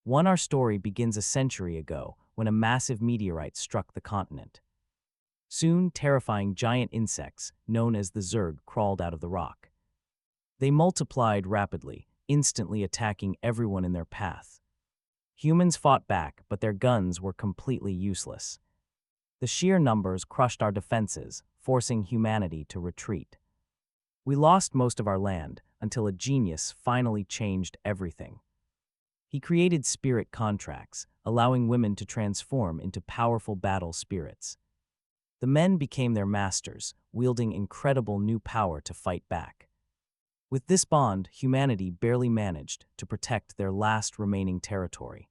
Our story begins a century ago when a massive meteorite struck the continent. Soon, terrifying giant insects, known as the Zerg, crawled out of the rock. They multiplied rapidly, instantly attacking everyone in their path. Humans fought back, but their guns were completely useless. The sheer numbers crushed our defenses, forcing humanity to retreat. We lost most of our land until a genius finally changed everything. He created spirit contracts, allowing women to transform into powerful battle spirits. The men became their masters, wielding incredible new power to fight back. With this bond, humanity barely managed to protect their last remaining territory.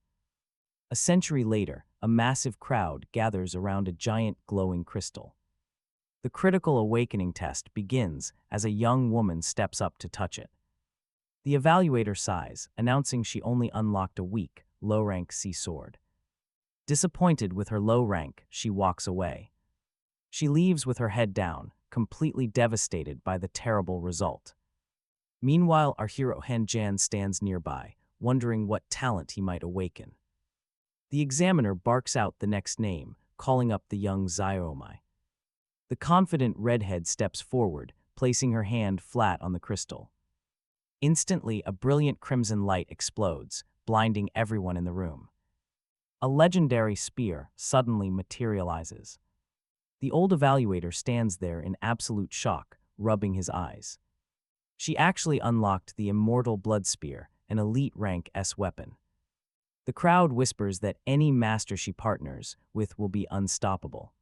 A century later, a massive crowd gathers around a giant glowing crystal. The critical awakening test begins as a young woman steps up to touch it. The evaluator sighs, announcing she only unlocked a weak, low-rank sea sword. Disappointed with her low rank, she walks away. She leaves with her head down, completely devastated by the terrible result. Meanwhile, our hero Han Jan stands nearby, wondering what talent he might awaken. The examiner barks out the next name, calling up the young Xiaomai. The confident redhead steps forward, placing her hand flat on the crystal. Instantly, a brilliant crimson light explodes, blinding everyone in the room. A legendary spear suddenly materializes. The old evaluator stands there in absolute shock, rubbing his eyes. She actually unlocked the Immortal Blood Spear, an elite rank S weapon. The crowd whispers that any master she partners with will be unstoppable.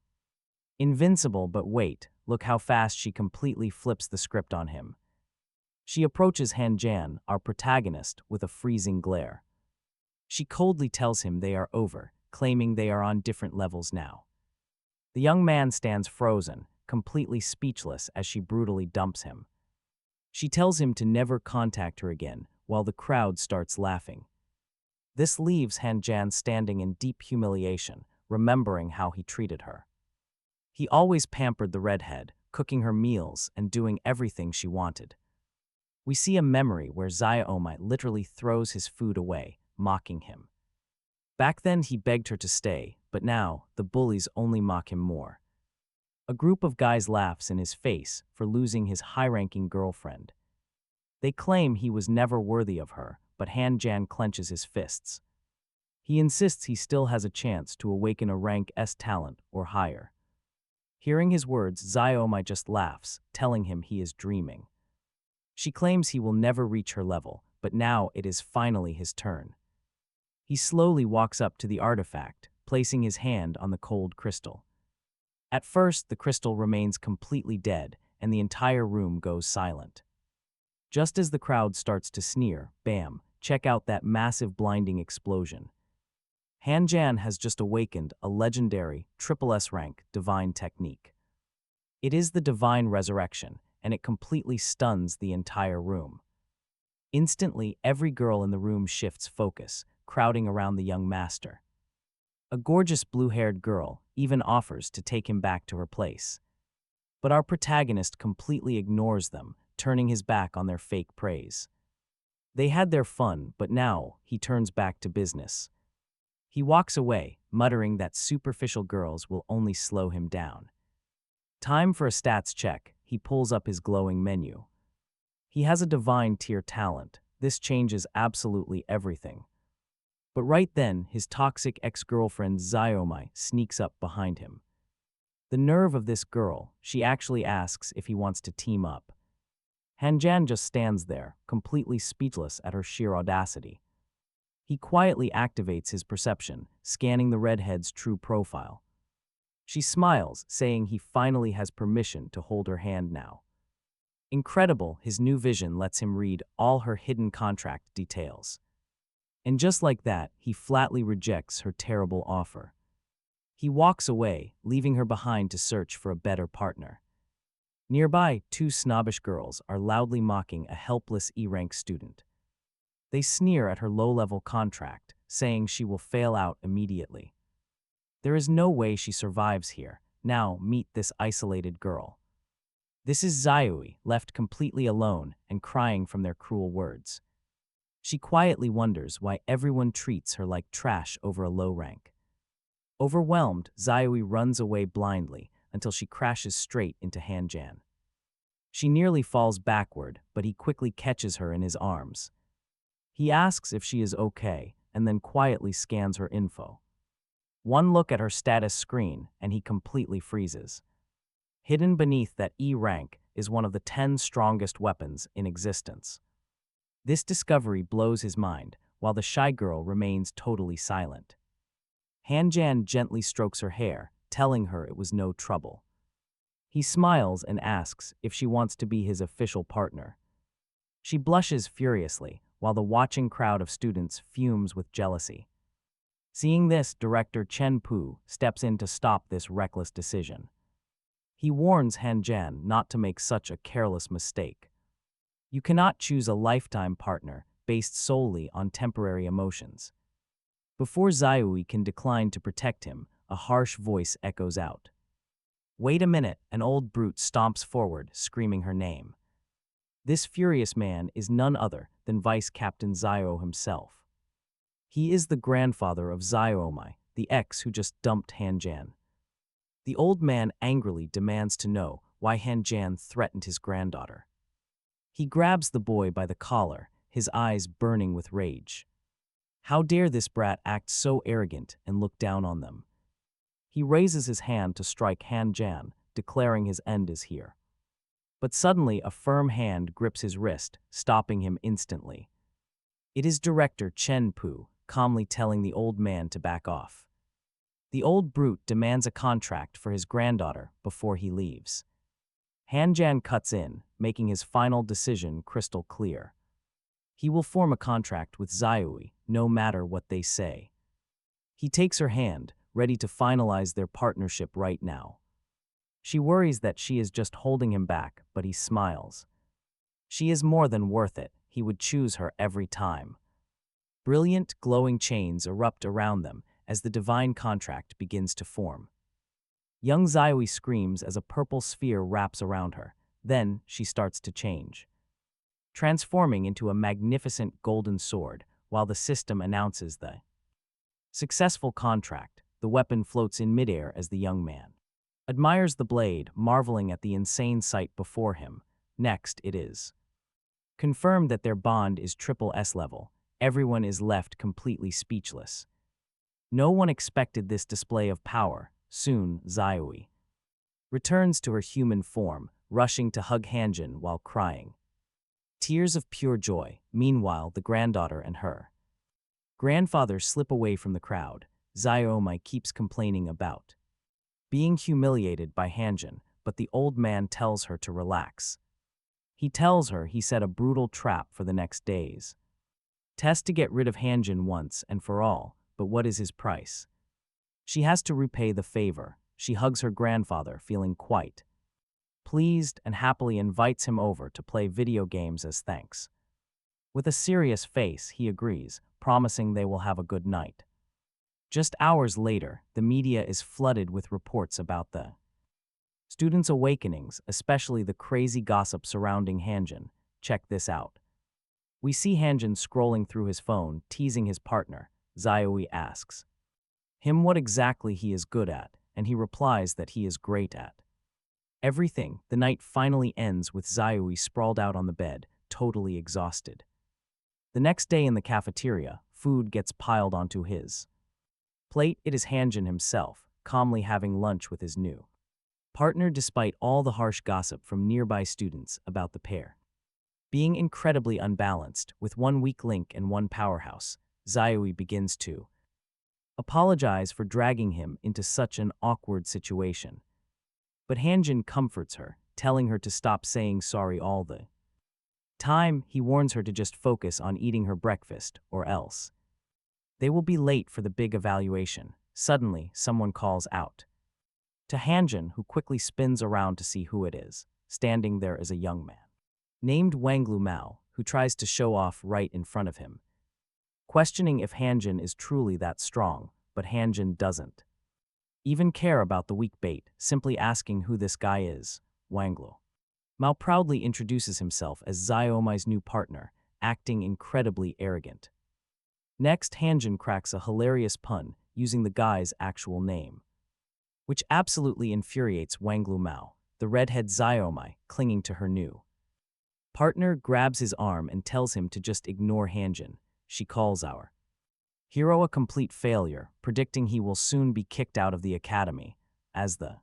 Invincible, but wait, look how fast she completely flips the script on him. She approaches Han Jan, our protagonist, with a freezing glare. She coldly tells him they are over, claiming they are on different levels now. The young man stands frozen, completely speechless as she brutally dumps him. She tells him to never contact her again, while the crowd starts laughing. This leaves Han Jan standing in deep humiliation, remembering how he treated her. He always pampered the redhead, cooking her meals and doing everything she wanted. We see a memory where Xiaomai literally throws his food away, mocking him. Back then he begged her to stay, but now the bullies only mock him more. A group of guys laughs in his face for losing his high-ranking girlfriend. They claim he was never worthy of her, but Han Jan clenches his fists. He insists he still has a chance to awaken a rank S talent or higher. Hearing his words, Xiaomai just laughs, telling him he is dreaming. She claims he will never reach her level, but now it is finally his turn. He slowly walks up to the artifact, placing his hand on the cold crystal. At first, the crystal remains completely dead, and the entire room goes silent. Just as the crowd starts to sneer, bam, check out that massive blinding explosion. Han Jan has just awakened a legendary, triple S rank divine technique. It is the divine resurrection, and it completely stuns the entire room. Instantly, every girl in the room shifts focus, crowding around the young master. A gorgeous blue-haired girl even offers to take him back to her place. But our protagonist completely ignores them, turning his back on their fake praise. They had their fun, but now he turns back to business. He walks away, muttering that superficial girls will only slow him down. Time for a stats check. He pulls up his glowing menu. He has a divine tier talent. This changes absolutely everything. But right then, his toxic ex-girlfriend Xiaomai sneaks up behind him. The nerve of this girl, she actually asks if he wants to team up. Han Jan just stands there, completely speechless at her sheer audacity. He quietly activates his perception, scanning the redhead's true profile. She smiles, saying he finally has permission to hold her hand now. Incredible, his new vision lets him read all her hidden contract details. And just like that, he flatly rejects her terrible offer. He walks away, leaving her behind to search for a better partner. Nearby, two snobbish girls are loudly mocking a helpless E-rank student. They sneer at her low-level contract, saying she will fail out immediately. There is no way she survives here. Now meet this isolated girl. This is Xiaoyu, left completely alone and crying from their cruel words. She quietly wonders why everyone treats her like trash over a low rank. Overwhelmed, Zayui runs away blindly until she crashes straight into Hanjan. She nearly falls backward, but he quickly catches her in his arms. He asks if she is okay and then quietly scans her info. One look at her status screen and he completely freezes. Hidden beneath that E rank is one of the 10 strongest weapons in existence. This discovery blows his mind, while the shy girl remains totally silent. Hanjan gently strokes her hair, telling her it was no trouble. He smiles and asks if she wants to be his official partner. She blushes furiously, while the watching crowd of students fumes with jealousy. Seeing this, director Chen Pu steps in to stop this reckless decision. He warns Hanjan not to make such a careless mistake. You cannot choose a lifetime partner based solely on temporary emotions. Before Zayui can decline to protect him, a harsh voice echoes out. Wait a minute, an old brute stomps forward, screaming her name. This furious man is none other than Vice Captain Zio himself. He is the grandfather of Ziomai, the ex who just dumped Hanjan. The old man angrily demands to know why Hanjan threatened his granddaughter. He grabs the boy by the collar, his eyes burning with rage. How dare this brat act so arrogant and look down on them? He raises his hand to strike Hanjan, declaring his end is here. But suddenly a firm hand grips his wrist, stopping him instantly. It is director Chen Pu, calmly telling the old man to back off. The old brute demands a contract for his granddaughter before he leaves. Hanjan cuts in, making his final decision crystal clear. He will form a contract with Zayui, no matter what they say. He takes her hand, ready to finalize their partnership right now. She worries that she is just holding him back, but he smiles. She is more than worth it. He would choose her every time. Brilliant, glowing chains erupt around them as the divine contract begins to form. Young Zayui screams as a purple sphere wraps around her. Then she starts to change, transforming into a magnificent golden sword while the system announces the successful contract. The weapon floats in midair as the young man admires the blade, marveling at the insane sight before him. Next, it is confirmed that their bond is triple S level. Everyone is left completely speechless. No one expected this display of power. Soon, Zayui returns to her human form, rushing to hug Hanjin while crying. Tears of pure joy. Meanwhile, the granddaughter and her grandfather slip away from the crowd. Ziomai keeps complaining about being humiliated by Hanjin, but the old man tells her to relax. He tells her he set a brutal trap for the next days. Test to get rid of Hanjin once and for all, but what is his price? She has to repay the favor. She hugs her grandfather, feeling quite pleased, and happily invites him over to play video games as thanks. With a serious face, he agrees, promising they will have a good night. Just hours later, the media is flooded with reports about the students' awakenings, especially the crazy gossip surrounding Hanjin. Check this out. We see Hanjin scrolling through his phone, teasing his partner. Zayui asks him what exactly he is good at, and he replies that he is great at everything. The night finally ends with Zayui sprawled out on the bed, totally exhausted. The next day in the cafeteria, food gets piled onto his plate. It is Hanjin himself, calmly having lunch with his new partner despite all the harsh gossip from nearby students about the pair being incredibly unbalanced. With one weak link and one powerhouse, Zayui begins to apologize for dragging him into such an awkward situation. But Hanjin comforts her, telling her to stop saying sorry all the time. He warns her to just focus on eating her breakfast, or else they will be late for the big evaluation. Suddenly, someone calls out to Hanjin, who quickly spins around to see who it is. Standing there is a young man named Wanglu Mao, who tries to show off right in front of him, questioning if Hanjin is truly that strong, but Hanjin doesn't even care about the weak bait, simply asking who this guy is. Wanglu Mao proudly introduces himself as Ziomai's new partner, acting incredibly arrogant. Next, Hanjin cracks a hilarious pun using the guy's actual name, which absolutely infuriates Wanglu Mao, the redhead Xiaomai clinging to her new partner grabs his arm and tells him to just ignore Hanjin. She calls our hero a complete failure, predicting he will soon be kicked out of the academy. As the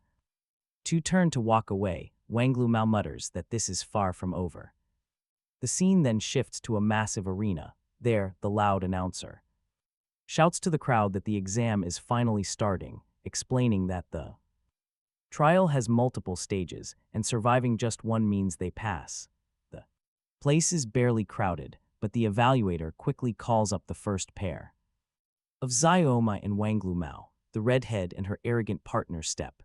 two turn to walk away, Wanglu Mao mutters that this is far from over. The scene then shifts to a massive arena. There, the loud announcer shouts to the crowd that the exam is finally starting, explaining that the trial has multiple stages, and surviving just one means they pass. The place is barely crowded, but the evaluator quickly calls up the first pair of Xiaomai and Wanglu Mao. The redhead and her arrogant partner step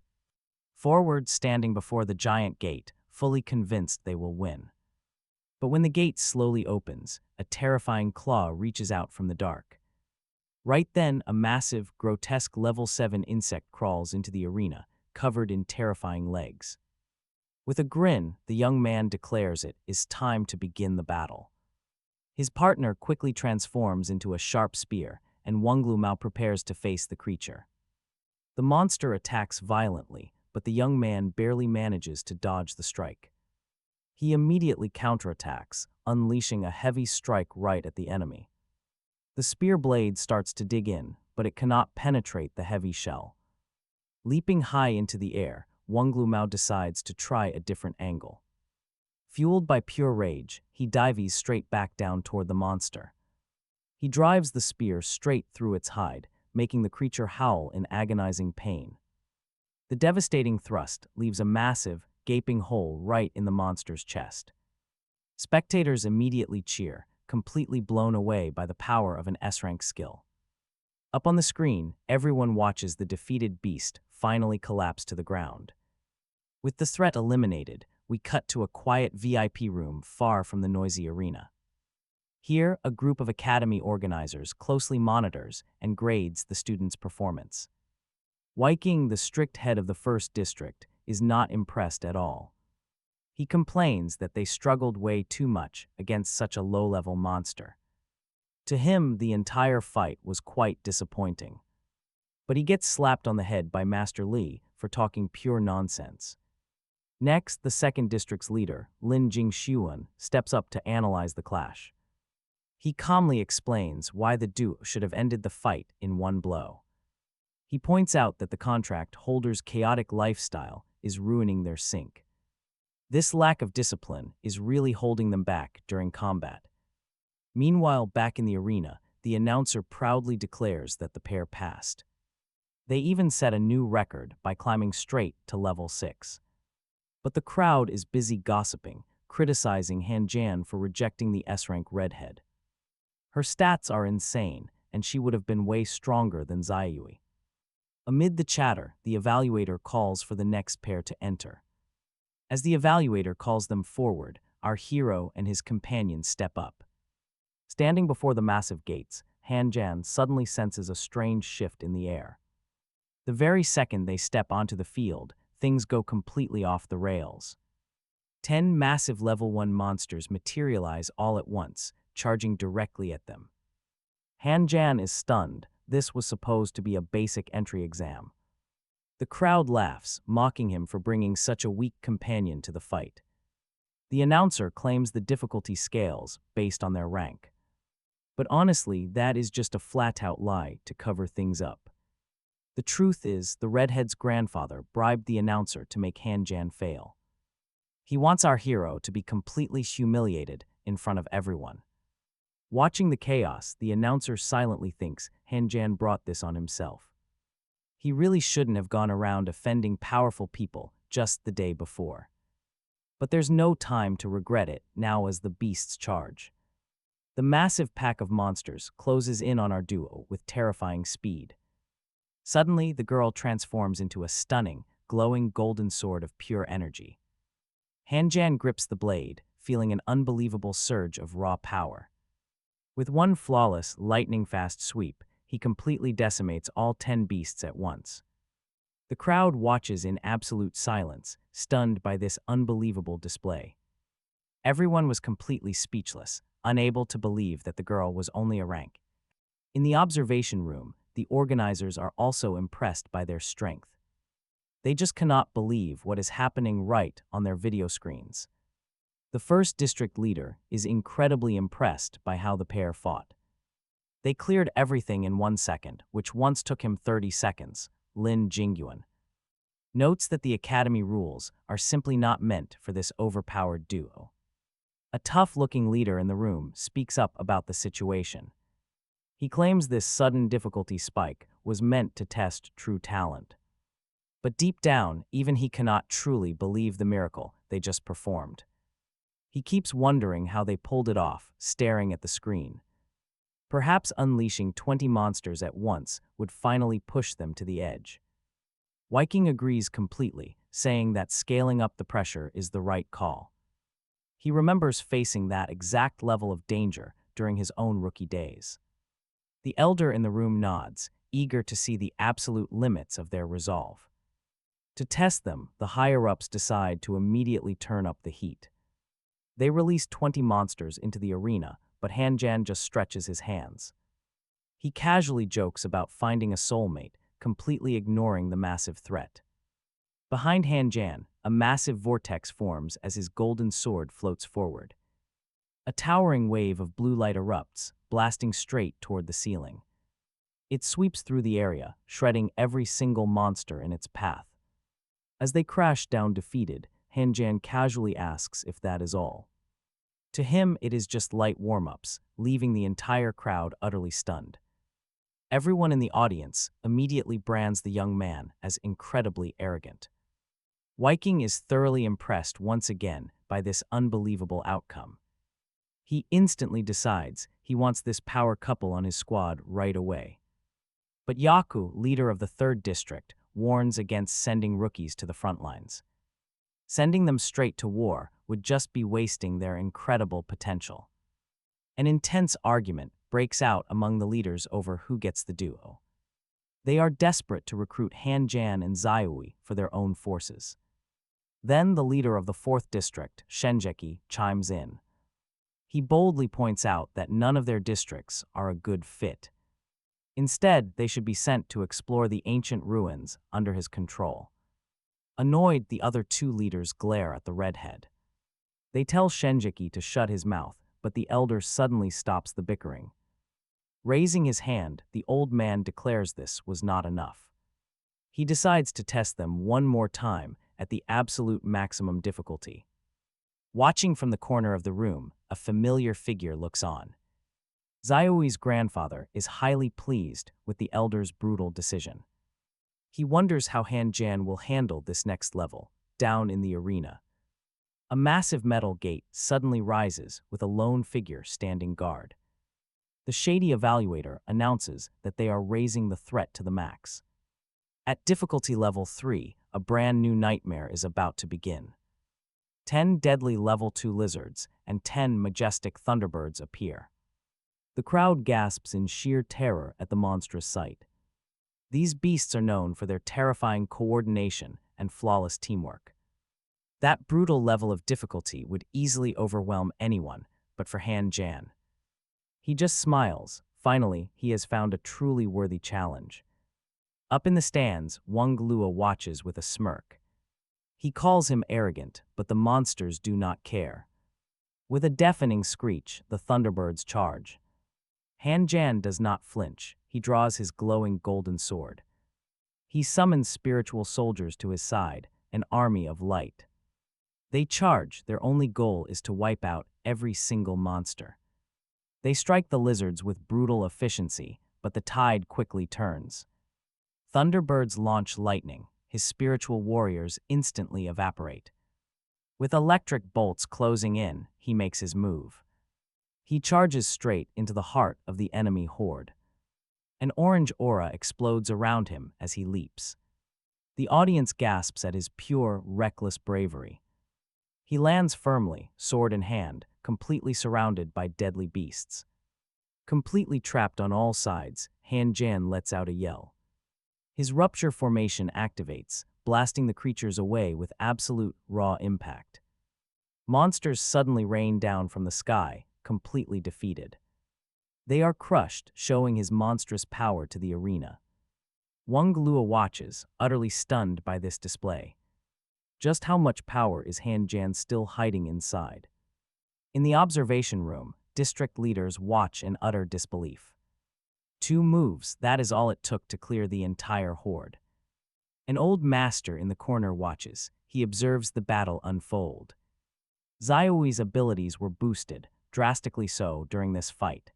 forward, standing before the giant gate, fully convinced they will win. But when the gate slowly opens, a terrifying claw reaches out from the dark. Right then, a massive, grotesque level 7 insect crawls into the arena, covered in terrifying legs. With a grin, the young man declares it is time to begin the battle. His partner quickly transforms into a sharp spear, and Wanglu Mao prepares to face the creature. The monster attacks violently, but the young man barely manages to dodge the strike. He immediately counterattacks, unleashing a heavy strike right at the enemy. The spear blade starts to dig in, but it cannot penetrate the heavy shell. Leaping high into the air, Wanglu Mao decides to try a different angle. Fueled by pure rage, he dives straight back down toward the monster. He drives the spear straight through its hide, making the creature howl in agonizing pain. The devastating thrust leaves a massive, gaping hole right in the monster's chest. Spectators immediately cheer, completely blown away by the power of an S-rank skill. Up on the screen, everyone watches the defeated beast finally collapse to the ground. With the threat eliminated, we cut to a quiet VIP room far from the noisy arena. Here, a group of academy organizers closely monitors and grades the students' performance. Weiking, the strict head of the first district, is not impressed at all. He complains that they struggled way too much against such a low-level monster. To him, the entire fight was quite disappointing. But he gets slapped on the head by Master Li for talking pure nonsense. Next, the second district's leader, Lin Jingxuan, steps up to analyze the clash. He calmly explains why the duo should have ended the fight in one blow. He points out that the contract holder's chaotic lifestyle is ruining their sync. This lack of discipline is really holding them back during combat. Meanwhile, back in the arena, the announcer proudly declares that the pair passed. They even set a new record by climbing straight to level 6. But the crowd is busy gossiping, criticizing Han Jan for rejecting the S-rank redhead. Her stats are insane, and she would have been way stronger than Ziyui. Amid the chatter, the evaluator calls for the next pair to enter. As the evaluator calls them forward, our hero and his companion step up. Standing before the massive gates, Han Jan suddenly senses a strange shift in the air. The very second they step onto the field, things go completely off the rails. 10 massive level 1 monsters materialize all at once, charging directly at them. Han Jan is stunned. This was supposed to be a basic entry exam. The crowd laughs, mocking him for bringing such a weak companion to the fight. The announcer claims the difficulty scales based on their rank. But honestly, that is just a flat-out lie to cover things up. The truth is, the redhead's grandfather bribed the announcer to make Han Jan fail. He wants our hero to be completely humiliated in front of everyone. Watching the chaos, the announcer silently thinks Han Jan brought this on himself. He really shouldn't have gone around offending powerful people just the day before. But there's no time to regret it now as the beasts charge. The massive pack of monsters closes in on our duo with terrifying speed. Suddenly, the girl transforms into a stunning, glowing golden sword of pure energy. Han Jan grips the blade, feeling an unbelievable surge of raw power. With one flawless, lightning-fast sweep, he completely decimates all 10 beasts at once. The crowd watches in absolute silence, stunned by this unbelievable display. Everyone was completely speechless, unable to believe that the girl was only a rank. In the observation room, the organizers are also impressed by their strength. They just cannot believe what is happening right on their video screens. The first district leader is incredibly impressed by how the pair fought. They cleared everything in 1 second, which once took him 30 seconds, Lin Jingyuan. Notes that the academy rules are simply not meant for this overpowered duo. A tough-looking leader in the room speaks up about the situation. He claims this sudden difficulty spike was meant to test true talent. But deep down, even he cannot truly believe the miracle they just performed. He keeps wondering how they pulled it off, staring at the screen. Perhaps unleashing 20 monsters at once would finally push them to the edge. Viking agrees completely, saying that scaling up the pressure is the right call. He remembers facing that exact level of danger during his own rookie days. The elder in the room nods, eager to see the absolute limits of their resolve. To test them, the higher-ups decide to immediately turn up the heat. They release 20 monsters into the arena, but Hanjan just stretches his hands. He casually jokes about finding a soulmate, completely ignoring the massive threat. Behind Hanjan, a massive vortex forms as his golden sword floats forward. A towering wave of blue light erupts, blasting straight toward the ceiling. It sweeps through the area, shredding every single monster in its path. As they crash down defeated, Hanjan casually asks if that is all. To him, it is just light warm-ups, leaving the entire crowd utterly stunned. Everyone in the audience immediately brands the young man as incredibly arrogant. Viking is thoroughly impressed once again by this unbelievable outcome. He instantly decides he wants this power couple on his squad right away. But Yaku, leader of the 3rd district, warns against sending rookies to the front lines. Sending them straight to war would just be wasting their incredible potential. An intense argument breaks out among the leaders over who gets the duo. They are desperate to recruit Hanjan and Zaiui for their own forces. Then the leader of the 4th district, Shenjeki, chimes in. He boldly points out that none of their districts are a good fit. Instead, they should be sent to explore the ancient ruins under his control. Annoyed, the other 2 leaders glare at the redhead. They tell Shenjeki to shut his mouth, but the elder suddenly stops the bickering. Raising his hand, the old man declares this was not enough. He decides to test them one more time at the absolute maximum difficulty. Watching from the corner of the room, a familiar figure looks on. Zaiui's grandfather is highly pleased with the elder's brutal decision. He wonders how Hanjan will handle this next level, down in the arena. A massive metal gate suddenly rises with a lone figure standing guard. The shady evaluator announces that they are raising the threat to the max. At difficulty level 3, a brand new nightmare is about to begin. 10 deadly level 2 lizards and 10 majestic thunderbirds appear. The crowd gasps in sheer terror at the monstrous sight. These beasts are known for their terrifying coordination and flawless teamwork. That brutal level of difficulty would easily overwhelm anyone, but for Hanjan. He just smiles. Finally, he has found a truly worthy challenge. Up in the stands, Wang Lua watches with a smirk. He calls him arrogant, but the monsters do not care. With a deafening screech, the Thunderbirds charge. Hanjan does not flinch. He draws his glowing golden sword. He summons spiritual soldiers to his side, an army of light. They charge. Their only goal is to wipe out every single monster. They strike the lizards with brutal efficiency, but the tide quickly turns. Thunderbirds launch lightning. His spiritual warriors instantly evaporate. With electric bolts closing in, he makes his move. He charges straight into the heart of the enemy horde. An orange aura explodes around him as he leaps. The audience gasps at his pure, reckless bravery. He lands firmly, sword in hand, completely surrounded by deadly beasts. Completely trapped on all sides, Hanjan lets out a yell. His rupture formation activates, blasting the creatures away with absolute, raw impact. Monsters suddenly rain down from the sky, completely defeated. They are crushed, showing his monstrous power to the arena. Wang Lua watches, utterly stunned by this display. Just how much power is Han Jan still hiding inside? In the observation room, district leaders watch in utter disbelief. 2 moves, that is all it took to clear the entire horde. An old master in the corner watches. He observes the battle unfold. Xiaoyi's abilities were boosted, drastically so, during this fight.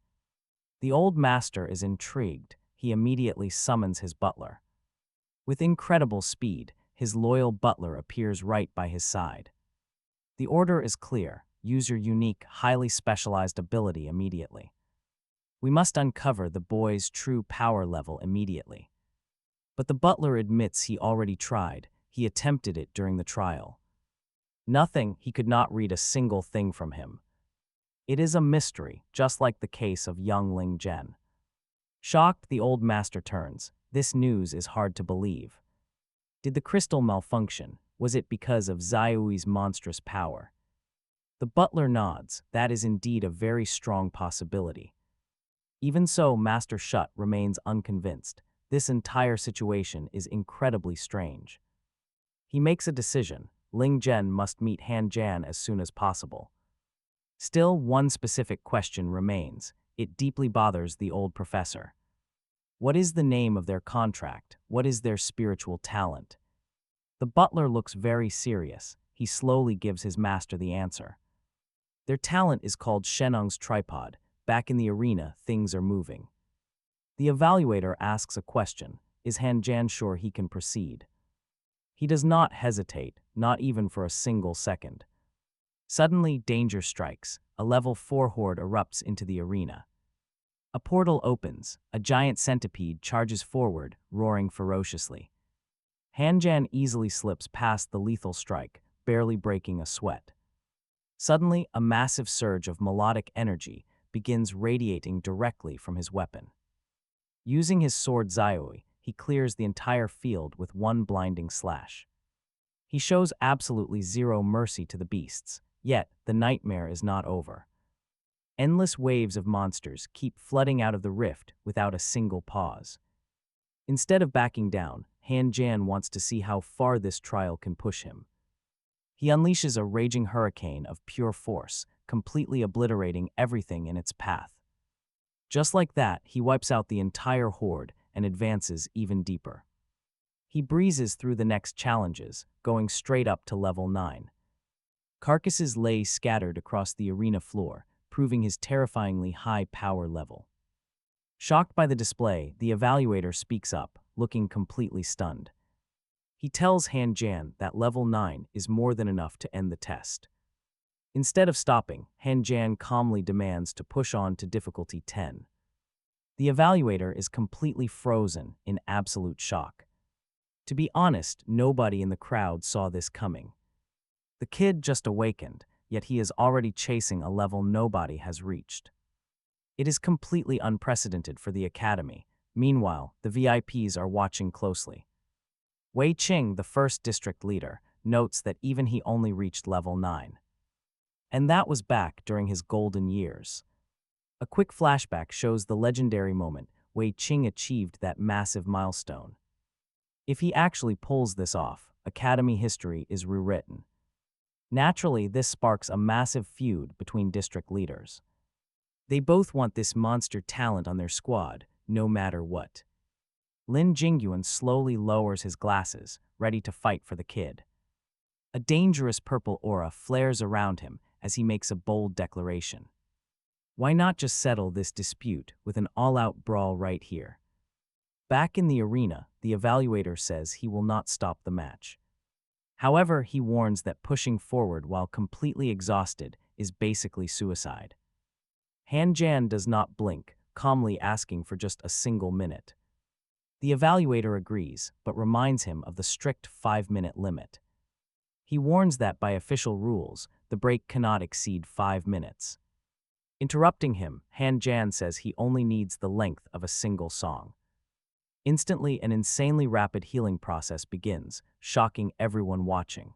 The old master is intrigued. He immediately summons his butler. With incredible speed, his loyal butler appears right by his side. The order is clear. Use your unique, highly specialized ability immediately. We must uncover the boy's true power level immediately. But the butler admits he already tried. He attempted it during the trial. Nothing, he could not read a single thing from him. It is a mystery, just like the case of young Ling Zhen. Shocked, the old master turns. This news is hard to believe. Did the crystal malfunction? Was it because of Xiaoyi's monstrous power? The butler nods. That is indeed a very strong possibility. Even so, Master Shut remains unconvinced. This entire situation is incredibly strange. He makes a decision. Ling Zhen must meet Han Jan as soon as possible. Still, one specific question remains. It deeply bothers the old professor. What is the name of their contract? What is their spiritual talent? The butler looks very serious. He slowly gives his master the answer. Their talent is called Shenong's tripod. Back in the arena, things are moving. The evaluator asks a question. Is Han Jan sure he can proceed? He does not hesitate, not even for a single second. Suddenly, danger strikes. A level 4 horde erupts into the arena. A portal opens. A giant centipede charges forward, roaring ferociously. Han Jan easily slips past the lethal strike, barely breaking a sweat. Suddenly, a massive surge of melodic energy begins radiating directly from his weapon. Using his sword Xiaoyi, he clears the entire field with one blinding slash. He shows absolutely zero mercy to the beasts, yet the nightmare is not over. Endless waves of monsters keep flooding out of the rift without a single pause. Instead of backing down, Han Jan wants to see how far this trial can push him. He unleashes a raging hurricane of pure force, completely obliterating everything in its path. Just like that, he wipes out the entire horde and advances even deeper. He breezes through the next challenges, going straight up to level 9. Carcasses lay scattered across the arena floor, proving his terrifyingly high power level. Shocked by the display, the evaluator speaks up, looking completely stunned. He tells Han Jan that level 9 is more than enough to end the test. Instead of stopping, Han Jan calmly demands to push on to difficulty 10. The evaluator is completely frozen in absolute shock. To be honest, nobody in the crowd saw this coming. The kid just awakened, yet he is already chasing a level nobody has reached. It is completely unprecedented for the academy. Meanwhile, the VIPs are watching closely. Wei Qing, the first district leader, notes that even he only reached level 9. And that was back during his golden years. A quick flashback shows the legendary moment Wei Qing achieved that massive milestone. If he actually pulls this off, academy history is rewritten. Naturally, this sparks a massive feud between district leaders. They both want this monster talent on their squad, no matter what. Lin Jingyuan slowly lowers his glasses, ready to fight for the kid. A dangerous purple aura flares around him as he makes a bold declaration. Why not just settle this dispute with an all-out brawl right here? Back in the arena, the evaluator says he will not stop the match. However, he warns that pushing forward while completely exhausted is basically suicide. Han Jan does not blink, calmly asking for just a single minute. The evaluator agrees, but reminds him of the strict 5-minute limit. He warns that by official rules, the break cannot exceed 5 minutes. Interrupting him, Han Jan says he only needs the length of a single song. Instantly, an insanely rapid healing process begins, shocking everyone watching.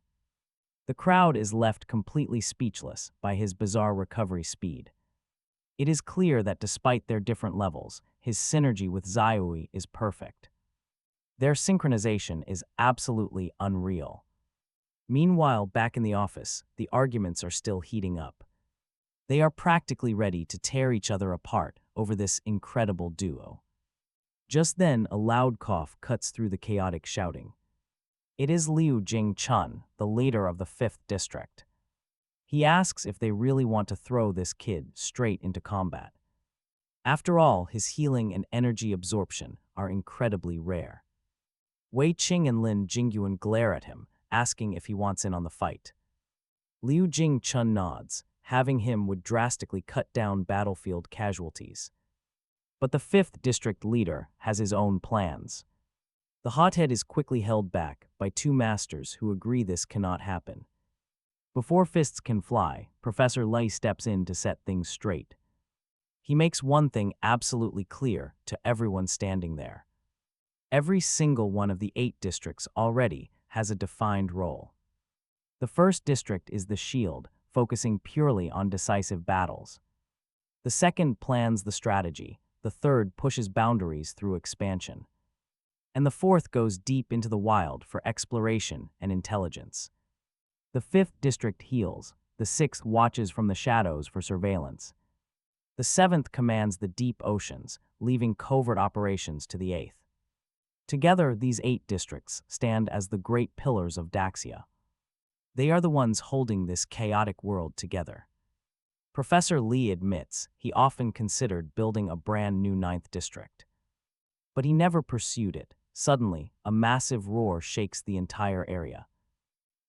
The crowd is left completely speechless by his bizarre recovery speed. It is clear that despite their different levels, his synergy with Zayui is perfect. Their synchronization is absolutely unreal. Meanwhile, back in the office, the arguments are still heating up. They are practically ready to tear each other apart over this incredible duo. Just then, a loud cough cuts through the chaotic shouting. It is Liu Jing-chun, the leader of the 5th District. He asks if they really want to throw this kid straight into combat. After all, his healing and energy absorption are incredibly rare. Wei Qing and Lin Jingyuan glare at him, asking if he wants in on the fight. Liu Jing-chun nods, having him would drastically cut down battlefield casualties. But the 5th District leader has his own plans. The hothead is quickly held back by 2 masters who agree this cannot happen. Before fists can fly, Professor Lei steps in to set things straight. He makes one thing absolutely clear to everyone standing there. Every single one of the 8 districts already has a defined role. The 1st district is the shield, focusing purely on decisive battles. The 2nd plans the strategy, the 3rd pushes boundaries through expansion. And the 4th goes deep into the wild for exploration and intelligence. The 5th district heals, the 6th watches from the shadows for surveillance. The 7th commands the deep oceans, leaving covert operations to the 8th. Together, these 8 districts stand as the great pillars of Daxia. They are the ones holding this chaotic world together. Professor Lee admits he often considered building a brand new 9th district. But he never pursued it. Suddenly, a massive roar shakes the entire area.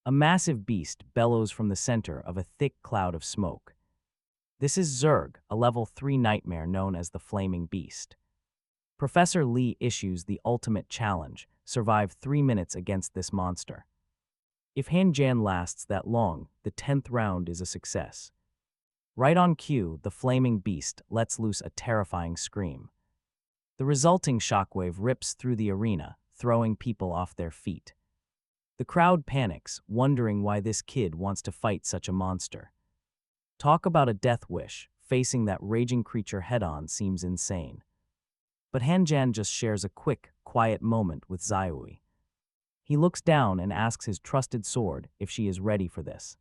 A massive beast bellows from the center of a thick cloud of smoke. This is Zerg, a level 3 nightmare known as the Flaming Beast. Professor Lee issues the ultimate challenge: survive 3 minutes against this monster. If Hanjan lasts that long, the 10th round is a success. Right on cue, the Flaming Beast lets loose a terrifying scream. The resulting shockwave rips through the arena, throwing people off their feet. The crowd panics, wondering why this kid wants to fight such a monster. Talk about a death wish, facing that raging creature head-on seems insane. But Hanjan just shares a quick, quiet moment with Zayui. He looks down and asks his trusted sword if she is ready for this.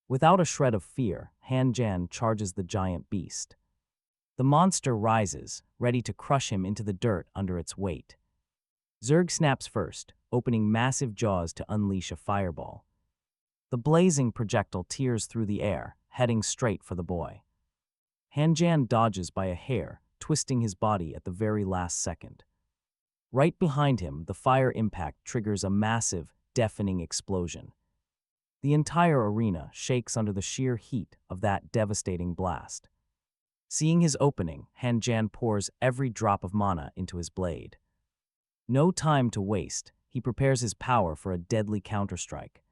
Without a shred of fear, Hanjan charges the giant beast. The monster rises, ready to crush him into the dirt under its weight. Zerg snaps first, opening massive jaws to unleash a fireball. The blazing projectile tears through the air, heading straight for the boy. Hanjan dodges by a hair, twisting his body at the very last second. Right behind him, the fire impact triggers a massive, deafening explosion. The entire arena shakes under the sheer heat of that devastating blast. Seeing his opening, Hanjan pours every drop of mana into his blade. No time to waste, he prepares his power for a deadly counterstrike.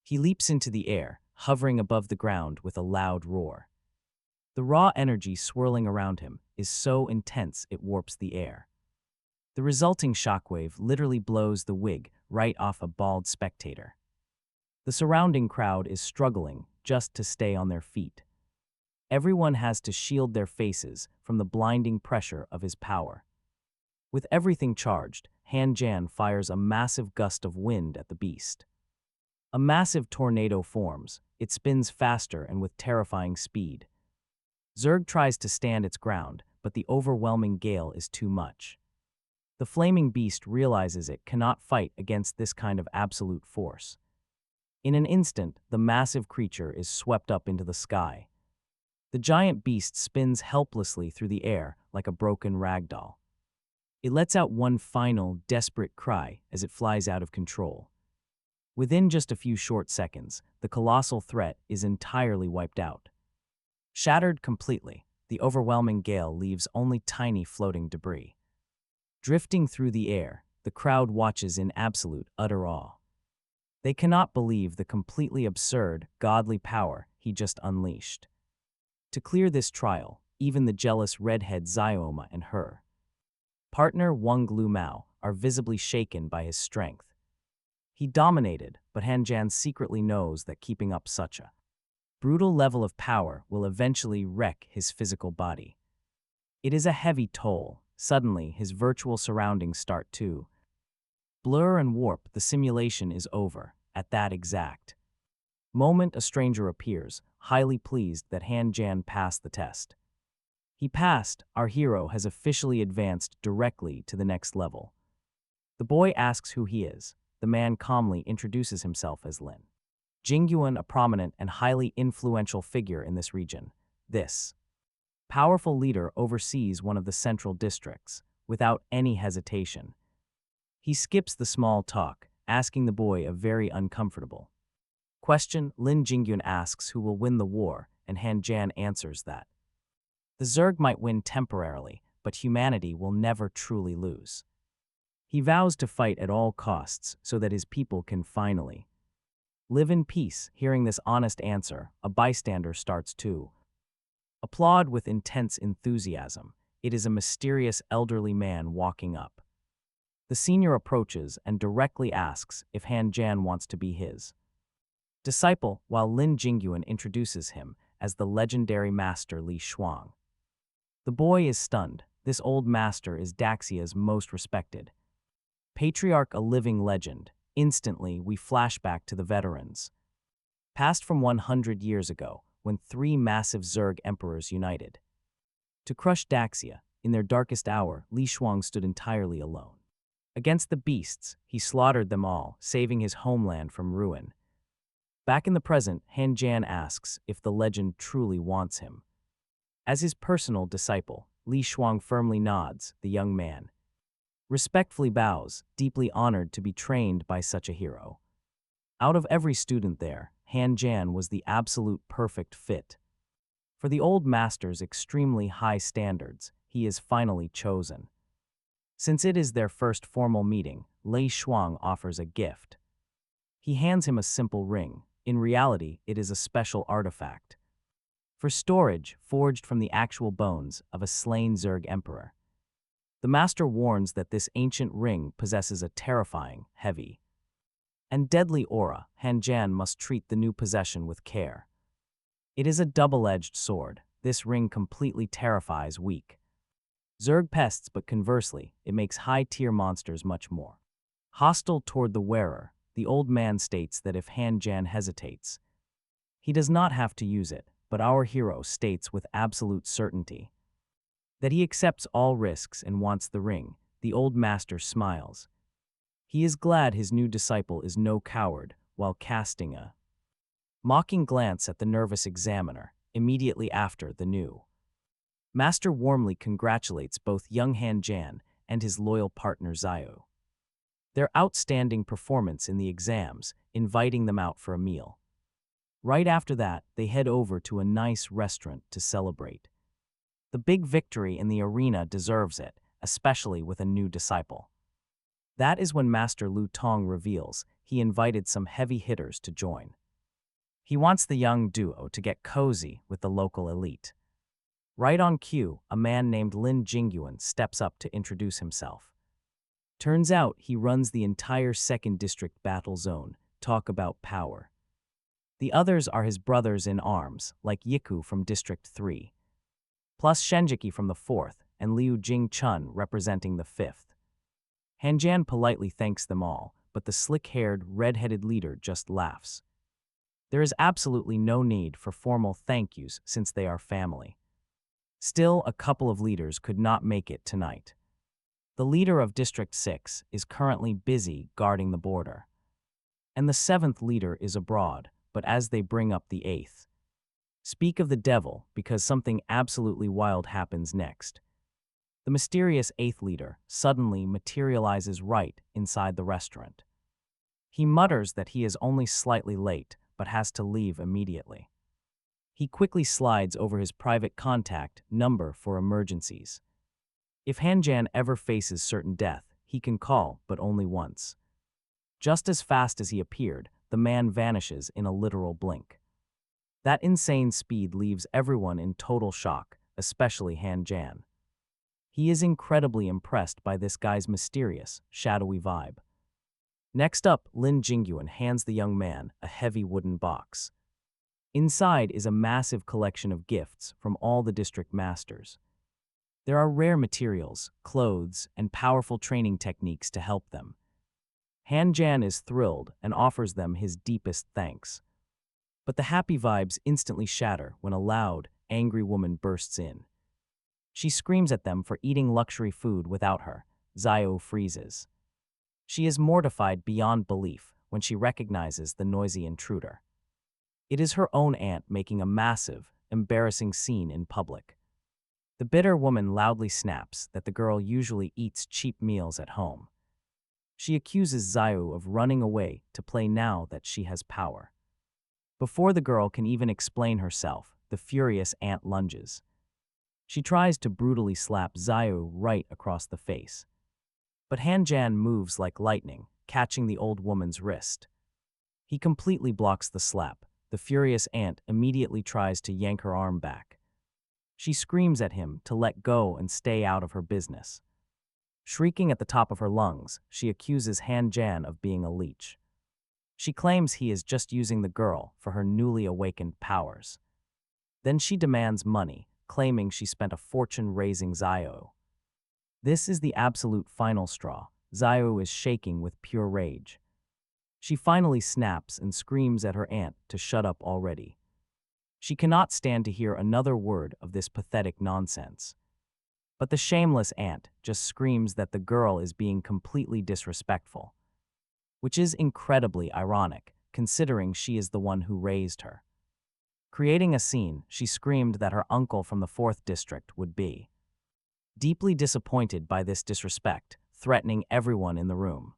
He leaps into the air, hovering above the ground with a loud roar. The raw energy swirling around him is so intense it warps the air. The resulting shockwave literally blows the wig right off a bald spectator. The surrounding crowd is struggling just to stay on their feet. Everyone has to shield their faces from the blinding pressure of his power. With everything charged, Hanjan fires a massive gust of wind at the beast. A massive tornado forms. It spins faster and with terrifying speed. Zerg tries to stand its ground, but the overwhelming gale is too much. The flaming beast realizes it cannot fight against this kind of absolute force. In an instant, the massive creature is swept up into the sky. The giant beast spins helplessly through the air like a broken ragdoll. It lets out one final, desperate cry as it flies out of control. Within just a few short seconds, the colossal threat is entirely wiped out. Shattered completely, the overwhelming gale leaves only tiny floating debris. Drifting through the air, the crowd watches in absolute, utter awe. They cannot believe the completely absurd, godly power he just unleashed. To clear this trial, even the jealous redhead Xioma and her partner Wang Lu Mao are visibly shaken by his strength. He dominated, but Hanjan secretly knows that keeping up such a brutal level of power will eventually wreck his physical body. It is a heavy toll. Suddenly, his virtual surroundings start to blur and warp. The simulation is over. At that exact moment, a stranger appears, highly pleased that Han Jan passed the test. He passed. Our hero has officially advanced directly to the next level. The boy asks who he is. The man calmly introduces himself as Lin Jingyuan, a prominent and highly influential figure in this region. This powerful leader oversees one of the central districts. Without any hesitation, he skips the small talk, asking the boy a very uncomfortable question. Lin Jingyun asks who will win the war, and Han Jan answers that the Zerg might win temporarily, but humanity will never truly lose. He vows to fight at all costs so that his people can finally live in peace. Hearing this honest answer, a bystander starts to applaud with intense enthusiasm. It is a mysterious elderly man walking up. The senior approaches and directly asks if Han Jan wants to be his disciple, while Lin Jingyuan introduces him as the legendary master Li Shuang. The boy is stunned. This old master is Daxia's most respected patriarch, a living legend. Instantly, we flash back to the veterans, past from 100 years ago, when 3 massive Zerg emperors united to crush Daxia. In their darkest hour, Li Shuang stood entirely alone. Against the beasts, he slaughtered them all, saving his homeland from ruin. Back in the present, Han Jan asks if the legend truly wants him as his personal disciple. Li Shuang firmly nods. The young man respectfully bows, deeply honored to be trained by such a hero. Out of every student there, Han Jan was the absolute perfect fit. For the old master's extremely high standards, he is finally chosen. Since it is their first formal meeting, Li Shuang offers a gift. He hands him a simple ring. In reality, it is a special artifact for storage, forged from the actual bones of a slain Zerg emperor. The master warns that this ancient ring possesses a terrifying, heavy, and deadly aura. Han Jan must treat the new possession with care. It is a double-edged sword. This ring completely terrifies weak Zerg pests, but conversely, it makes high-tier monsters much more hostile toward the wearer. The old man states that if Han Jan hesitates, he does not have to use it, but our hero states with absolute certainty that he accepts all risks and wants the ring. The old master smiles. He is glad his new disciple is no coward, while casting a mocking glance at the nervous examiner. Immediately after, the new master warmly congratulates both young Han Jan and his loyal partner Xiao. Their outstanding performance in the exams, inviting them out for a meal. Right after that, they head over to a nice restaurant to celebrate. The big victory in the arena deserves it, especially with a new disciple. That is when Master Lu Tong reveals he invited some heavy hitters to join. He wants the young duo to get cozy with the local elite. Right on cue, a man named Lin Jingyuan steps up to introduce himself. Turns out he runs the entire 2nd District battle zone. Talk about power. The others are his brothers in arms, like Yiku from District 3, plus Shenjiki from the 4th, and Liu Jingchun representing the 5th. Han Jan politely thanks them all, but the slick-haired, red-headed leader just laughs. There is absolutely no need for formal thank yous since they are family. Still, a couple of leaders could not make it tonight. The leader of District 6 is currently busy guarding the border, and the 7th leader is abroad, but as they bring up the 8th, speak of the devil because something absolutely wild happens next. The mysterious 8th leader suddenly materializes right inside the restaurant. He mutters that he is only slightly late, but has to leave immediately. He quickly slides over his private contact number for emergencies. If Han Jan ever faces certain death, he can call, but only once. Just as fast as he appeared, the man vanishes in a literal blink. That insane speed leaves everyone in total shock, especially Han Jan. He is incredibly impressed by this guy's mysterious, shadowy vibe. Next up, Lin Jingyuan hands the young man a heavy wooden box. Inside is a massive collection of gifts from all the district masters. There are rare materials, clothes, and powerful training techniques to help them. Han Jan is thrilled and offers them his deepest thanks. But the happy vibes instantly shatter when a loud, angry woman bursts in. She screams at them for eating luxury food without her. Zio freezes. She is mortified beyond belief when she recognizes the noisy intruder. It is her own aunt making a massive, embarrassing scene in public. The bitter woman loudly snaps that the girl usually eats cheap meals at home. She accuses Zio of running away to play now that she has power. Before the girl can even explain herself, the furious aunt lunges. She tries to brutally slap Zio right across the face. But Han Jan moves like lightning, catching the old woman's wrist. He completely blocks the slap. The furious aunt immediately tries to yank her arm back. She screams at him to let go and stay out of her business. Shrieking at the top of her lungs, she accuses Han Jan of being a leech. She claims he is just using the girl for her newly awakened powers. Then she demands money, claiming she spent a fortune raising Zio. This is the absolute final straw. Zio is shaking with pure rage. She finally snaps and screams at her aunt to shut up already. She cannot stand to hear another word of this pathetic nonsense. But the shameless aunt just screams that the girl is being completely disrespectful, which is incredibly ironic, considering she is the one who raised her. Creating a scene, she screamed that her uncle from the 4th district would be deeply disappointed by this disrespect, threatening everyone in the room.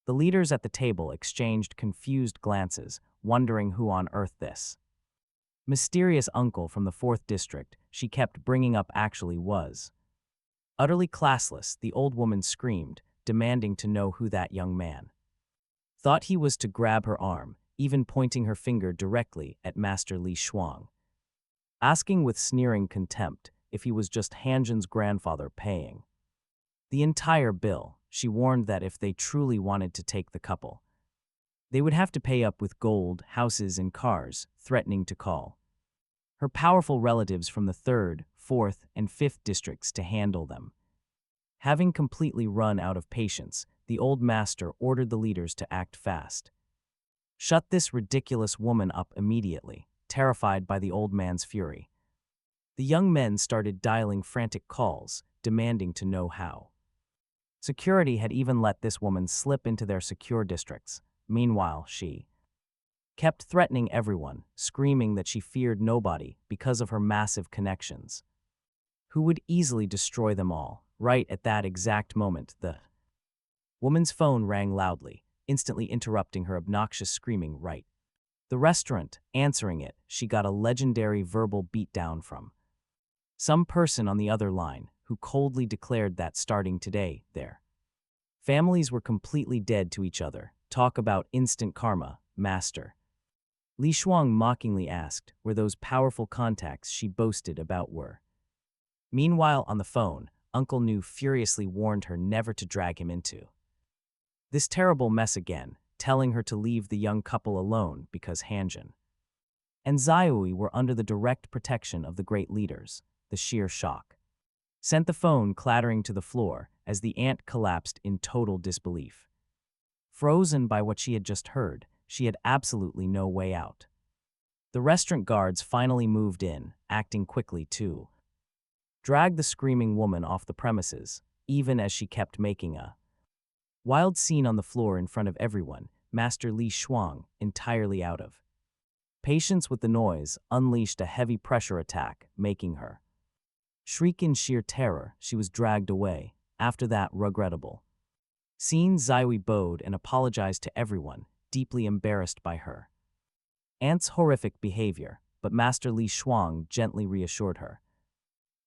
The leaders at the table exchanged confused glances, wondering who on earth this mysterious uncle from the 4th district she kept bringing up actually was. Utterly classless, the old woman screamed, demanding to know who that young man thought he was to grab her arm, even pointing her finger directly at Master Li Shuang, asking with sneering contempt if he was just Hanjin's grandfather paying the entire bill. She warned that if they truly wanted to take the couple, they would have to pay up with gold, houses, and cars, threatening to call her powerful relatives from the 3rd, 4th, and 5th districts to handle them. Having completely run out of patience, the old master ordered the leaders to act fast. Shut this ridiculous woman up immediately, terrified by the old man's fury. The young men started dialing frantic calls, demanding to know how. Security had even let this woman slip into their secure districts. Meanwhile, she kept threatening everyone, screaming that she feared nobody because of her massive connections, who would easily destroy them all. Right at that exact moment, the woman's phone rang loudly, instantly interrupting her obnoxious screaming right. The restaurant, answering it, she got a legendary verbal beatdown from some person on the other line, who coldly declared that starting today, their families were completely dead to each other. Talk about instant karma, master. Li Shuang mockingly asked where those powerful contacts she boasted about were. Meanwhile, on the phone, Uncle Nu furiously warned her never to drag him into this terrible mess again, telling her to leave the young couple alone because Hanjin and Zaiui were under the direct protection of the great leaders. The sheer shock sent the phone clattering to the floor as the aunt collapsed in total disbelief. Frozen by what she had just heard, she had absolutely no way out. The restaurant guards finally moved in, acting quickly to drag the screaming woman off the premises, even as she kept making a wild scene on the floor in front of everyone. Master Li Shuang, entirely out of patience with the noise, unleashed a heavy pressure attack, making her shriek in sheer terror. She was dragged away. After that regrettable scene, Zaiui bowed and apologized to everyone, deeply embarrassed by her aunt's horrific behavior, but Master Li Shuang gently reassured her,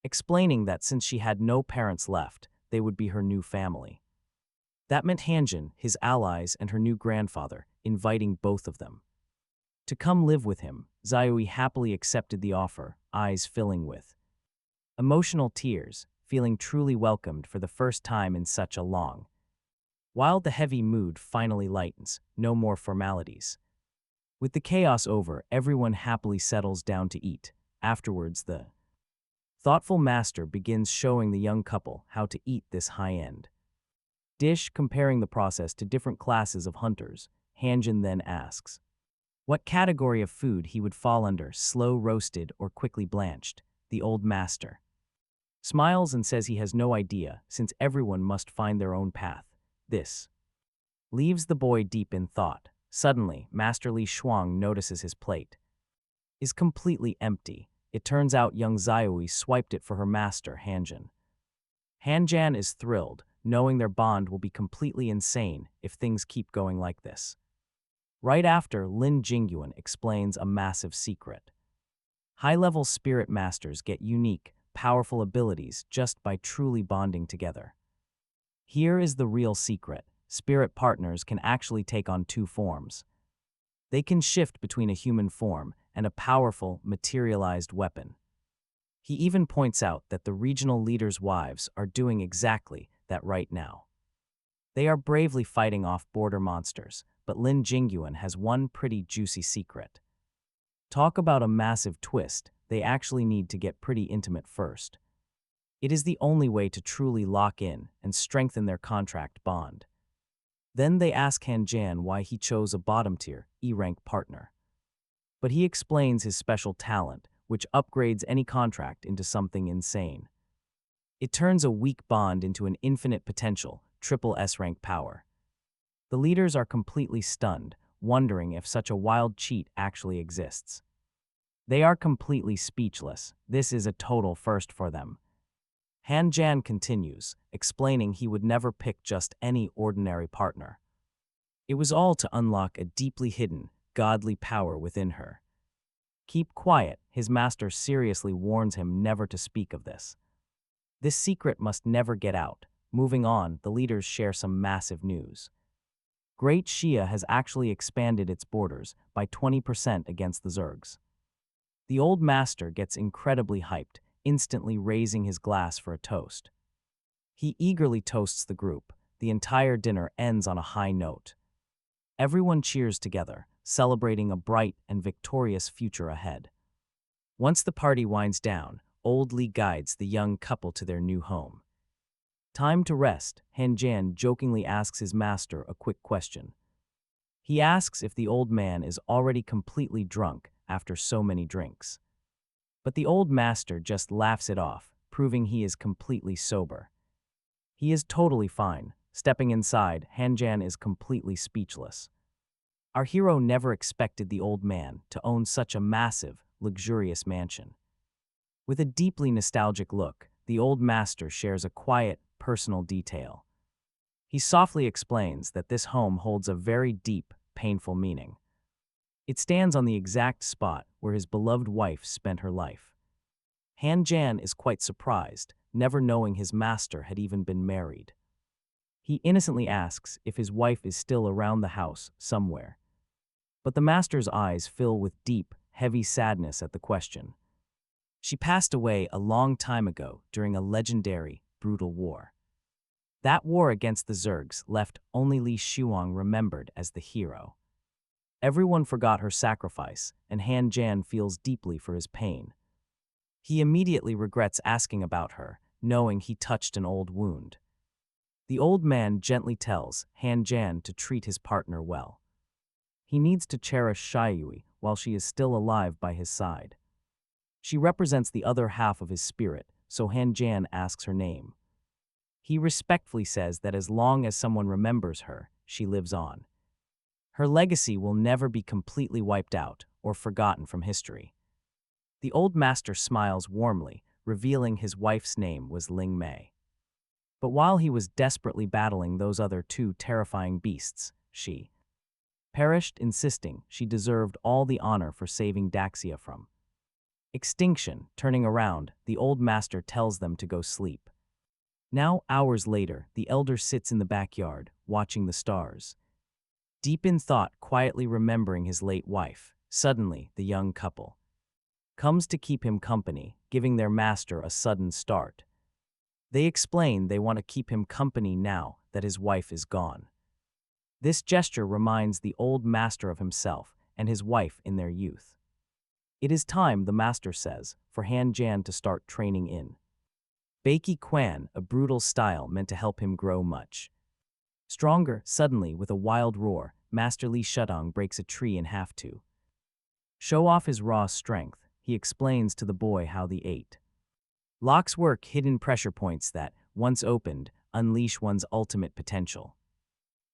explaining that since she had no parents left, they would be her new family. That meant Hanjin, his allies, and her new grandfather, inviting both of them to come live with him. Zaiui happily accepted the offer, eyes filling with emotional tears, feeling truly welcomed for the first time in such a long while. The heavy mood finally lightens, no more formalities. With the chaos over, everyone happily settles down to eat. Afterwards, the thoughtful master begins showing the young couple how to eat this high-end dish, comparing the process to different classes of hunters. Hanjin then asks what category of food he would fall under, slow roasted or quickly blanched. The old master smiles and says he has no idea, since everyone must find their own path. This leaves the boy deep in thought. Suddenly, Master Li Shuang notices his plate is completely empty. It turns out young Xiaoyi swiped it for her master, Hanjin. Hanjan is thrilled, knowing their bond will be completely insane if things keep going like this. Right after, Lin Jingyuan explains a massive secret. High-level spirit masters get unique, powerful abilities just by truly bonding together. Here is the real secret. Spirit partners can actually take on two forms. They can shift between a human form and a powerful, materialized weapon. He even points out that the regional leaders' wives are doing exactly that right now. They are bravely fighting off border monsters, but Lin Jingyuan has one pretty juicy secret. Talk about a massive twist, they actually need to get pretty intimate first. It is the only way to truly lock in and strengthen their contract bond. Then they ask Han Jan why he chose a bottom-tier, E-rank partner. But he explains his special talent, which upgrades any contract into something insane. It turns a weak bond into an infinite potential, triple S-rank power. The leaders are completely stunned, wondering if such a wild cheat actually exists. They are completely speechless. This is a total first for them. Han Jan continues, explaining he would never pick just any ordinary partner. It was all to unlock a deeply hidden, godly power within her. Keep quiet, his master seriously warns him never to speak of this. This secret must never get out. Moving on, the leaders share some massive news. Great Shia has actually expanded its borders by 20% against the Zergs. The old master gets incredibly hyped, instantly raising his glass for a toast. He eagerly toasts the group. The entire dinner ends on a high note. Everyone cheers together, celebrating a bright and victorious future ahead. Once the party winds down, Old Li guides the young couple to their new home. Time to rest, Han Jan jokingly asks his master a quick question. He asks if the old man is already completely drunk after so many drinks. But the old master just laughs it off, proving he is completely sober. He is totally fine. Stepping inside, Han Jan is completely speechless. Our hero never expected the old man to own such a massive, luxurious mansion. With a deeply nostalgic look, the old master shares a quiet, personal detail. He softly explains that this home holds a very deep, painful meaning. It stands on the exact spot where his beloved wife spent her life. Han Jan is quite surprised, never knowing his master had even been married. He innocently asks if his wife is still around the house somewhere. But the master's eyes fill with deep, heavy sadness at the question. She passed away a long time ago during a legendary, brutal war. That war against the Zergs left only Li Shuang remembered as the hero. Everyone forgot her sacrifice, and Han Jan feels deeply for his pain. He immediately regrets asking about her, knowing he touched an old wound. The old man gently tells Han Jan to treat his partner well. He needs to cherish Xiaoyi while she is still alive by his side. She represents the other half of his spirit, so Han Jan asks her name. He respectfully says that as long as someone remembers her, she lives on. Her legacy will never be completely wiped out or forgotten from history. The old master smiles warmly, revealing his wife's name was Ling Mei. But while he was desperately battling those other two terrifying beasts, she perished, insisting she deserved all the honor for saving Daxia from extinction. Turning around, the old master tells them to go sleep. Now, hours later, the elder sits in the backyard, watching the stars. Deep in thought, quietly remembering his late wife, suddenly the young couple comes to keep him company, giving their master a sudden start. They explain they want to keep him company now that his wife is gone. This gesture reminds the old master of himself, and his wife in their youth. It is time, the master says, for Han Jan to start training in Baiki Quan, a brutal style meant to help him grow much stronger. Suddenly, with a wild roar, Master Li Shudong breaks a tree in half to show off his raw strength. He explains to the boy how the 8 locks work, hidden pressure points that, once opened, unleash one's ultimate potential.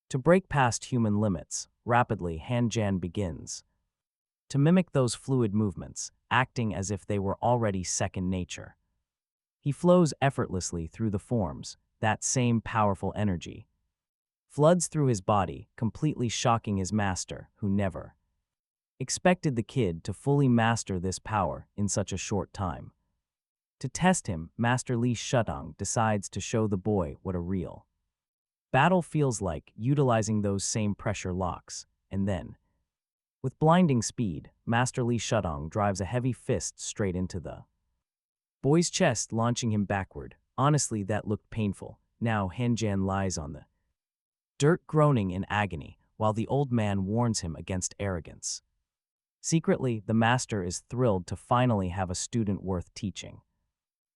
To break past human limits, rapidly Han Jan begins to mimic those fluid movements, acting as if they were already second nature. He flows effortlessly through the forms. That same powerful energy floods through his body, completely shocking his master, who never expected the kid to fully master this power in such a short time. To test him, Master Li Shudong decides to show the boy what a real battle feels like, utilizing those same pressure locks, and then, with blinding speed, Master Li Shudong drives a heavy fist straight into the boy's chest, launching him backward. Honestly, that looked painful. Now Han Jan lies on the dirt, groaning in agony, while the old man warns him against arrogance. Secretly, the master is thrilled to finally have a student worth teaching.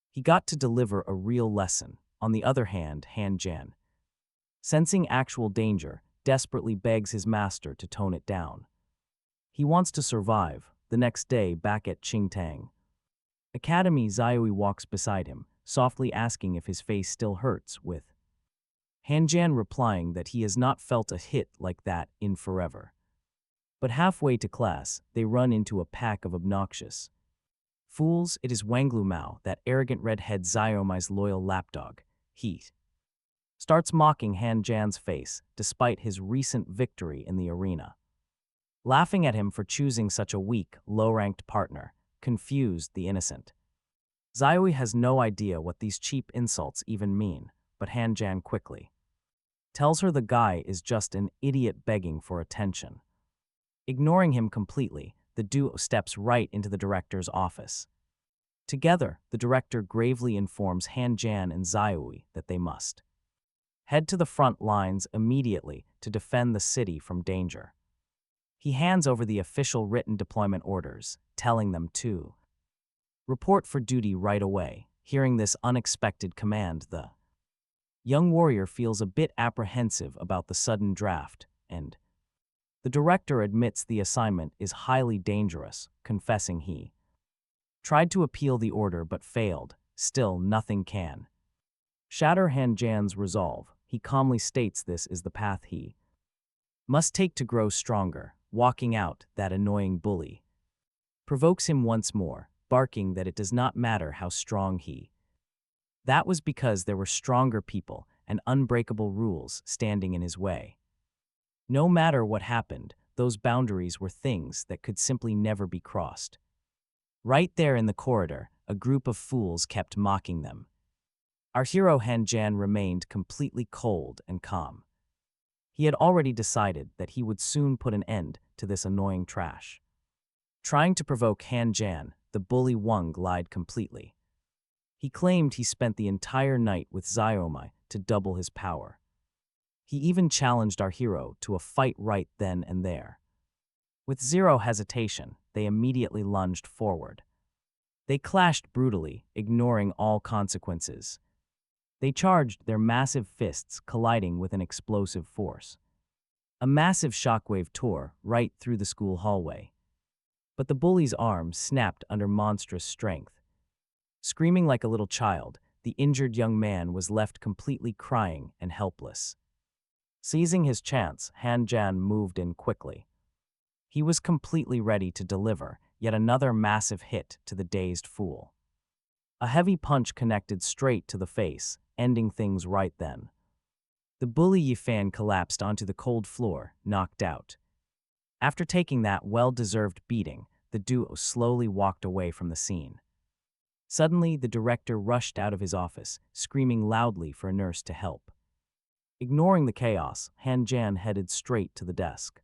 He got to deliver a real lesson. On the other hand, Han Jan, sensing actual danger, desperately begs his master to tone it down. He wants to survive. The next day, back at Qingtang Academy, Xiaoyu walks beside him, softly asking if his face still hurts, with Han Jan replying that he has not felt a hit like that in forever. But halfway to class, they run into a pack of obnoxious fools. It is Wanglu Mao, that arrogant redhead Xiaomi's loyal lapdog. He starts mocking Han Jan's face, despite his recent victory in the arena, laughing at him for choosing such a weak, low-ranked partner. Confused, the innocent Xiaoyu has no idea what these cheap insults even mean, but Han Jan quickly tells her the guy is just an idiot begging for attention. Ignoring him completely, the duo steps right into the director's office. Together, the director gravely informs Han Jan and Xiaoyu that they must head to the front lines immediately to defend the city from danger. He hands over the official written deployment orders, telling them to report for duty right away. Hearing this unexpected command, the young warrior feels a bit apprehensive about the sudden draft, and the director admits the assignment is highly dangerous, confessing he tried to appeal the order but failed. Still, nothing can shatter Han Jan's resolve. He calmly states this is the path he must take to grow stronger. Walking out, that annoying bully provokes him once more, barking that it does not matter how strong he. That was because there were stronger people and unbreakable rules standing in his way. No matter what happened, those boundaries were things that could simply never be crossed. Right there in the corridor, a group of fools kept mocking them. Our hero Han Jan remained completely cold and calm. He had already decided that he would soon put an end to this annoying trash. Trying to provoke Han Jan, the bully Wang lied completely. He claimed he spent the entire night with Xiaomi to double his power. He even challenged our hero to a fight right then and there. With zero hesitation, they immediately lunged forward. They clashed brutally, ignoring all consequences. They charged, their massive fists colliding with an explosive force. A massive shockwave tore right through the school hallway. But the bully's arm snapped under monstrous strength. Screaming like a little child, the injured young man was left completely crying and helpless. Seizing his chance, Han Jan moved in quickly. He was completely ready to deliver yet another massive hit to the dazed fool. A heavy punch connected straight to the face, ending things right then. The bully Yifan collapsed onto the cold floor, knocked out. After taking that well-deserved beating, the duo slowly walked away from the scene. Suddenly, the director rushed out of his office, screaming loudly for a nurse to help. Ignoring the chaos, Han Jan headed straight to the desk.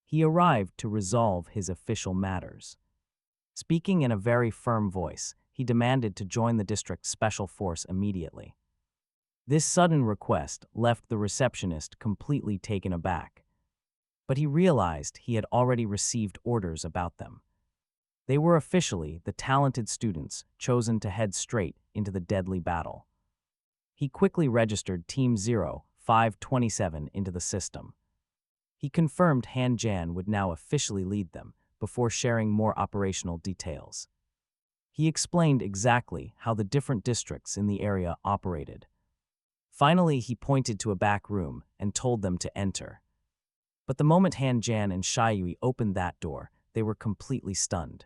He arrived to resolve his official matters. Speaking in a very firm voice, he demanded to join the district special force immediately. This sudden request left the receptionist completely taken aback. but he realized he had already received orders about them. They were officially the talented students chosen to head straight into the deadly battle. He quickly registered Team 0527 into the system. He confirmed Han Jan would now officially lead them before sharing more operational details. He explained exactly how the different districts in the area operated. Finally, he pointed to a back room and told them to enter. But the moment Han Jan and Shiyui opened that door, they were completely stunned.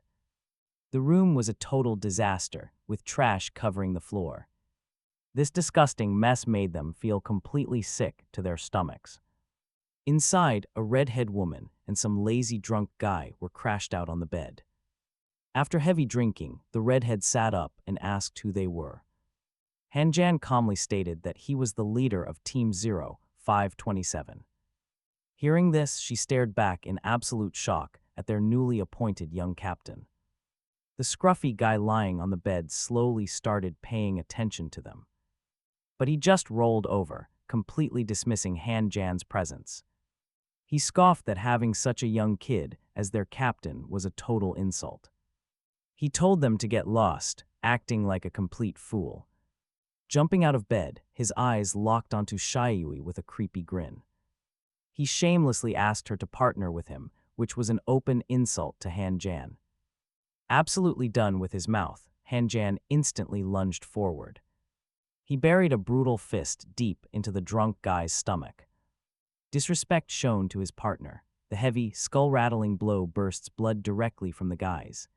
The room was a total disaster, with trash covering the floor. This disgusting mess made them feel completely sick to their stomachs. Inside, a redhead woman and some lazy drunk guy were crashed out on the bed. After heavy drinking, the redhead sat up and asked who they were. Han Jan calmly stated that he was the leader of Team 0527. Hearing this, she stared back in absolute shock at their newly appointed young captain. The scruffy guy lying on the bed slowly started paying attention to them. But he just rolled over, completely dismissing Han Jan's presence. He scoffed that having such a young kid as their captain was a total insult. He told them to get lost, acting like a complete fool. Jumping out of bed, his eyes locked onto Shiyui with a creepy grin. He shamelessly asked her to partner with him, which was an open insult to Han Jan. Absolutely done with his mouth, Han Jan instantly lunged forward. He buried a brutal fist deep into the drunk guy's stomach. Disrespect shown to his partner. The heavy, skull-rattling blow bursts blood directly from the guy's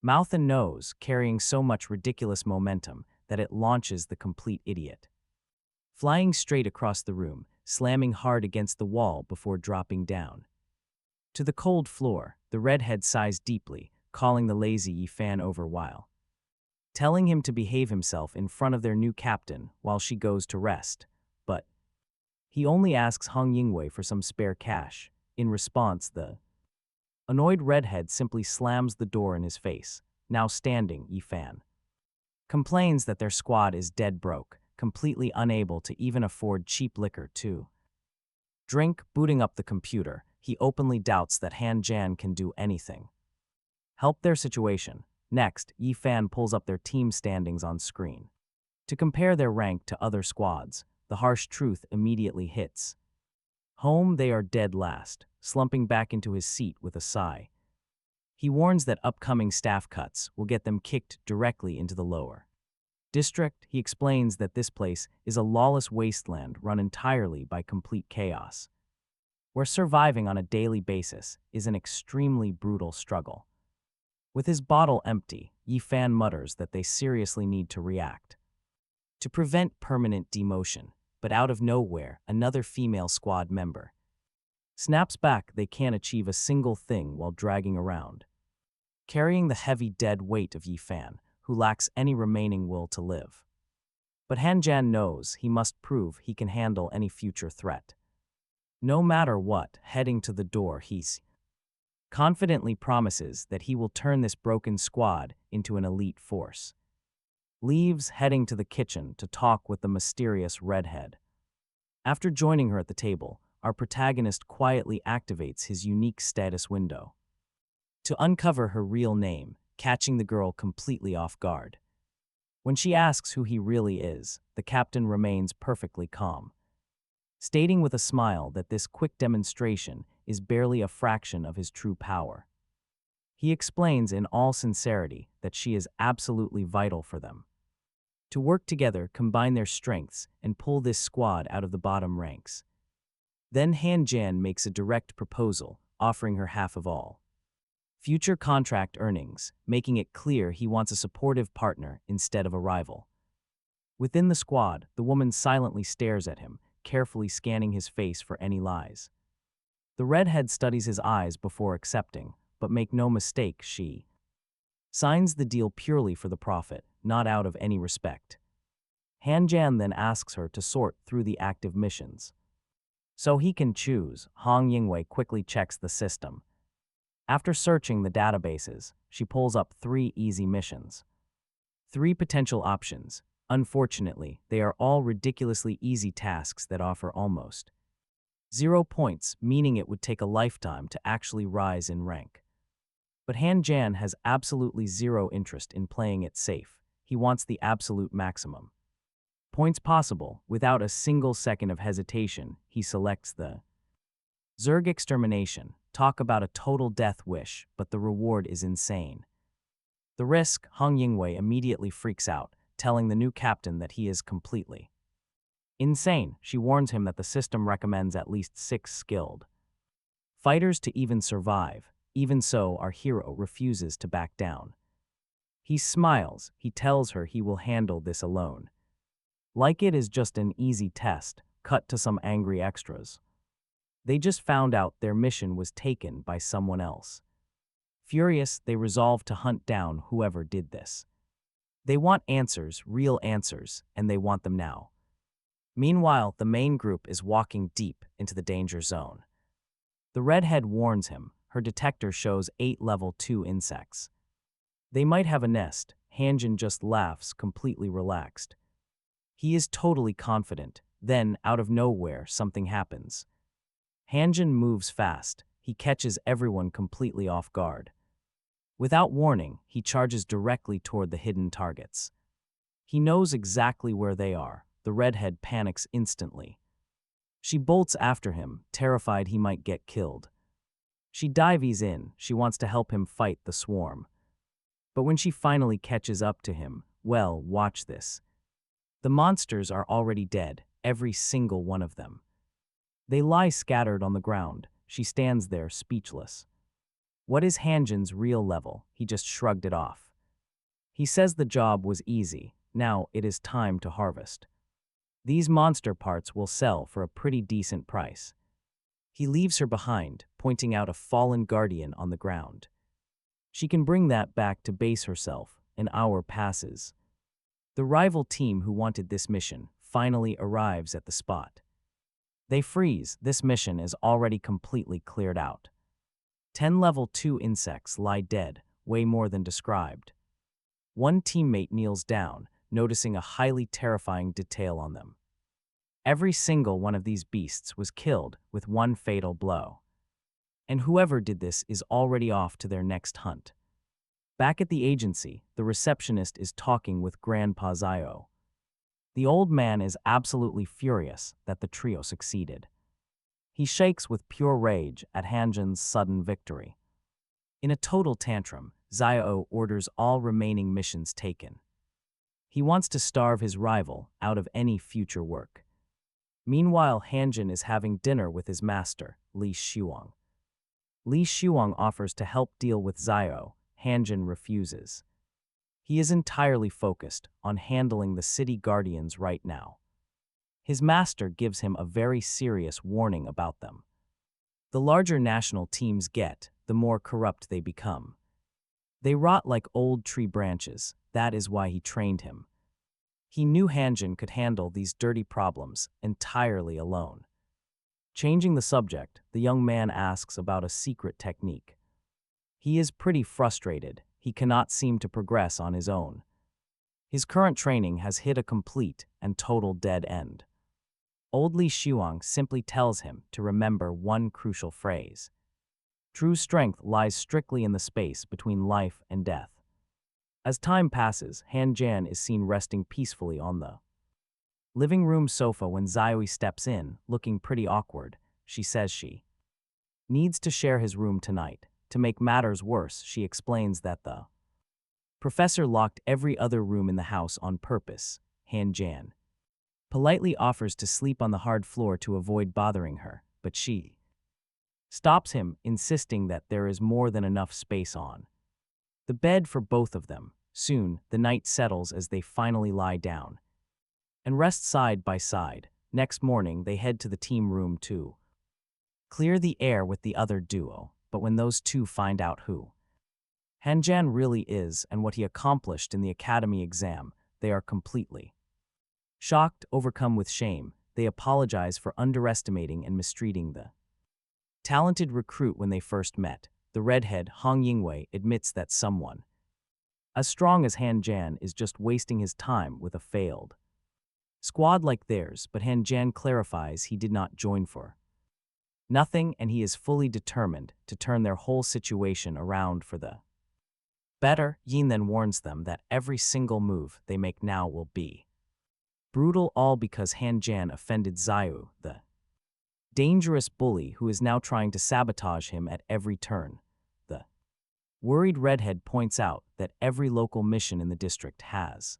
mouth and nose, carrying so much ridiculous momentum that it launches the complete idiot, flying straight across the room, slamming hard against the wall before dropping down to the cold floor. The redhead sighs deeply, calling the lazy Yi-fan over while telling him to behave himself in front of their new captain while she goes to rest. But he only asks Hong Yingwei for some spare cash. In response, the annoyed redhead simply slams the door in his face. Now standing, Yi-fan complains that their squad is dead broke, completely unable to even afford cheap liquor to drink. Booting up the computer, he openly doubts that Han Jan can do anything help their situation. Next, Yi-fan pulls up their team standings on screen. To compare their rank to other squads, the harsh truth immediately hits home. They are dead last, slumping back into his seat with a sigh. He warns that upcoming staff cuts will get them kicked directly into the lower district. He explains that this place is a lawless wasteland run entirely by complete chaos, where surviving on a daily basis is an extremely brutal struggle. With his bottle empty, Yi-fan mutters that they seriously need to react to prevent permanent demotion, but out of nowhere, another female squad member snaps back. They can't achieve a single thing while dragging around, carrying the heavy dead weight of Yi-fan, who lacks any remaining will to live. But Han Jan knows he must prove he can handle any future threat. No matter what, heading to the door, he's confidently promises that he will turn this broken squad into an elite force. Leaves, heading to the kitchen to talk with the mysterious redhead. After joining her at the table, our protagonist quietly activates his unique status window to uncover her real name, catching the girl completely off guard. When she asks who he really is, the captain remains perfectly calm, stating with a smile that this quick demonstration is barely a fraction of his true power. He explains in all sincerity that she is absolutely vital for them to work together, combine their strengths, and pull this squad out of the bottom ranks. Then Han Jan makes a direct proposal, offering her half of all future contract earnings, making it clear he wants a supportive partner instead of a rival. Within the squad, the woman silently stares at him, carefully scanning his face for any lies. The redhead studies his eyes before accepting, but make no mistake, she signs the deal purely for the profit, not out of any respect. Han Jan then asks her to sort through the active missions so he can choose. Hong Yingwei quickly checks the system. After searching the databases, she pulls up 3 easy missions. 3 potential options. Unfortunately, they are all ridiculously easy tasks that offer almost 0 points, meaning it would take a lifetime to actually rise in rank. But Han Jan has absolutely zero interest in playing it safe. He wants the absolute maximum. Points possible, without a single second of hesitation, he selects the Zerg extermination. Talk about a total death wish, but the reward is insane. The risk, Hung Yingwei immediately freaks out, telling the new captain that he is completely insane. She warns him that the system recommends at least 6 skilled fighters to even survive. Even so, our hero refuses to back down. He smiles. He tells her he will handle this alone. Like it is just an easy test. Cut to some angry extras. They just found out their mission was taken by someone else. Furious, they resolve to hunt down whoever did this. They want answers, real answers, and they want them now. Meanwhile, the main group is walking deep into the danger zone. The redhead warns him. Her detector shows 8 level 2 insects. They might have a nest. Hanjin just laughs, completely relaxed. He is totally confident. Then, out of nowhere, something happens. Hanjin moves fast. He catches everyone completely off guard. Without warning, he charges directly toward the hidden targets. He knows exactly where they are. The redhead panics instantly. She bolts after him, terrified he might get killed. She dives in. She wants to help him fight the swarm. But when she finally catches up to him, well, watch this. The monsters are already dead, every single one of them. They lie scattered on the ground. She stands there, speechless. What is Hanjin's real level? He just shrugged it off. He says the job was easy. Now it is time to harvest. These monster parts will sell for a pretty decent price. He leaves her behind, pointing out a fallen guardian on the ground. She can bring that back to base herself. An hour passes. The rival team who wanted this mission finally arrives at the spot. They freeze. This mission is already completely cleared out. 10 level 2 insects lie dead, way more than described. One teammate kneels down, noticing a highly terrifying detail on them. Every single one of these beasts was killed with one fatal blow. And whoever did this is already off to their next hunt. Back at the agency, the receptionist is talking with Grandpa Zio. The old man is absolutely furious that the trio succeeded. He shakes with pure rage at Hanjin's sudden victory. In a total tantrum, Zio orders all remaining missions taken. He wants to starve his rival out of any future work. Meanwhile, Hanjin is having dinner with his master, Li Shuang. Li Shuang offers to help deal with Zio. Hanjin refuses. He is entirely focused on handling the city guardians right now. His master gives him a very serious warning about them. The larger national teams get, the more corrupt they become. They rot like old tree branches. That is why he trained him. He knew Hanjin could handle these dirty problems entirely alone. Changing the subject, the young man asks about a secret technique. He is pretty frustrated. He cannot seem to progress on his own. His current training has hit a complete and total dead end. Old Li Shuang simply tells him to remember one crucial phrase. True strength lies strictly in the space between life and death. As time passes, Han Jan is seen resting peacefully on the living room sofa when Zio steps in, looking pretty awkward. She says she needs to share his room tonight. To make matters worse, she explains that the professor locked every other room in the house on purpose. Han Jan politely offers to sleep on the hard floor to avoid bothering her, but she stops him, insisting that there is more than enough space on the bed for both of them. Soon, the night settles as they finally lie down and rest side by side. Next morning, they head to the team room to clear the air with the other duo. But when those two find out who Han Jan really is and what he accomplished in the academy exam, they are completely shocked, overcome with shame. They apologize for underestimating and mistreating the talented recruit when they first met. The redhead, Hong Yingwei, admits that someone as strong as Han Jan is just wasting his time with a failed squad like theirs, but Han Jan clarifies he did not join for Nothing, and he is fully determined to turn their whole situation around for the better. Yin then warns them that every single move they make now will be brutal, all because Han Jan offended Xiao, the dangerous bully who is now trying to sabotage him at every turn. The worried redhead points out that every local mission in the district has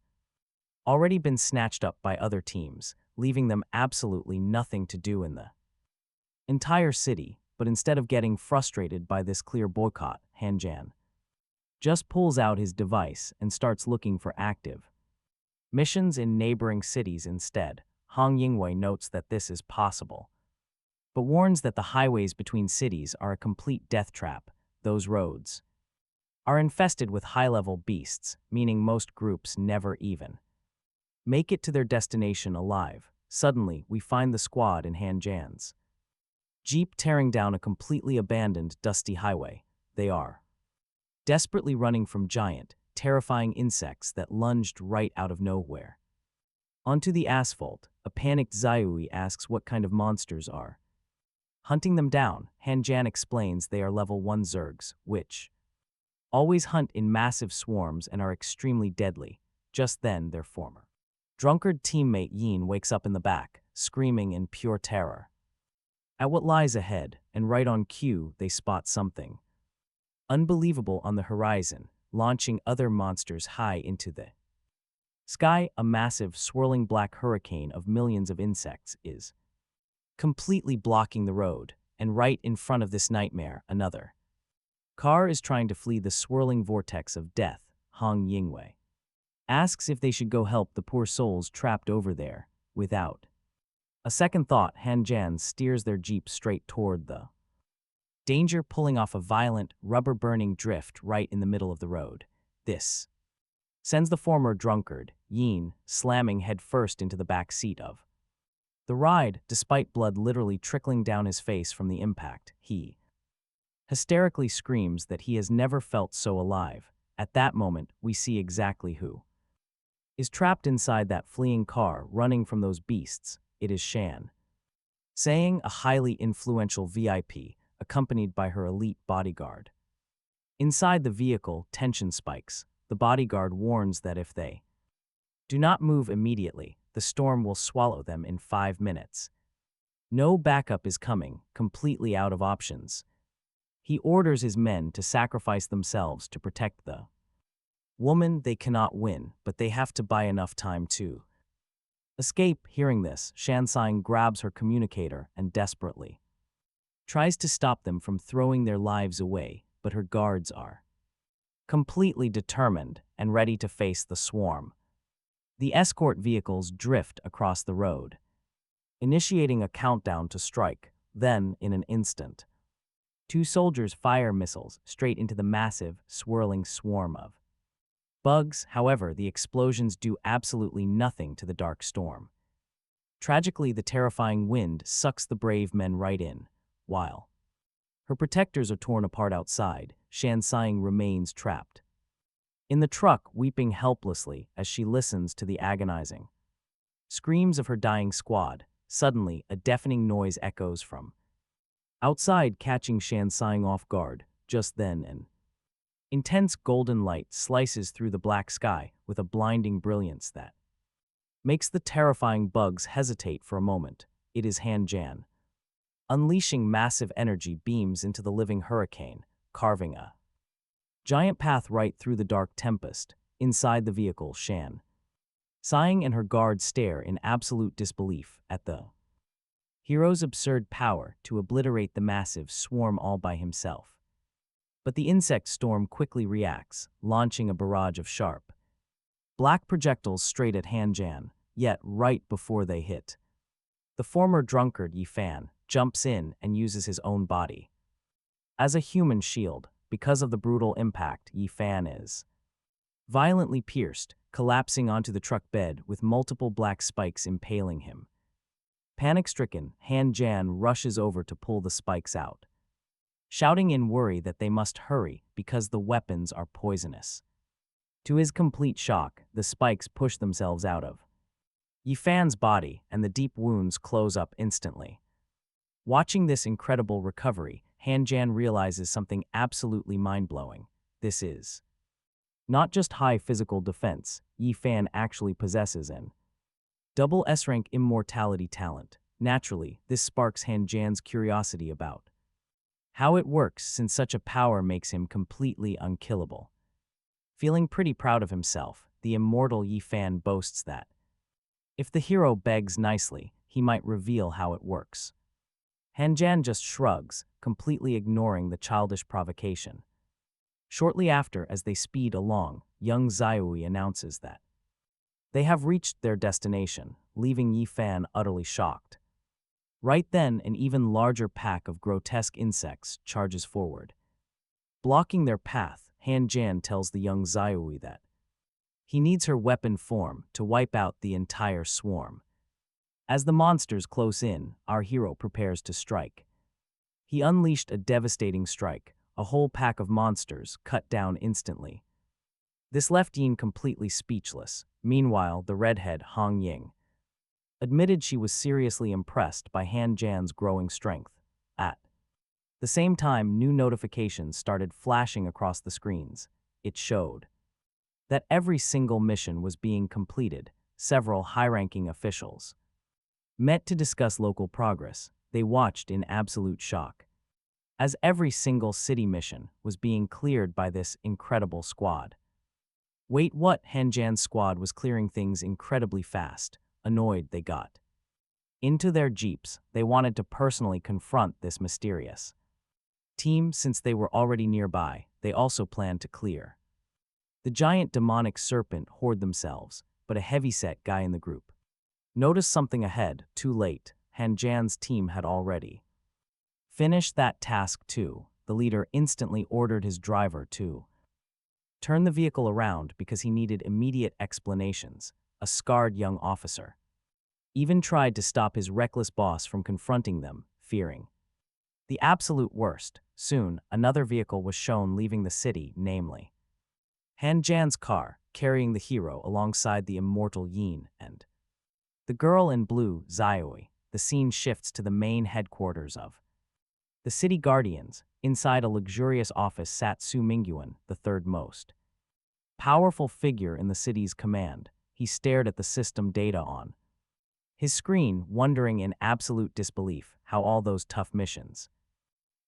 already been snatched up by other teams, leaving them absolutely nothing to do in the entire city. But instead of getting frustrated by this clear boycott, Han Jan just pulls out his device and starts looking for active missions in neighboring cities instead. Hong Yingwei notes that this is possible, but warns that the highways between cities are a complete death trap. Those roads are infested with high-level beasts, meaning most groups never even make it to their destination alive. Suddenly, we find the squad in Han Jan's jeep tearing down a completely abandoned, dusty highway. They are desperately running from giant, terrifying insects that lunged right out of nowhere onto the asphalt. A panicked Xiaoyi asks what kind of monsters are hunting them down. Han Jan explains they are level 1 Zergs, which always hunt in massive swarms and are extremely deadly. Just then, their former drunkard teammate Yin wakes up in the back, screaming in pure terror at what lies ahead, and right on cue, they spot something unbelievable on the horizon, launching other monsters high into the sky. A massive, swirling black hurricane of millions of insects is completely blocking the road, and right in front of this nightmare, another car is trying to flee the swirling vortex of death. Hong Yingwei asks if they should go help the poor souls trapped over there. Without a second thought, Han Jan steers their jeep straight toward the danger, pulling off a violent, rubber-burning drift right in the middle of the road. This sends the former drunkard, Yin, slamming headfirst into the back seat of the ride. Despite blood literally trickling down his face from the impact, he hysterically screams that he has never felt so alive. At that moment, we see exactly who is trapped inside that fleeing car, running from those beasts. It is Shan, saying, a highly influential VIP, accompanied by her elite bodyguard. Inside the vehicle, tension spikes. The bodyguard warns that if they do not move immediately, the storm will swallow them in 5 minutes. No backup is coming, completely out of options. He orders his men to sacrifice themselves to protect the woman. They cannot win, but they have to buy enough time to escape. Hearing this, Shansang grabs her communicator and desperately tries to stop them from throwing their lives away, but her guards are completely determined and ready to face the swarm. The escort vehicles drift across the road, initiating a countdown to strike. Then, in an instant, 2 soldiers fire missiles straight into the massive, swirling swarm of bugs. However, the explosions do absolutely nothing to the dark storm. Tragically, the terrifying wind sucks the brave men right in. While her protectors are torn apart outside, Shansang remains trapped in the truck, weeping helplessly as she listens to the agonizing screams of her dying squad. Suddenly, a deafening noise echoes from outside, catching Shansang off guard. Just then, an intense golden light slices through the black sky with a blinding brilliance that makes the terrifying bugs hesitate for a moment. It is Han Jan, unleashing massive energy beams into the living hurricane, carving a giant path right through the dark tempest. Inside the vehicle, Shan, sighing, and her guards stare in absolute disbelief at the hero's absurd power to obliterate the massive swarm all by himself. But the insect storm quickly reacts, launching a barrage of sharp black projectiles straight at Han Jan. Yet, right before they hit, the former drunkard Yi Fan jumps in and uses his own body as a human shield. Because of the brutal impact, Yi Fan is violently pierced, collapsing onto the truck bed with multiple black spikes impaling him. Panic-stricken, Han Jan rushes over to pull the spikes out, shouting in worry that they must hurry because the weapons are poisonous. To his complete shock, the spikes push themselves out of Yi Fan's body, and the deep wounds close up instantly. Watching this incredible recovery, Han Jan realizes something absolutely mind-blowing. This is not just high physical defense, Yi Fan actually possesses an double S-rank immortality talent. Naturally, this sparks Han Jan's curiosity about how it works, since such a power makes him completely unkillable. Feeling pretty proud of himself, the immortal Yi Fan boasts that if the hero begs nicely, he might reveal how it works. Han Jan just shrugs, completely ignoring the childish provocation. Shortly after, as they speed along, young Xiaoyi announces that they have reached their destination, leaving Yi Fan utterly shocked. Right then, an even larger pack of grotesque insects charges forward. Blocking their path, Han Jan tells the young Xiaoyi that he needs her weapon form to wipe out the entire swarm. As the monsters close in, our hero prepares to strike. He unleashed a devastating strike, a whole pack of monsters cut down instantly. This left Yin completely speechless. Meanwhile, the redhead Hong Ying admitted she was seriously impressed by Han Jan's growing strength. At the same time, new notifications started flashing across the screens. It showed that every single mission was being completed. Several high-ranking officials met to discuss local progress. They watched in absolute shock, as every single city mission was being cleared by this incredible squad. Wait, what? Han Jan's squad was clearing things incredibly fast. Annoyed, they got into their jeeps. They wanted to personally confront this mysterious team. Since they were already nearby, they also planned to clear the giant demonic serpent horde themselves, but a heavyset guy in the group noticed something ahead. Too late, Han Jan's team had already finished that task too. The leader instantly ordered his driver to turn the vehicle around because he needed immediate explanations. A scarred young officer even tried to stop his reckless boss from confronting them, fearing the absolute worst. Soon, another vehicle was shown leaving the city, namely Han Jan's car, carrying the hero alongside the immortal Yin and the girl in blue, Xiaoyi. The scene shifts to the main headquarters of the city guardians. Inside a luxurious office sat Su Mingyuan, the third most powerful figure in the city's command. He stared at the system data on his screen, wondering in absolute disbelief how all those tough missions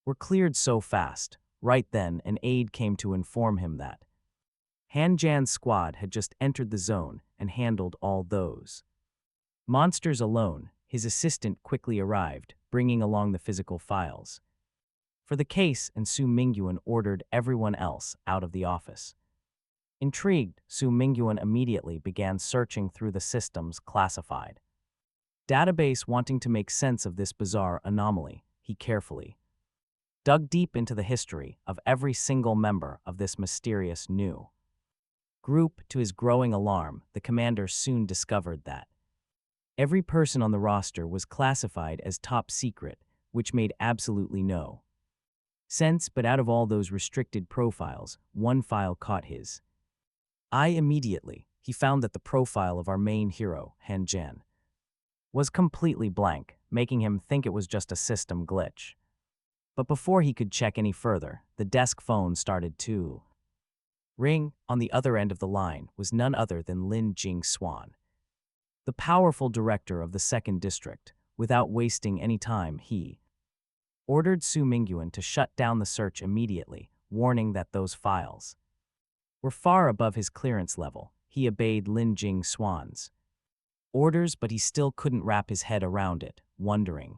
were cleared so fast. Right then, an aide came to inform him that Han Jan's squad had just entered the zone and handled all those monsters alone. His assistant quickly arrived, bringing along the physical files for the case, and Su Mingyuan ordered everyone else out of the office. Intrigued, Su Mingyuan immediately began searching through the system's classified database, wanting to make sense of this bizarre anomaly. He carefully dug deep into the history of every single member of this mysterious new group. To his growing alarm, the commander soon discovered that every person on the roster was classified as top secret, which made absolutely no sense. But out of all those restricted profiles, one file caught his eye immediately. He found that the profile of our main hero, Han Jan, was completely blank, making him think it was just a system glitch. But before he could check any further, the desk phone started to ring. On the other end of the line was none other than Lin Jing Swan, the powerful director of the 2nd District. Without wasting any time, he ordered Su Mingyuan to shut down the search immediately, warning that those files were far above his clearance level. He obeyed Lin Jing Swan's orders, but he still couldn't wrap his head around it, wondering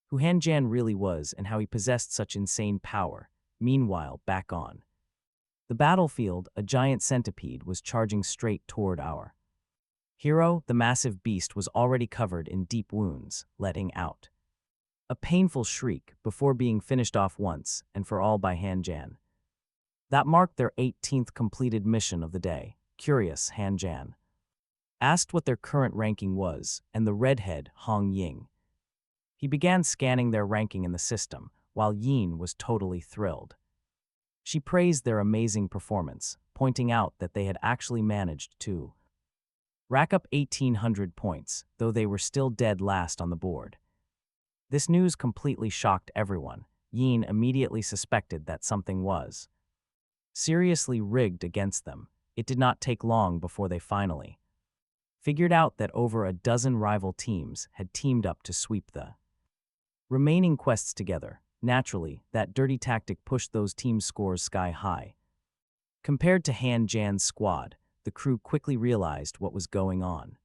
who Han Jan really was and how he possessed such insane power. Meanwhile, back on the battlefield, a giant centipede was charging straight toward our hero. The massive beast was already covered in deep wounds, letting out a painful shriek before being finished off once and for all by Han Jan. That marked their 18th completed mission of the day. Curious, Han Jan asked what their current ranking was, and the redhead Hong Ying. He began scanning their ranking in the system, while Yin was totally thrilled. She praised their amazing performance, pointing out that they had actually managed to rack up 1,800 points, though they were still dead last on the board. This news completely shocked everyone. Yin immediately suspected that something was seriously rigged against them. It did not take long before they finally figured out that over a dozen rival teams had teamed up to sweep the remaining quests together. Naturally, that dirty tactic pushed those team scores sky high. Compared to Han Jan's squad, the crew quickly realized what was going on.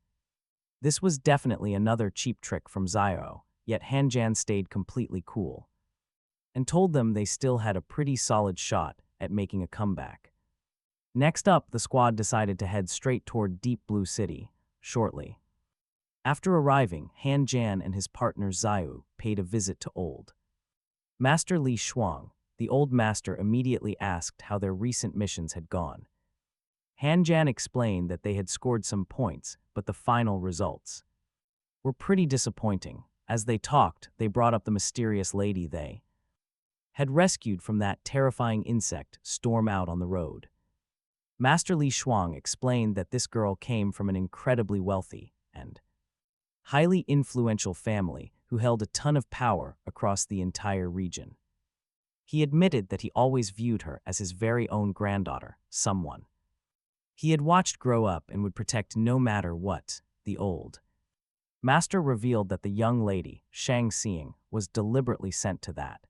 This was definitely another cheap trick from Zio, yet Han Jan stayed completely cool and told them they still had a pretty solid shot at making a comeback. Next up, the squad decided to head straight toward Deep Blue City, shortly after arriving. Han Jan and his partner Zio paid a visit to Old Master Li Shuang. The old master immediately asked how their recent missions had gone. Han Jan explained that they had scored some points, but the final results were pretty disappointing. As they talked, they brought up the mysterious lady they had rescued from that terrifying insect storm out on the road. Master Li Shuang explained that this girl came from an incredibly wealthy and highly influential family who held a ton of power across the entire region. He admitted that he always viewed her as his very own granddaughter, someone he had watched grow up and would protect no matter what. The old master revealed that the young lady, Shang Xing, was deliberately sent to that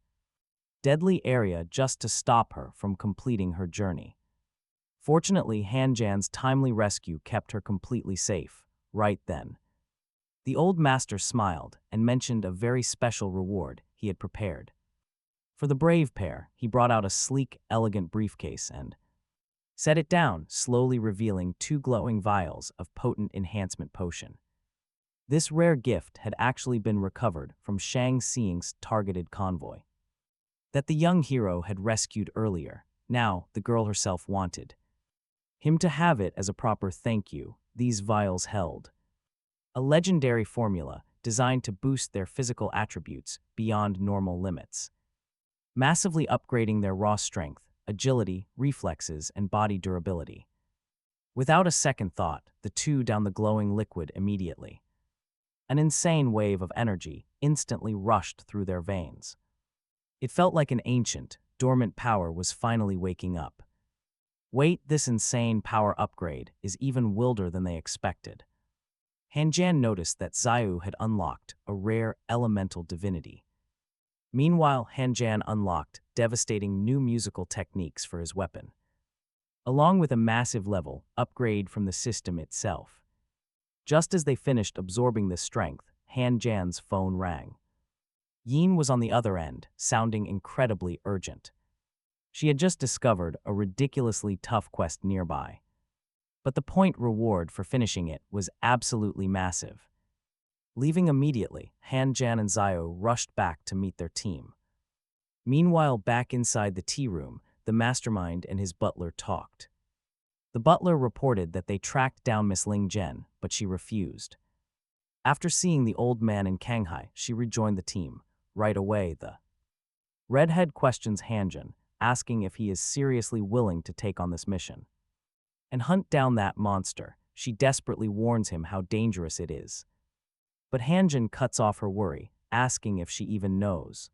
deadly area just to stop her from completing her journey. Fortunately, Han Jan's timely rescue kept her completely safe. Right then, the old master smiled and mentioned a very special reward he had prepared. For the brave pair, he brought out a sleek, elegant briefcase and set it down, slowly revealing 2 glowing vials of potent enhancement potion. This rare gift had actually been recovered from Shang Xing's targeted convoy that the young hero had rescued earlier. Now, the girl herself wanted him to have it as a proper thank you. These vials held a legendary formula designed to boost their physical attributes beyond normal limits, massively upgrading their raw strength, agility, reflexes, and body durability. Without a second thought, the two downed the glowing liquid immediately. An insane wave of energy instantly rushed through their veins. It felt like an ancient, dormant power was finally waking up. Wait, this insane power upgrade is even wilder than they expected. Han Jan noticed that Zio had unlocked a rare elemental divinity. Meanwhile, Han Jan unlocked devastating new musical techniques for his weapon, along with a massive level upgrade from the system itself. Just as they finished absorbing this strength, Han Jan's phone rang. Yin was on the other end, sounding incredibly urgent. She had just discovered a ridiculously tough quest nearby, but the point reward for finishing it was absolutely massive. Leaving immediately, Han Jan and Zio rushed back to meet their team. Meanwhile, back inside the tea room, the mastermind and his butler talked. The butler reported that they tracked down Miss Ling Zhen, but she refused. After seeing the old man in Kanghai, she rejoined the team. Right away, the redhead questions Han Jan, asking if he is seriously willing to take on this mission and hunt down that monster. She desperately warns him how dangerous it is. But Han Jan cuts off her worry, asking if she even knows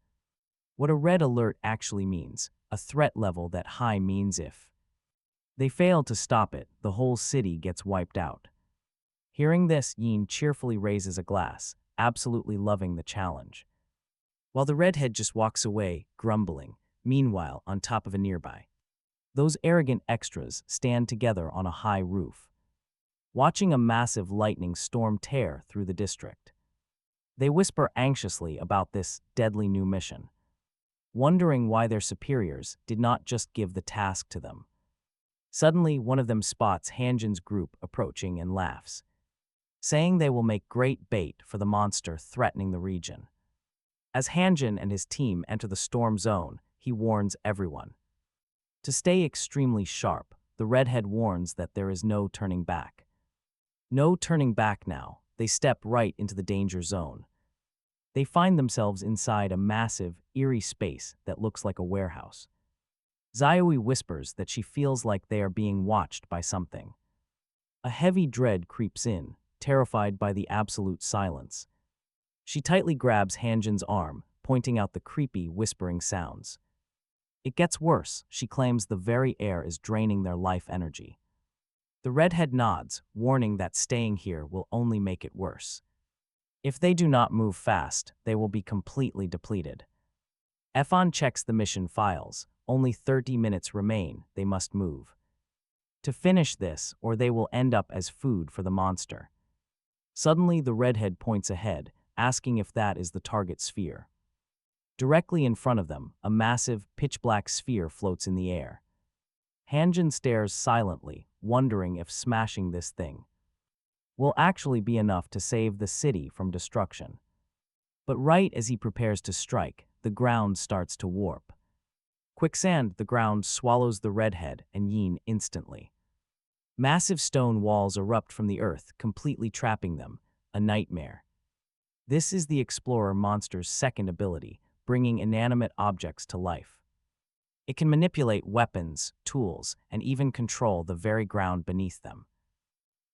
what a red alert actually means. A threat level that high means if they fail to stop it, the whole city gets wiped out. Hearing this, Yin cheerfully raises a glass, absolutely loving the challenge, while the redhead just walks away, grumbling. Meanwhile, on top of a nearby, those arrogant extras stand together on a high roof, watching a massive lightning storm tear through the district. They whisper anxiously about this deadly new mission, wondering why their superiors did not just give the task to them. Suddenly, one of them spots Han Jan's group approaching and laughs, saying they will make great bait for the monster threatening the region. As Han Jan and his team enter the storm zone, he warns everyone to stay extremely sharp. The redhead warns that there is no turning back. No turning back now. They step right into the danger zone. They find themselves inside a massive, eerie space that looks like a warehouse. Zioe whispers that she feels like they are being watched by something. A heavy dread creeps in, terrified by the absolute silence. She tightly grabs Hanjin's arm, pointing out the creepy, whispering sounds. It gets worse. She claims the very air is draining their life energy. The redhead nods, warning that staying here will only make it worse. If they do not move fast, they will be completely depleted. Efon checks the mission files. Only 30 minutes remain. They must move to finish this, or they will end up as food for the monster. Suddenly, the redhead points ahead, asking if that is the target sphere. Directly in front of them, a massive, pitch-black sphere floats in the air. Hanjin stares silently, wondering if smashing this thing will actually be enough to save the city from destruction. But right as he prepares to strike, the ground starts to warp. Quicksand, the ground swallows the redhead and Yin instantly. Massive stone walls erupt from the earth, completely trapping them, a nightmare. This is the Explorer monster's second ability, bringing inanimate objects to life. It can manipulate weapons, tools, and even control the very ground beneath them.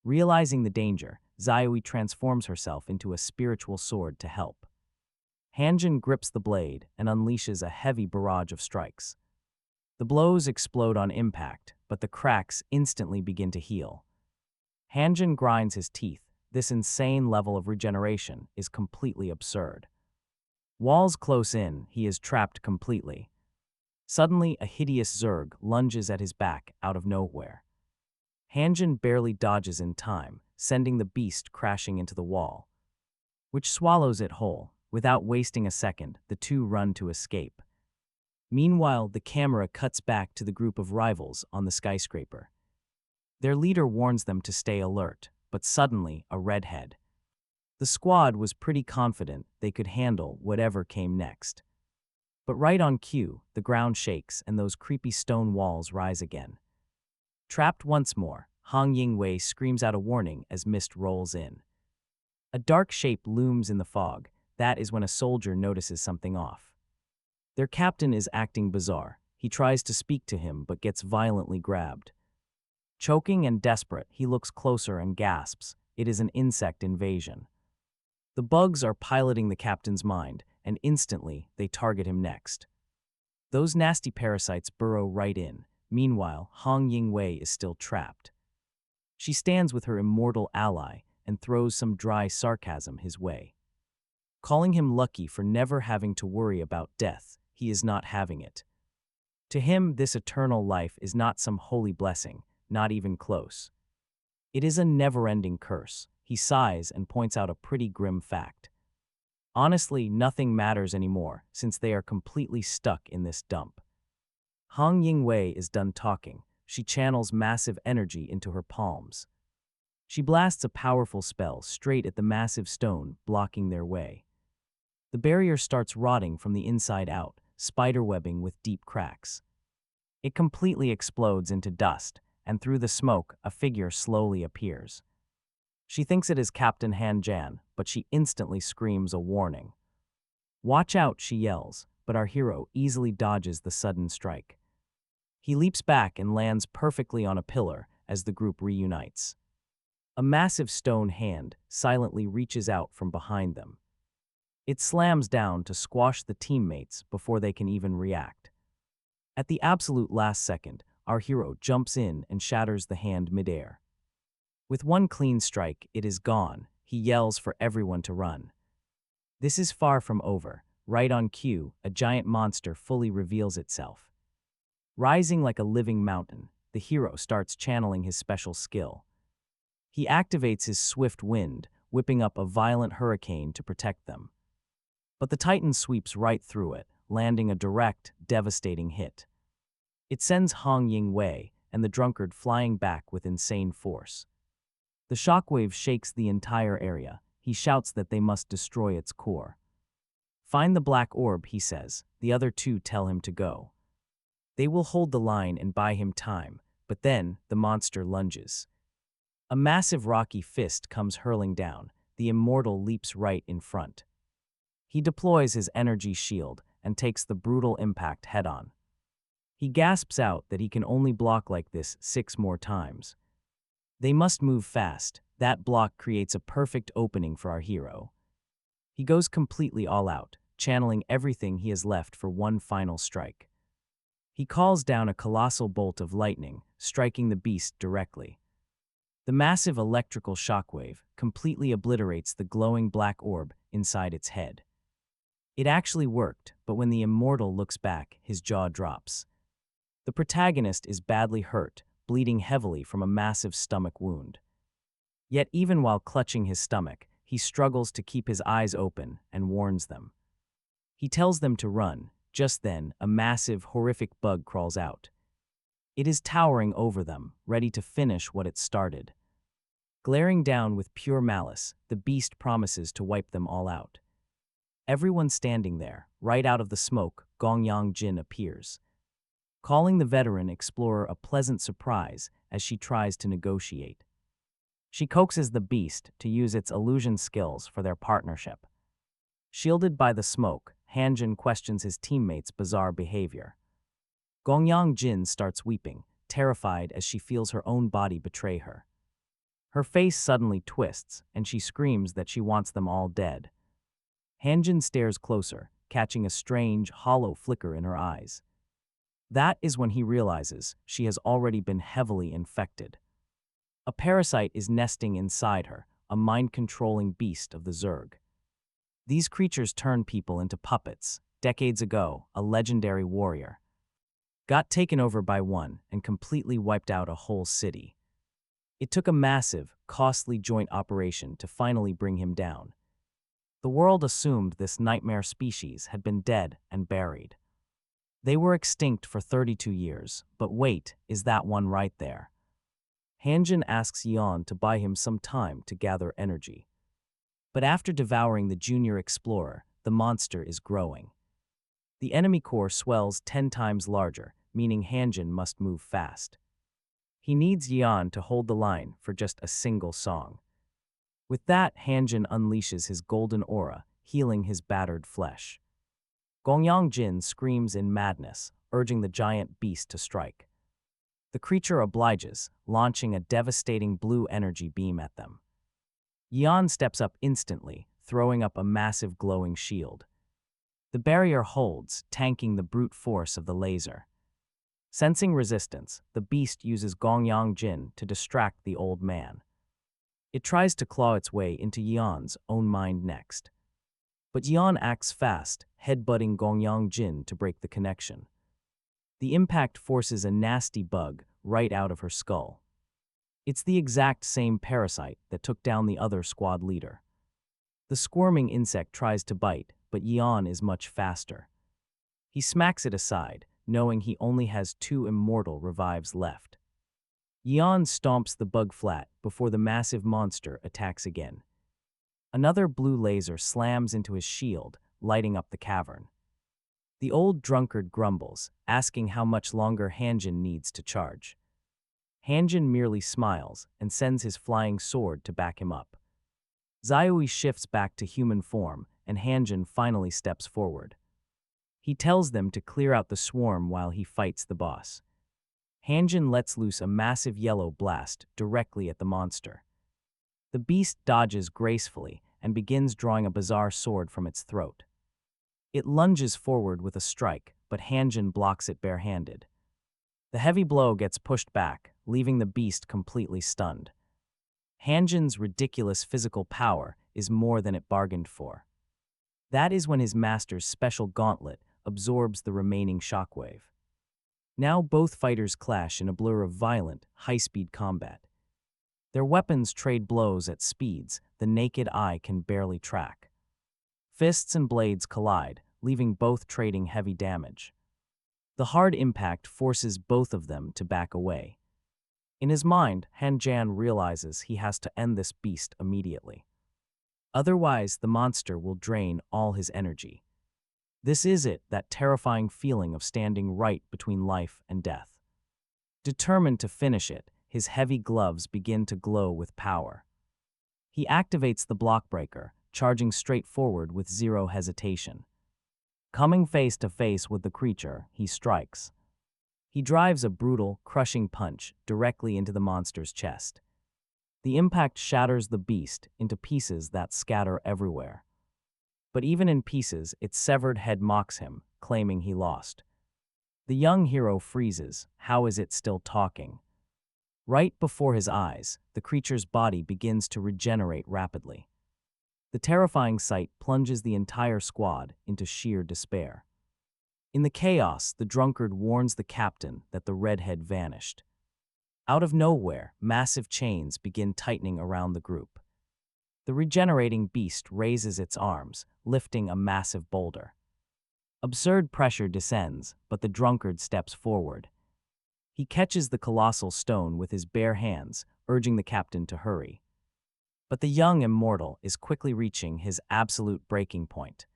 Realizing the danger, Zayui transforms herself into a spiritual sword to help. Hanjin grips the blade and unleashes a heavy barrage of strikes. The blows explode on impact, but the cracks instantly begin to heal. Hanjin grinds his teeth. This insane level of regeneration is completely absurd. Walls close in, he is trapped completely. Suddenly, a hideous Zerg lunges at his back out of nowhere. Hanjin barely dodges in time, sending the beast crashing into the wall, which swallows it whole. Without wasting a second, the two run to escape. Meanwhile, the camera cuts back to the group of rivals on the skyscraper. Their leader warns them to stay alert, but suddenly, a redhead. The squad was pretty confident they could handle whatever came next. But right on cue, the ground shakes and those creepy stone walls rise again. Trapped once more, Hong Yingwei screams out a warning as mist rolls in. A dark shape looms in the fog. That is when a soldier notices something off. Their captain is acting bizarre. He tries to speak to him but gets violently grabbed. Choking and desperate, he looks closer and gasps. It is an insect invasion. The bugs are piloting the captain's mind, and instantly they target him next. Those nasty parasites burrow right in. Meanwhile, Hong Yingwei is still trapped. She stands with her immortal ally and throws some dry sarcasm his way. Calling him lucky for never having to worry about death, he is not having it. To him, this eternal life is not some holy blessing, not even close. It is a never-ending curse. He sighs and points out a pretty grim fact. Honestly, nothing matters anymore, since they are completely stuck in this dump. Hong Yingwei is done talking. She channels massive energy into her palms. She blasts a powerful spell straight at the massive stone blocking their way. The barrier starts rotting from the inside out, spiderwebbing with deep cracks. It completely explodes into dust, and through the smoke, a figure slowly appears. She thinks it is Captain Han Jan, but she instantly screams a warning. "Watch out," she yells, but our hero easily dodges the sudden strike. He leaps back and lands perfectly on a pillar as the group reunites. A massive stone hand silently reaches out from behind them. It slams down to squash the teammates before they can even react. At the absolute last second, our hero jumps in and shatters the hand midair. With one clean strike, it is gone. He yells for everyone to run. This is far from over. Right on cue, a giant monster fully reveals itself. Rising like a living mountain, the hero starts channeling his special skill. He activates his swift wind, whipping up a violent hurricane to protect them. But the Titan sweeps right through it, landing a direct, devastating hit. It sends Hong Yingwei and the drunkard flying back with insane force. The shockwave shakes the entire area. He shouts that they must destroy its core. "Find the black orb," he says. The other two tell him to go. They will hold the line and buy him time, but then the monster lunges. A massive rocky fist comes hurling down. The immortal leaps right in front. He deploys his energy shield and takes the brutal impact head-on. He gasps out that he can only block like this 6 more times. They must move fast. That block creates a perfect opening for our hero. He goes completely all out, channeling everything he has left for one final strike. He calls down a colossal bolt of lightning, striking the beast directly. The massive electrical shockwave completely obliterates the glowing black orb inside its head. It actually worked, but when the immortal looks back, his jaw drops. The protagonist is badly hurt, bleeding heavily from a massive stomach wound. Yet even while clutching his stomach, he struggles to keep his eyes open and warns them. He tells them to run. Just then, a massive, horrific bug crawls out. It is towering over them, ready to finish what it started. Glaring down with pure malice, the beast promises to wipe them all out. Everyone standing there, right out of the smoke, Gongyang Jin appears, calling the veteran explorer a pleasant surprise as she tries to negotiate. She coaxes the beast to use its illusion skills for their partnership. Shielded by the smoke, Hanjin questions his teammates' bizarre behavior. Gongyang Jin starts weeping, terrified as she feels her own body betray her. Her face suddenly twists, and she screams that she wants them all dead. Hanjin stares closer, catching a strange, hollow flicker in her eyes. That is when he realizes she has already been heavily infected. A parasite is nesting inside her, a mind-controlling beast of the Zerg. These creatures turn people into puppets. Decades ago, a legendary warrior got taken over by one and completely wiped out a whole city. It took a massive, costly joint operation to finally bring him down. The world assumed this nightmare species had been dead and buried. They were extinct for 32 years, but wait, is that one right there? Hanjin asks Yan to buy him some time to gather energy. But after devouring the junior explorer, the monster is growing. The enemy core swells 10 times larger, meaning Hanjin must move fast. He needs Yan to hold the line for just a single song. With that, Hanjin unleashes his golden aura, healing his battered flesh. Gongyang Jin screams in madness, urging the giant beast to strike. The creature obliges, launching a devastating blue energy beam at them. Yan steps up instantly, throwing up a massive glowing shield. The barrier holds, tanking the brute force of the laser. Sensing resistance, the beast uses Gongyang Jin to distract the old man. It tries to claw its way into Yan's own mind next. But Yan acts fast, headbutting Gongyang Jin to break the connection. The impact forces a nasty bug right out of her skull. It's the exact same parasite that took down the other squad leader. The squirming insect tries to bite, but Yan is much faster. He smacks it aside, knowing he only has 2 immortal revives left. Yan stomps the bug flat before the massive monster attacks again. Another blue laser slams into his shield, lighting up the cavern. The old drunkard grumbles, asking how much longer Hanjin needs to charge. Hanjin merely smiles and sends his flying sword to back him up. Zayui shifts back to human form, and Hanjin finally steps forward. He tells them to clear out the swarm while he fights the boss. Hanjin lets loose a massive yellow blast directly at the monster. The beast dodges gracefully and begins drawing a bizarre sword from its throat. It lunges forward with a strike, but Hanjin blocks it barehanded. The heavy blow gets pushed back, leaving the beast completely stunned. Hanjin's ridiculous physical power is more than it bargained for. That is when his master's special gauntlet absorbs the remaining shockwave. Now both fighters clash in a blur of violent, high-speed combat. Their weapons trade blows at speeds the naked eye can barely track. Fists and blades collide, leaving both trading heavy damage. The hard impact forces both of them to back away. In his mind, Hanjan realizes he has to end this beast immediately. Otherwise, the monster will drain all his energy. This is it, that terrifying feeling of standing right between life and death. Determined to finish it, his heavy gloves begin to glow with power. He activates the block breaker, charging straight forward with zero hesitation. Coming face to face with the creature, he strikes. He drives a brutal, crushing punch directly into the monster's chest. The impact shatters the beast into pieces that scatter everywhere. But even in pieces, its severed head mocks him, claiming he lost. The young hero freezes. How is it still talking? Right before his eyes, the creature's body begins to regenerate rapidly. The terrifying sight plunges the entire squad into sheer despair. In the chaos, the drunkard warns the captain that the redhead vanished. Out of nowhere, massive chains begin tightening around the group. The regenerating beast raises its arms, lifting a massive boulder. Absurd pressure descends, but the drunkard steps forward. He catches the colossal stone with his bare hands, urging the captain to hurry. But the young immortal is quickly reaching his absolute breaking point.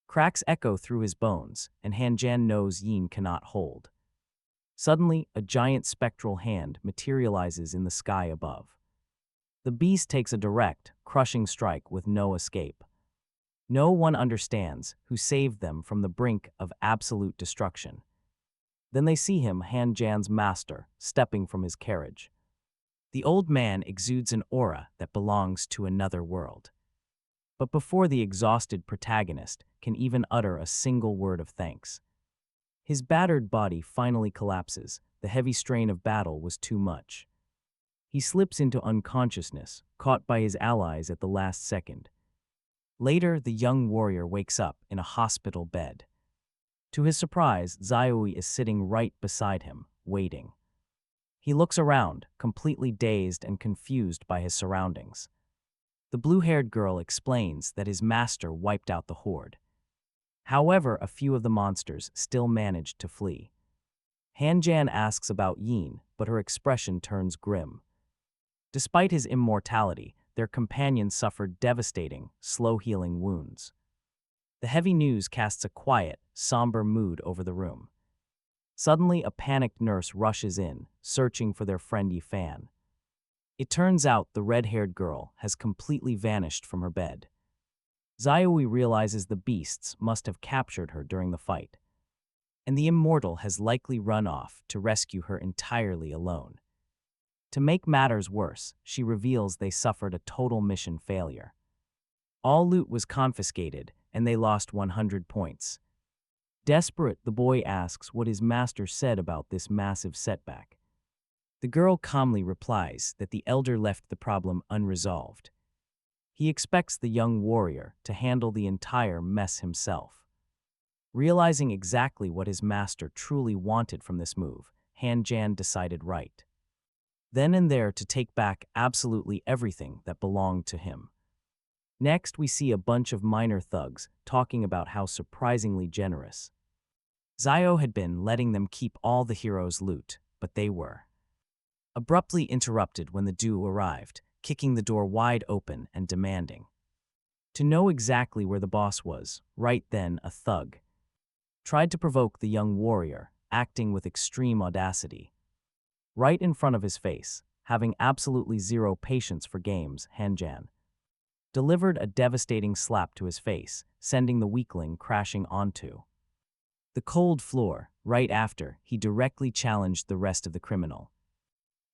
Cracks echo through his bones, and Hanjan knows Yin cannot hold. Suddenly, a giant spectral hand materializes in the sky above. The beast takes a direct, crushing strike with no escape. No one understands who saved them from the brink of absolute destruction. Then they see him, Hanjan's master, stepping from his carriage. The old man exudes an aura that belongs to another world. But before the exhausted protagonist can even utter a single word of thanks, his battered body finally collapses. The heavy strain of battle was too much. He slips into unconsciousness, caught by his allies at the last second. Later, the young warrior wakes up in a hospital bed. To his surprise, Zayoi is sitting right beside him, waiting. He looks around, completely dazed and confused by his surroundings. The blue-haired girl explains that his master wiped out the horde. However, a few of the monsters still managed to flee. Hanjan asks about Yin, but her expression turns grim. Despite his immortality, their companion suffered devastating, slow-healing wounds. The heavy news casts a quiet, somber mood over the room. Suddenly, a panicked nurse rushes in, searching for their friend Yifan. It turns out the red-haired girl has completely vanished from her bed. Zayoi realizes the beasts must have captured her during the fight, and the immortal has likely run off to rescue her entirely alone. To make matters worse, she reveals they suffered a total mission failure. All loot was confiscated, and they lost 100 points. Desperate, the boy asks what his master said about this massive setback. The girl calmly replies that the elder left the problem unresolved. He expects the young warrior to handle the entire mess himself. Realizing exactly what his master truly wanted from this move, Hanjan decided right then and there to take back absolutely everything that belonged to him. Next, we see a bunch of minor thugs talking about how surprisingly generous Zio had been letting them keep all the heroes' loot, but they were abruptly interrupted when the duo arrived, kicking the door wide open and demanding to know exactly where the boss was. Right then, a thug tried to provoke the young warrior, acting with extreme audacity. Right in front of his face, having absolutely zero patience for games, Hanjan delivered a devastating slap to his face, sending the weakling crashing onto the cold floor. Right after, he directly challenged the rest of the criminal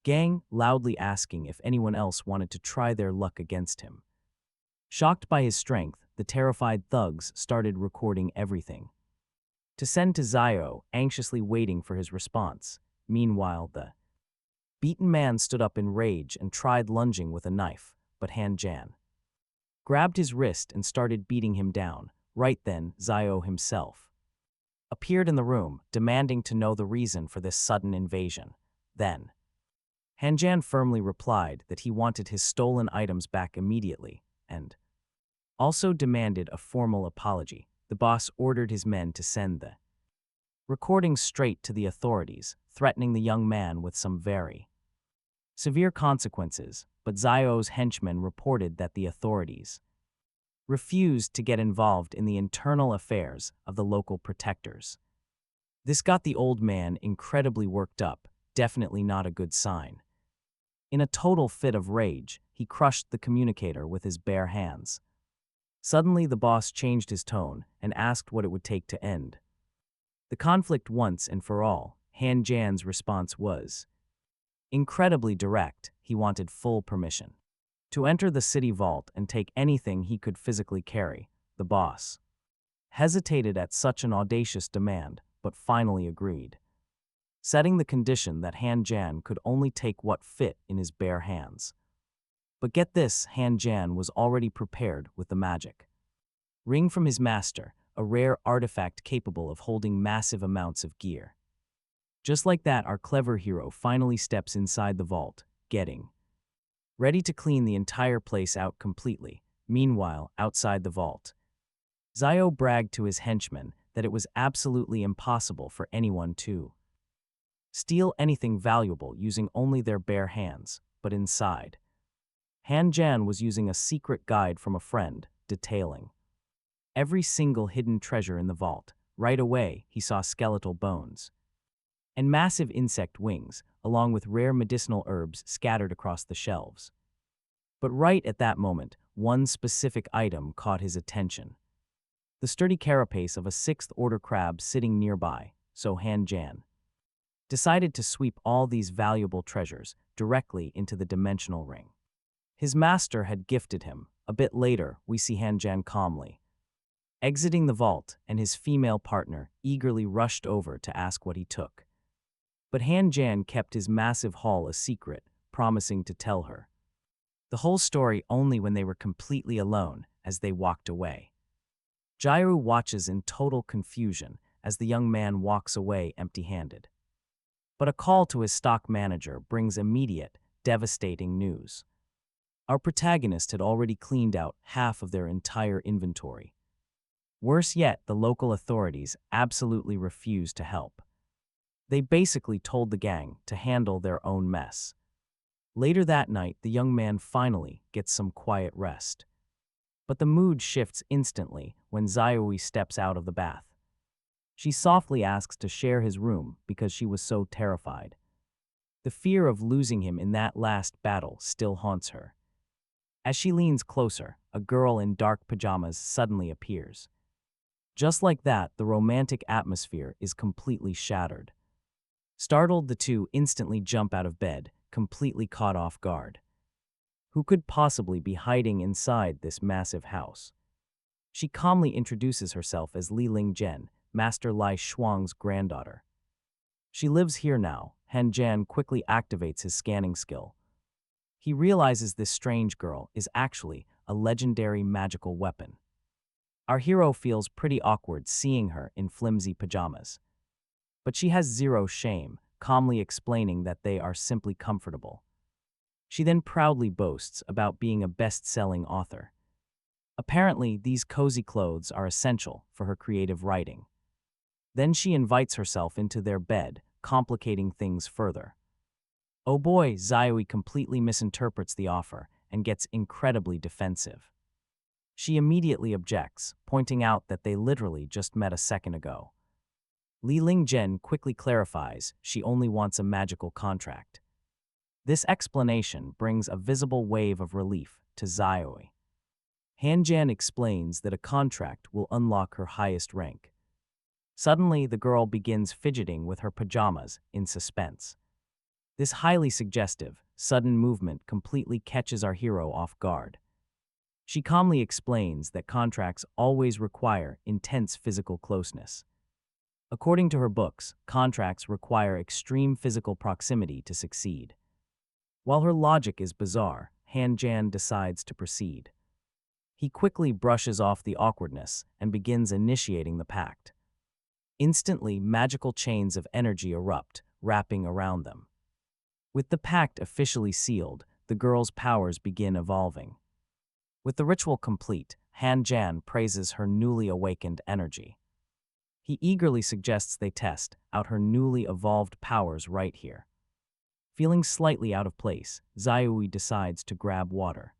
gang, loudly asking if anyone else wanted to try their luck against him. Shocked by his strength, the terrified thugs started recording everything to send to Zio, anxiously waiting for his response. Meanwhile, the beaten man stood up in rage and tried lunging with a knife, but Hanjan grabbed his wrist and started beating him down. Right then, Zio himself appeared in the room, demanding to know the reason for this sudden invasion. Then, Hanjan firmly replied that he wanted his stolen items back immediately, and also demanded a formal apology. The boss ordered his men to send the recording straight to the authorities, threatening the young man with some very severe consequences, but Zio's henchmen reported that the authorities refused to get involved in the internal affairs of the local protectors. This got the old man incredibly worked up, definitely not a good sign. In a total fit of rage, he crushed the communicator with his bare hands. Suddenly, the boss changed his tone and asked what it would take to end the conflict once and for all. Hanjan's response was incredibly direct. He wanted full permission to enter the city vault and take anything he could physically carry. the boss, hesitated at such an audacious demand, but finally agreed, setting the condition that Han Jan could only take what fit in his bare hands. But get this, Han Jan was already prepared with the magic ring from his master, a rare artifact capable of holding massive amounts of gear. Just like that, our clever hero finally steps inside the vault, getting ready to clean the entire place out completely. Meanwhile, outside the vault, Zio bragged to his henchmen that it was absolutely impossible for anyone to steal anything valuable using only their bare hands, but inside, Han Jan was using a secret guide from a friend, detailing every single hidden treasure in the vault. Right away, he saw skeletal bones and massive insect wings, along with rare medicinal herbs scattered across the shelves. But right at that moment, one specific item caught his attention. The sturdy carapace of a sixth-order crab sitting nearby, so Han Jan decided to sweep all these valuable treasures directly into the dimensional ring his master had gifted him. A bit later, we see Han Jan calmly exiting the vault, and his female partner eagerly rushed over to ask what he took. But Han Jan kept his massive haul a secret, promising to tell her the whole story only when they were completely alone. As they walked away, Jairu watches in total confusion as the young man walks away empty-handed. But a call to his stock manager brings immediate, devastating news. Our protagonist had already cleaned out half of their entire inventory. Worse yet, the local authorities absolutely refused to help. They basically told the gang to handle their own mess. Later that night, the young man finally gets some quiet rest. But the mood shifts instantly when Zayoi steps out of the bath. She softly asks to share his room because she was so terrified. The fear of losing him in that last battle still haunts her. As she leans closer, a girl in dark pajamas suddenly appears. Just like that, the romantic atmosphere is completely shattered. Startled, the two instantly jump out of bed, completely caught off guard. Who could possibly be hiding inside this massive house? She calmly introduces herself as Li Lingzhen, Master Lai Shuang's granddaughter. She lives here now. Han Jan quickly activates his scanning skill. He realizes this strange girl is actually a legendary magical weapon. Our hero feels pretty awkward seeing her in flimsy pajamas. But she has zero shame, calmly explaining that they are simply comfortable. She then proudly boasts about being a best-selling author. Apparently, these cozy clothes are essential for her creative writing. Then she invites herself into their bed, complicating things further. Oh boy, Zayoi completely misinterprets the offer and gets incredibly defensive. She immediately objects, pointing out that they literally just met a second ago. Li Lingzhen quickly clarifies she only wants a magical contract. This explanation brings a visible wave of relief to Zayoi. Han Jan explains that a contract will unlock her highest rank. Suddenly, the girl begins fidgeting with her pajamas in suspense. This highly suggestive, sudden movement completely catches our hero off guard. She calmly explains that contracts always require intense physical closeness. According to her books, contracts require extreme physical proximity to succeed. While her logic is bizarre, Han Jan decides to proceed. He quickly brushes off the awkwardness and begins initiating the pact. Instantly, magical chains of energy erupt, wrapping around them. With the pact officially sealed, the girl's powers begin evolving. With the ritual complete, Han Jan praises her newly awakened energy. He eagerly suggests they test out her newly evolved powers right here. Feeling slightly out of place, Zayoi decides to grab water.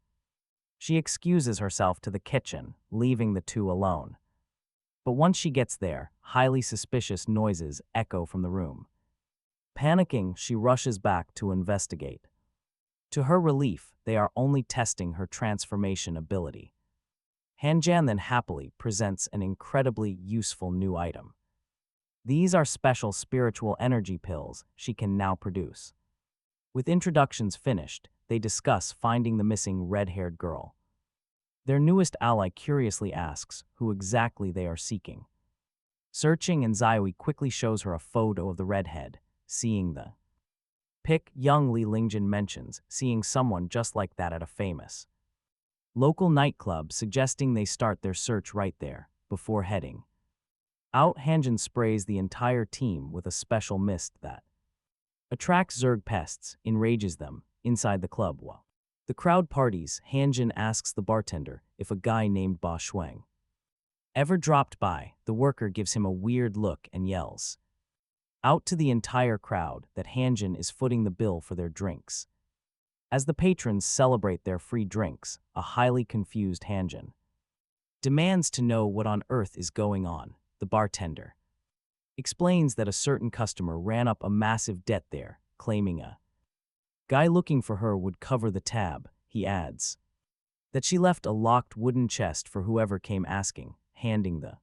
She excuses herself to the kitchen, leaving the two alone. But once she gets there, highly suspicious noises echo from the room. Panicking, she rushes back to investigate. To her relief, they are only testing her transformation ability. Han Jan then happily presents an incredibly useful new item. These are special spiritual energy pills she can now produce. With introductions finished, they discuss finding the missing red-haired girl. Their newest ally curiously asks who exactly they are seeking. Searching, and Zaiwi quickly shows her a photo of the redhead. Seeing the pic, young Li Lingjin mentions seeing someone just like that at a famous local nightclub, suggesting they start their search right there. Before heading out, Hanjin sprays the entire team with a special mist that attracts Zerg pests, enrages them, inside the club. While the crowd parties, Hanjin asks the bartender if a guy named Ba Shuang ever dropped by. The worker gives him a weird look and yells out to the entire crowd that Hanjin is footing the bill for their drinks. As the patrons celebrate their free drinks, a highly confused Hanjin demands to know what on earth is going on. The bartender explains that a certain customer ran up a massive debt there, claiming a guy looking for her would cover the tab. He adds that she left a locked wooden chest for whoever came asking, handing the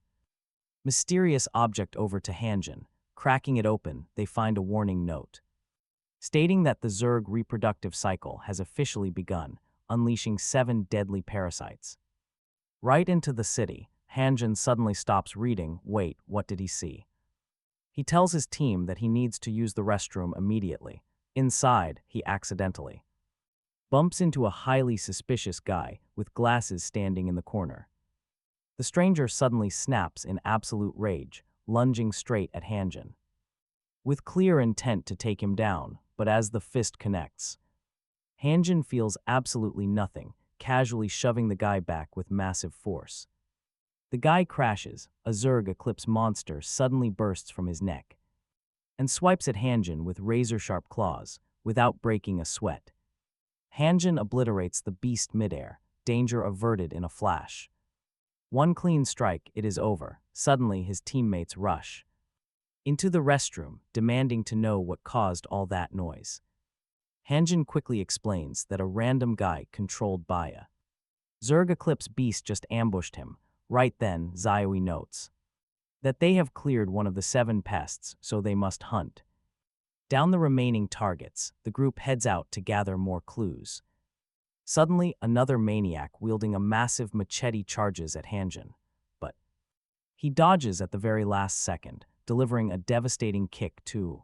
mysterious object over to Hanjin. Cracking it open, they find a warning note stating that the Zerg reproductive cycle has officially begun, unleashing 7 deadly parasites right into the city. Hanjin suddenly stops reading. Wait, what did he see? He tells his team that he needs to use the restroom immediately. Inside, he accidentally bumps into a highly suspicious guy with glasses standing in the corner. The stranger suddenly snaps in absolute rage, lunging straight at Hanjin with clear intent to take him down, but as the fist connects, Hanjin feels absolutely nothing, casually shoving the guy back with massive force. The guy crashes. A Zerg eclipse monster suddenly bursts from his neck and swipes at Hanjin with razor-sharp claws, without breaking a sweat. Hanjin obliterates the beast midair, danger averted in a flash. One clean strike, it is over. Suddenly, his teammates rush into the restroom, demanding to know what caused all that noise. Hanjin quickly explains that a random guy controlled by a Zerg eclipse beast just ambushed him. Right then, Zaiwi notes that they have cleared one of the 7 pests, so they must hunt down the remaining targets. The group heads out to gather more clues. Suddenly, another maniac wielding a massive machete charges at Hanjin, but he dodges at the very last second, delivering a devastating kick to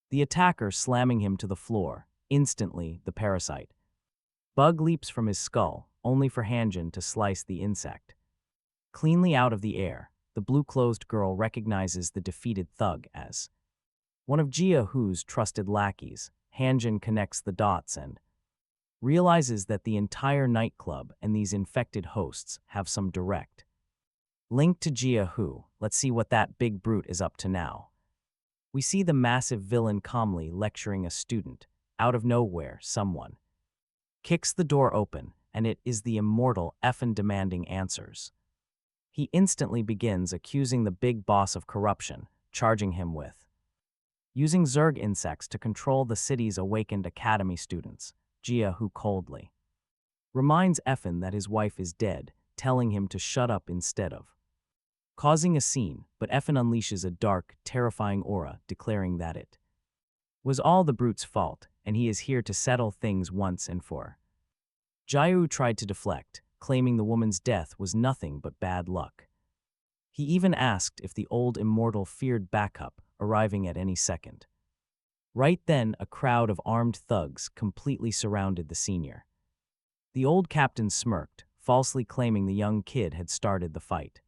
the attacker, slamming him to the floor. Instantly, the parasite bug leaps from his skull, only for Hanjin to slice the insect cleanly out of the air. The blue-clothed girl recognizes the defeated thug as one of Jia Hu's trusted lackeys. Hanjin connects the dots and realizes that the entire nightclub and these infected hosts have some direct link to Jia Hu. Let's see what that big brute is up to now. We see the massive villain calmly lecturing a student. Out of nowhere, someone kicks the door open, and it is the immortal effin' demanding answers. He instantly begins accusing the big boss of corruption, charging him with using Zerg insects to control the city's awakened academy students. Jia Hu coldly reminds Effin that his wife is dead, telling him to shut up instead of causing a scene, but Effin unleashes a dark, terrifying aura, declaring that it was all the brute's fault, and he is here to settle things once and for. Jiayu tried to deflect, claiming the woman's death was nothing but bad luck. He even asked if the old immortal feared backup, arriving at any second. Right then, a crowd of armed thugs completely surrounded the senior. The old captain smirked, falsely claiming the young kid had started the fight.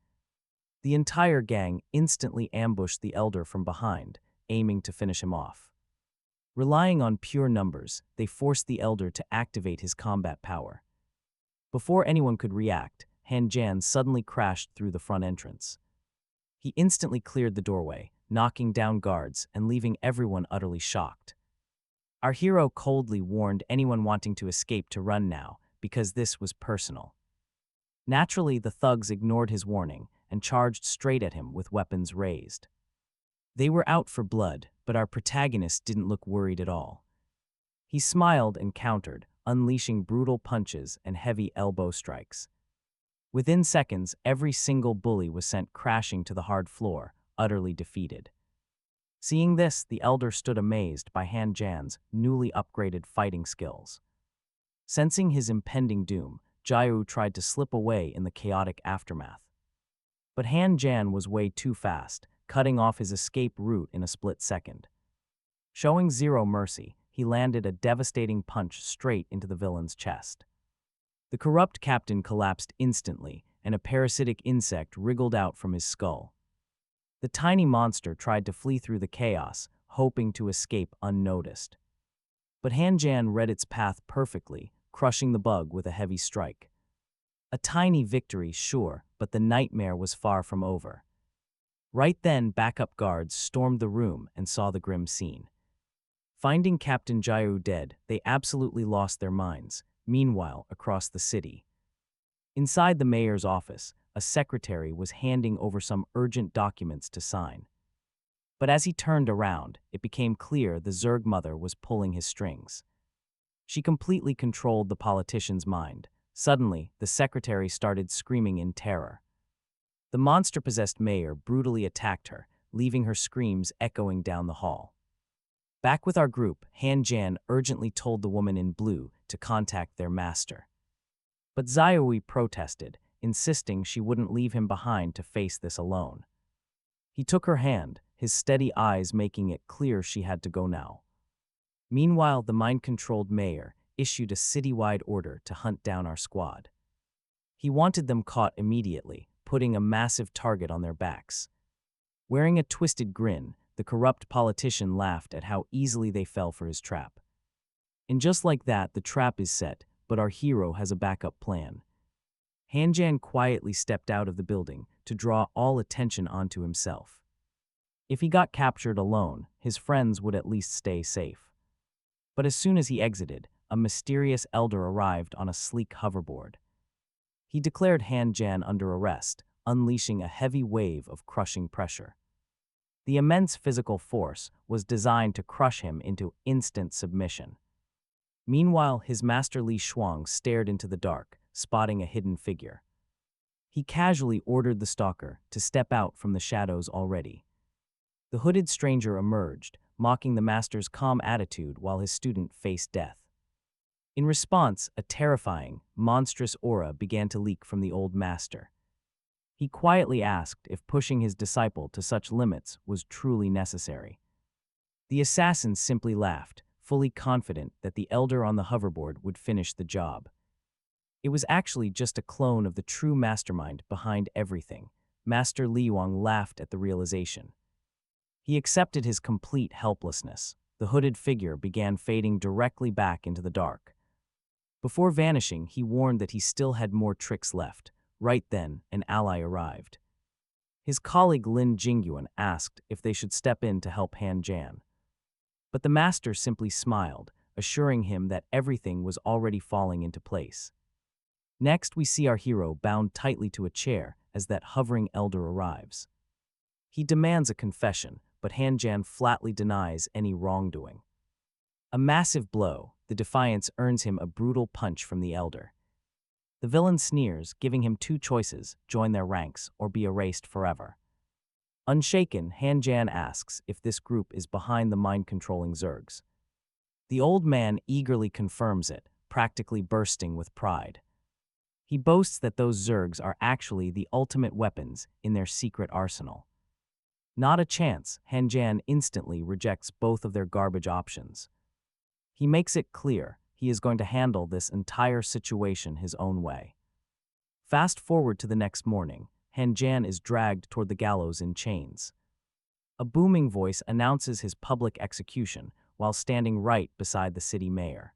The entire gang instantly ambushed the elder from behind, aiming to finish him off. Relying on pure numbers, they forced the elder to activate his combat power. Before anyone could react, Han Jan suddenly crashed through the front entrance. He instantly cleared the doorway, knocking down guards and leaving everyone utterly shocked. Our hero coldly warned anyone wanting to escape to run now, because this was personal. Naturally, the thugs ignored his warning and charged straight at him with weapons raised. They were out for blood, but our protagonist didn't look worried at all. He smiled and countered, unleashing brutal punches and heavy elbow strikes. Within seconds, every single bully was sent crashing to the hard floor, utterly defeated. Seeing this, the elder stood amazed by Han Jan's newly upgraded fighting skills. Sensing his impending doom, Jiao tried to slip away in the chaotic aftermath. But Han Jan was way too fast, cutting off his escape route in a split second. Showing zero mercy, he landed a devastating punch straight into the villain's chest. The corrupt captain collapsed instantly, and a parasitic insect wriggled out from his skull. The tiny monster tried to flee through the chaos, hoping to escape unnoticed. But Han Jan read its path perfectly, crushing the bug with a heavy strike. A tiny victory, sure, but the nightmare was far from over. Right then, backup guards stormed the room and saw the grim scene. Finding Captain Jiao dead, they absolutely lost their minds. Meanwhile, across the city, inside the mayor's office, a secretary was handing over some urgent documents to sign. But as he turned around, it became clear the Zerg mother was pulling his strings. She completely controlled the politician's mind. Suddenly, the secretary started screaming in terror. The monster-possessed mayor brutally attacked her, leaving her screams echoing down the hall. Back with our group, Han Jan urgently told the woman in blue to contact their master. But Xiaoyi protested, insisting she wouldn't leave him behind to face this alone. He took her hand, his steady eyes making it clear she had to go now. Meanwhile, the mind-controlled mayor issued a citywide order to hunt down our squad. He wanted them caught immediately, putting a massive target on their backs. Wearing a twisted grin, the corrupt politician laughed at how easily they fell for his trap. And just like that, the trap is set, but our hero has a backup plan. Han Jan quietly stepped out of the building to draw all attention onto himself. If he got captured alone, his friends would at least stay safe. But as soon as he exited, a mysterious elder arrived on a sleek hoverboard. He declared Han Jan under arrest, unleashing a heavy wave of crushing pressure. The immense physical force was designed to crush him into instant submission. Meanwhile, his master Li Shuang stared into the dark, spotting a hidden figure. He casually ordered the stalker to step out from the shadows already. The hooded stranger emerged, mocking the master's calm attitude while his student faced death. In response, a terrifying, monstrous aura began to leak from the old master. He quietly asked if pushing his disciple to such limits was truly necessary. The assassin simply laughed, fully confident that the elder on the hoverboard would finish the job. It was actually just a clone of the true mastermind behind everything. Master Li Wang laughed at the realization. He accepted his complete helplessness. The hooded figure began fading directly back into the dark. Before vanishing, he warned that he still had more tricks left. Right then, an ally arrived. His colleague Lin Jingyuan asked if they should step in to help Han Jan. But the master simply smiled, assuring him that everything was already falling into place. Next, we see our hero bound tightly to a chair as that hovering elder arrives. He demands a confession, but Han Jan flatly denies any wrongdoing. A massive blow, the defiance earns him a brutal punch from the elder. The villain sneers, giving him two choices: join their ranks or be erased forever. Unshaken, Han Jan asks if this group is behind the mind-controlling Zergs. The old man eagerly confirms it, practically bursting with pride. He boasts that those Zergs are actually the ultimate weapons in their secret arsenal. Not a chance, Han Jan instantly rejects both of their garbage options. He makes it clear he is going to handle this entire situation his own way. Fast forward to the next morning, Han Jan is dragged toward the gallows in chains. A booming voice announces his public execution while standing right beside the city mayor.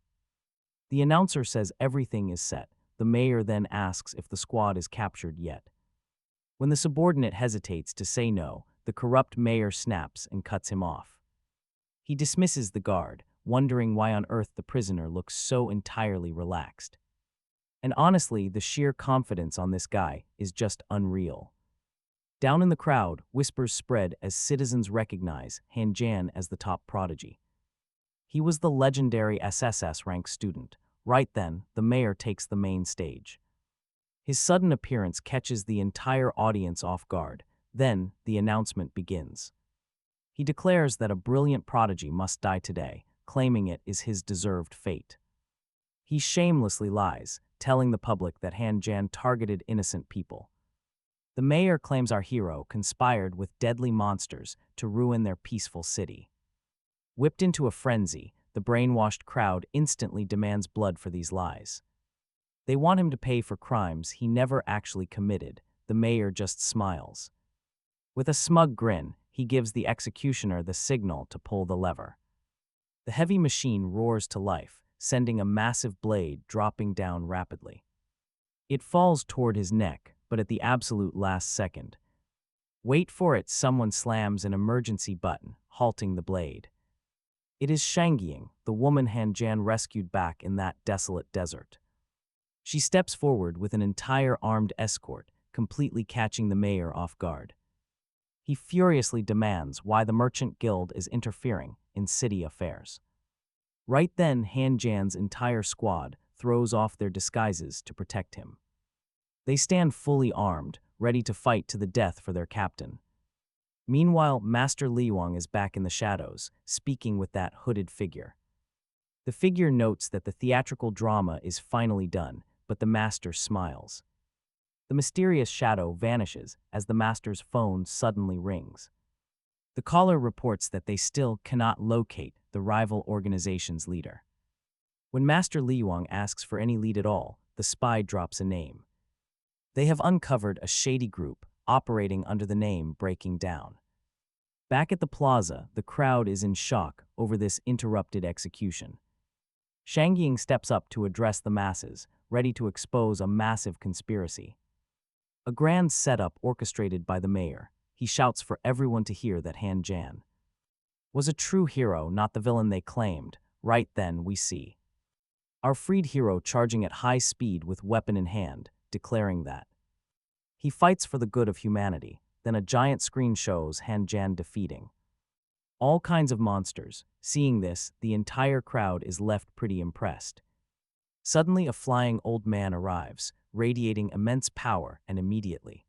The announcer says everything is set. The mayor then asks if the squad is captured yet. When the subordinate hesitates to say no, the corrupt mayor snaps and cuts him off. He dismisses the guard, wondering why on earth the prisoner looks so entirely relaxed. And honestly, the sheer confidence on this guy is just unreal. Down in the crowd, whispers spread as citizens recognize Han Jan as the top prodigy. He was the legendary SSS rank student. Right then, the mayor takes the main stage. His sudden appearance catches the entire audience off guard. Then, the announcement begins. He declares that a brilliant prodigy must die today, claiming it is his deserved fate. He shamelessly lies, telling the public that Han Jan targeted innocent people. The mayor claims our hero conspired with deadly monsters to ruin their peaceful city. Whipped into a frenzy, the brainwashed crowd instantly demands blood for these lies. They want him to pay for crimes he never actually committed. The mayor just smiles. With a smug grin, he gives the executioner the signal to pull the lever. The heavy machine roars to life, sending a massive blade dropping down rapidly. It falls toward his neck, but at the absolute last second. Wait for it, someone slams an emergency button, halting the blade. It is Shangying, the woman Han Jan rescued back in that desolate desert. She steps forward with an entire armed escort, completely catching the mayor off guard. He furiously demands why the Merchant Guild is interfering in city affairs. Right then, Han Jan's entire squad throws off their disguises to protect him. They stand fully armed, ready to fight to the death for their captain. Meanwhile, Master Li Wang is back in the shadows, speaking with that hooded figure. The figure notes that the theatrical drama is finally done, but the master smiles. The mysterious shadow vanishes as the master's phone suddenly rings. The caller reports that they still cannot locate the rival organization's leader. When Master Li Wang asks for any lead at all, the spy drops a name. They have uncovered a shady group operating under the name Breaking Down. Back at the plaza, the crowd is in shock over this interrupted execution. Shangying steps up to address the masses, ready to expose a massive conspiracy. A grand setup orchestrated by the mayor. He shouts for everyone to hear that Han Jan was a true hero, not the villain they claimed. Right then, we see our freed hero charging at high speed with weapon in hand, declaring that he fights for the good of humanity. Then a giant screen shows Han Jan defeating all kinds of monsters. Seeing this, the entire crowd is left pretty impressed. Suddenly, a flying old man arrives, radiating immense power, and immediately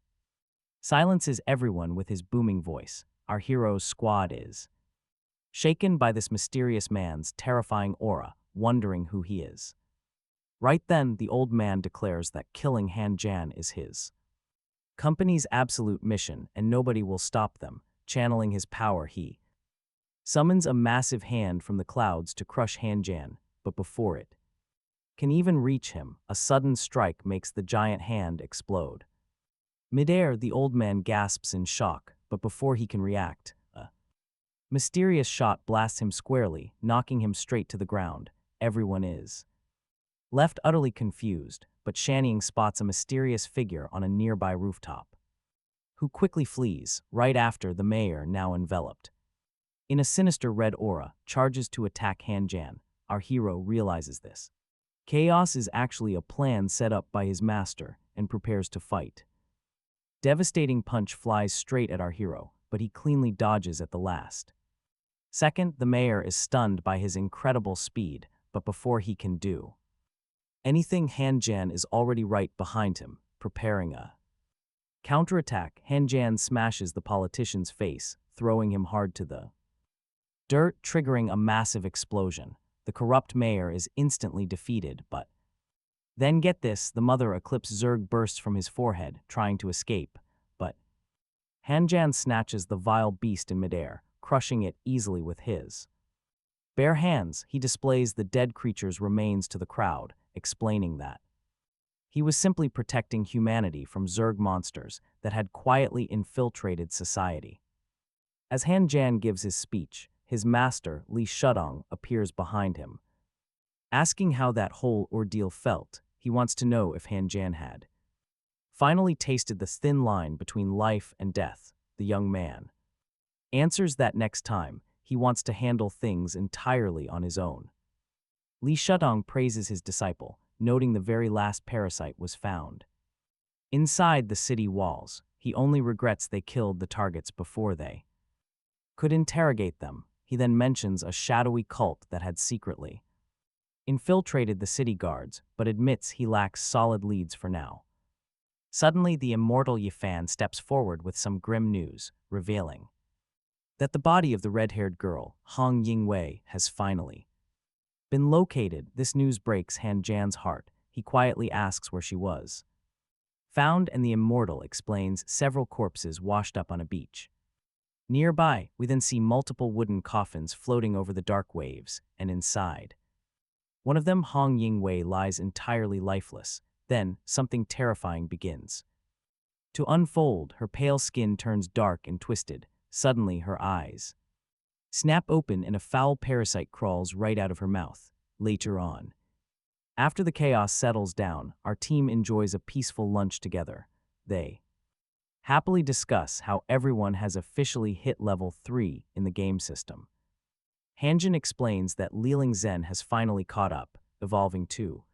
silences everyone with his booming voice. Our hero's squad is shaken by this mysterious man's terrifying aura, wondering who he is. Right then, the old man declares that killing Han Jan is his company's absolute mission, and nobody will stop them. Channeling his power, he summons a massive hand from the clouds to crush Han Jan, but before it can even reach him, a sudden strike makes the giant hand explode. Midair, the old man gasps in shock, but before he can react, a mysterious shot blasts him squarely, knocking him straight to the ground. Everyone is left utterly confused, but Shangying spots a mysterious figure on a nearby rooftop, who quickly flees. Right after, the mayor, now enveloped in a sinister red aura, charges to attack Han Jan. Our hero realizes this chaos is actually a plan set up by his master and prepares to fight. Devastating punch flies straight at our hero, but he cleanly dodges at the last second. The mayor is stunned by his incredible speed, but before he can do anything, Han Jan is already right behind him, preparing a counterattack. Han Jan smashes the politician's face, throwing him hard to the dirt, triggering a massive explosion. The corrupt mayor is instantly defeated, but then get this, the Mother Eclipse Zerg bursts from his forehead, trying to escape, but Han Jan snatches the vile beast in midair, crushing it easily with his bare hands. He displays the dead creature's remains to the crowd, explaining that he was simply protecting humanity from Zerg monsters that had quietly infiltrated society. As Han Jan gives his speech, his master, Li Shudong, appears behind him. Asking how that whole ordeal felt, he wants to know if Han Jan had finally tasted the thin line between life and death. The young man answers that next time, he wants to handle things entirely on his own. Li Shudong praises his disciple, noting the very last parasite was found inside the city walls. He only regrets they killed the targets before they could interrogate them. He then mentions a shadowy cult that had secretly infiltrated the city guards, but admits he lacks solid leads for now. Suddenly, the immortal Yifan steps forward with some grim news, revealing that the body of the red-haired girl, Hong Yingwei, has finally been located. This news breaks Han Jan's heart. he quietly asks where she was. Found, and the Immortal explains several corpses washed up on a beach. Nearby, we then see multiple wooden coffins floating over the dark waves, and inside. One of them, Hong Yingwei, lies entirely lifeless. Then, something terrifying begins to unfold. Her pale skin turns dark and twisted. Suddenly, her eyes snap open and a foul parasite crawls right out of her mouth. Later on, after the chaos settles down, our team enjoys a peaceful lunch together. They happily discuss how everyone has officially hit level 3 in the game system. Hanjin explains that Liling Zhen has finally caught up, evolving to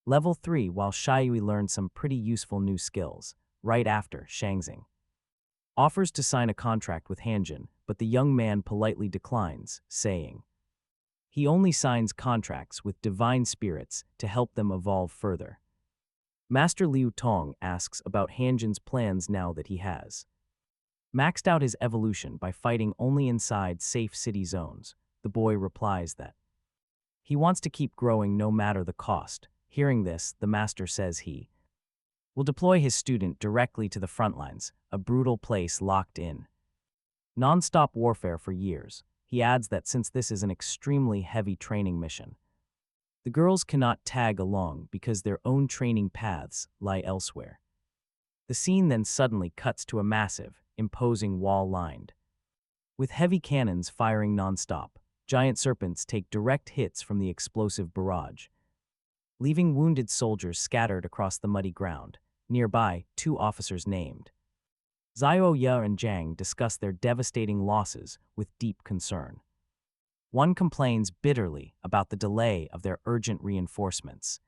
level 3, while Xiayui learned some pretty useful new skills. Right after, Shangxing offers to sign a contract with Hanjin, but the young man politely declines, saying he only signs contracts with divine spirits to help them evolve further. Master Liu Tong asks about Hanjin's plans now that he has maxed out his evolution by fighting only inside safe city zones. The boy replies that he wants to keep growing no matter the cost. Hearing this, the master says he will deploy his student directly to the front lines, a brutal place locked in non-stop warfare for years. He adds that since this is an extremely heavy training mission, the girls cannot tag along because their own training paths lie elsewhere. The scene then suddenly cuts to a massive, imposing wall lined with heavy cannons firing non-stop. Giant serpents take direct hits from the explosive barrage, leaving wounded soldiers scattered across the muddy ground. Nearby, 2 officers named Zhao Ye and Zhang discuss their devastating losses with deep concern. One complains bitterly about the delay of their urgent reinforcements,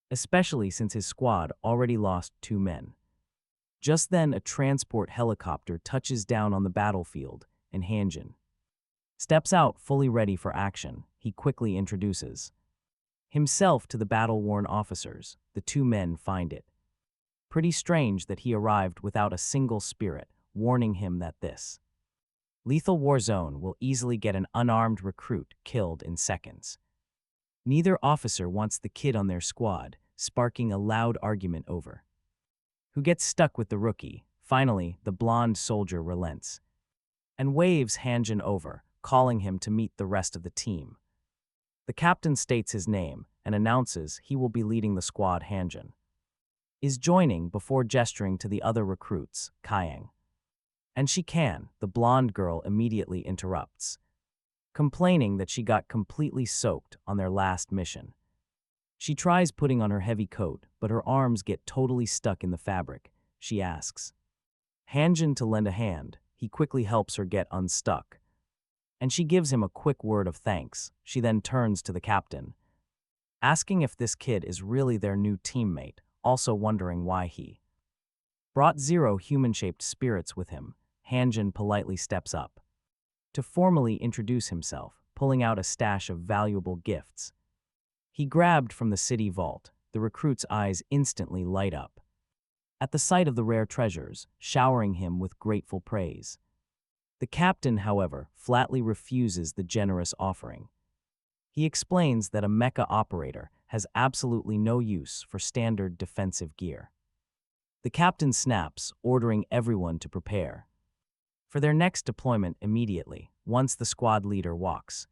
especially since his squad already lost 2 men. Just then, a transport helicopter touches down on the battlefield, and Hanjin steps out fully ready for action. He quickly introduces himself to the battle-worn officers. The 2 men find it pretty strange that he arrived without a single spirit, warning him that this lethal war zone will easily get an unarmed recruit killed in seconds. Neither officer wants the kid on their squad, sparking a loud argument over who gets stuck with the rookie. Finally, the blonde soldier relents and waves Hanjin over, calling him to meet the rest of the team. The captain states his name and announces he will be leading the squad. Hanjin is joining before gesturing to the other recruits, Kayang. And she can, the blonde girl immediately interrupts, complaining that she got completely soaked on their last mission. She tries putting on her heavy coat, but her arms get totally stuck in the fabric. She asks Hanjin to lend a hand. He quickly helps her get unstuck, and she gives him a quick word of thanks. She then turns to the captain, asking if this kid is really their new teammate, also wondering why he brought 0 human-shaped spirits with him. Hanjin politely steps up to formally introduce himself, pulling out a stash of valuable gifts he grabbed from the city vault. The recruit's eyes instantly light up at the sight of the rare treasures, showering him with grateful praise. The captain, however, flatly refuses the generous offering. He explains that a mecha operator has absolutely no use for standard defensive gear. The captain snaps, ordering everyone to prepare for their next deployment immediately. Once the squad leader walks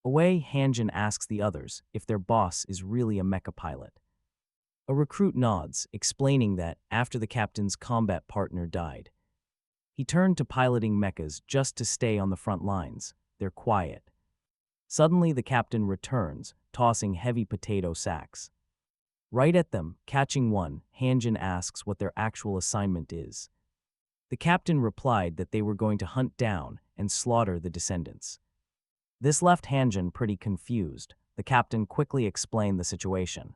away, Hanjin asks the others if their boss is really a mecha pilot. A recruit nods, explaining that after the captain's combat partner died, he turned to piloting mechas just to stay on the front lines. They're quiet. Suddenly, the captain returns, tossing heavy potato sacks right at them. Catching one, Hanjin asks what their actual assignment is. The captain replied that they were going to hunt down and slaughter the descendants. This left Hanjin pretty confused. The captain quickly explained the situation.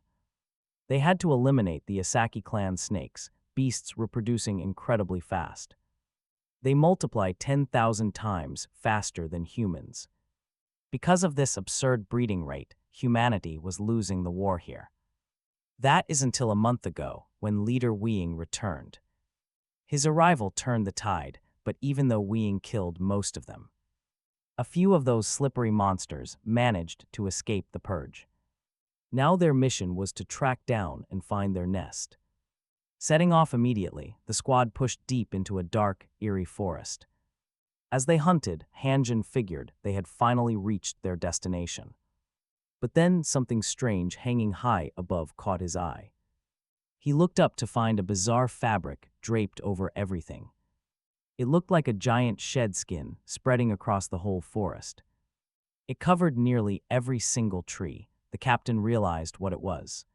They had to eliminate the Asaki clan snakes, beasts reproducing incredibly fast. They multiply 10,000 times faster than humans. Because of this absurd breeding rate, humanity was losing the war here. That is until a month ago, when leader Weiying returned. His arrival turned the tide, but even though Weiying killed most of them, a few of those slippery monsters managed to escape the purge. Now their mission was to track down and find their nest. Setting off immediately, the squad pushed deep into a dark, eerie forest. As they hunted, Hanjin figured they had finally reached their destination. But then something strange hanging high above caught his eye. He looked up to find a bizarre fabric draped over everything. It looked like a giant shed skin spreading across the whole forest. It covered nearly every single tree. The captain realized what it was.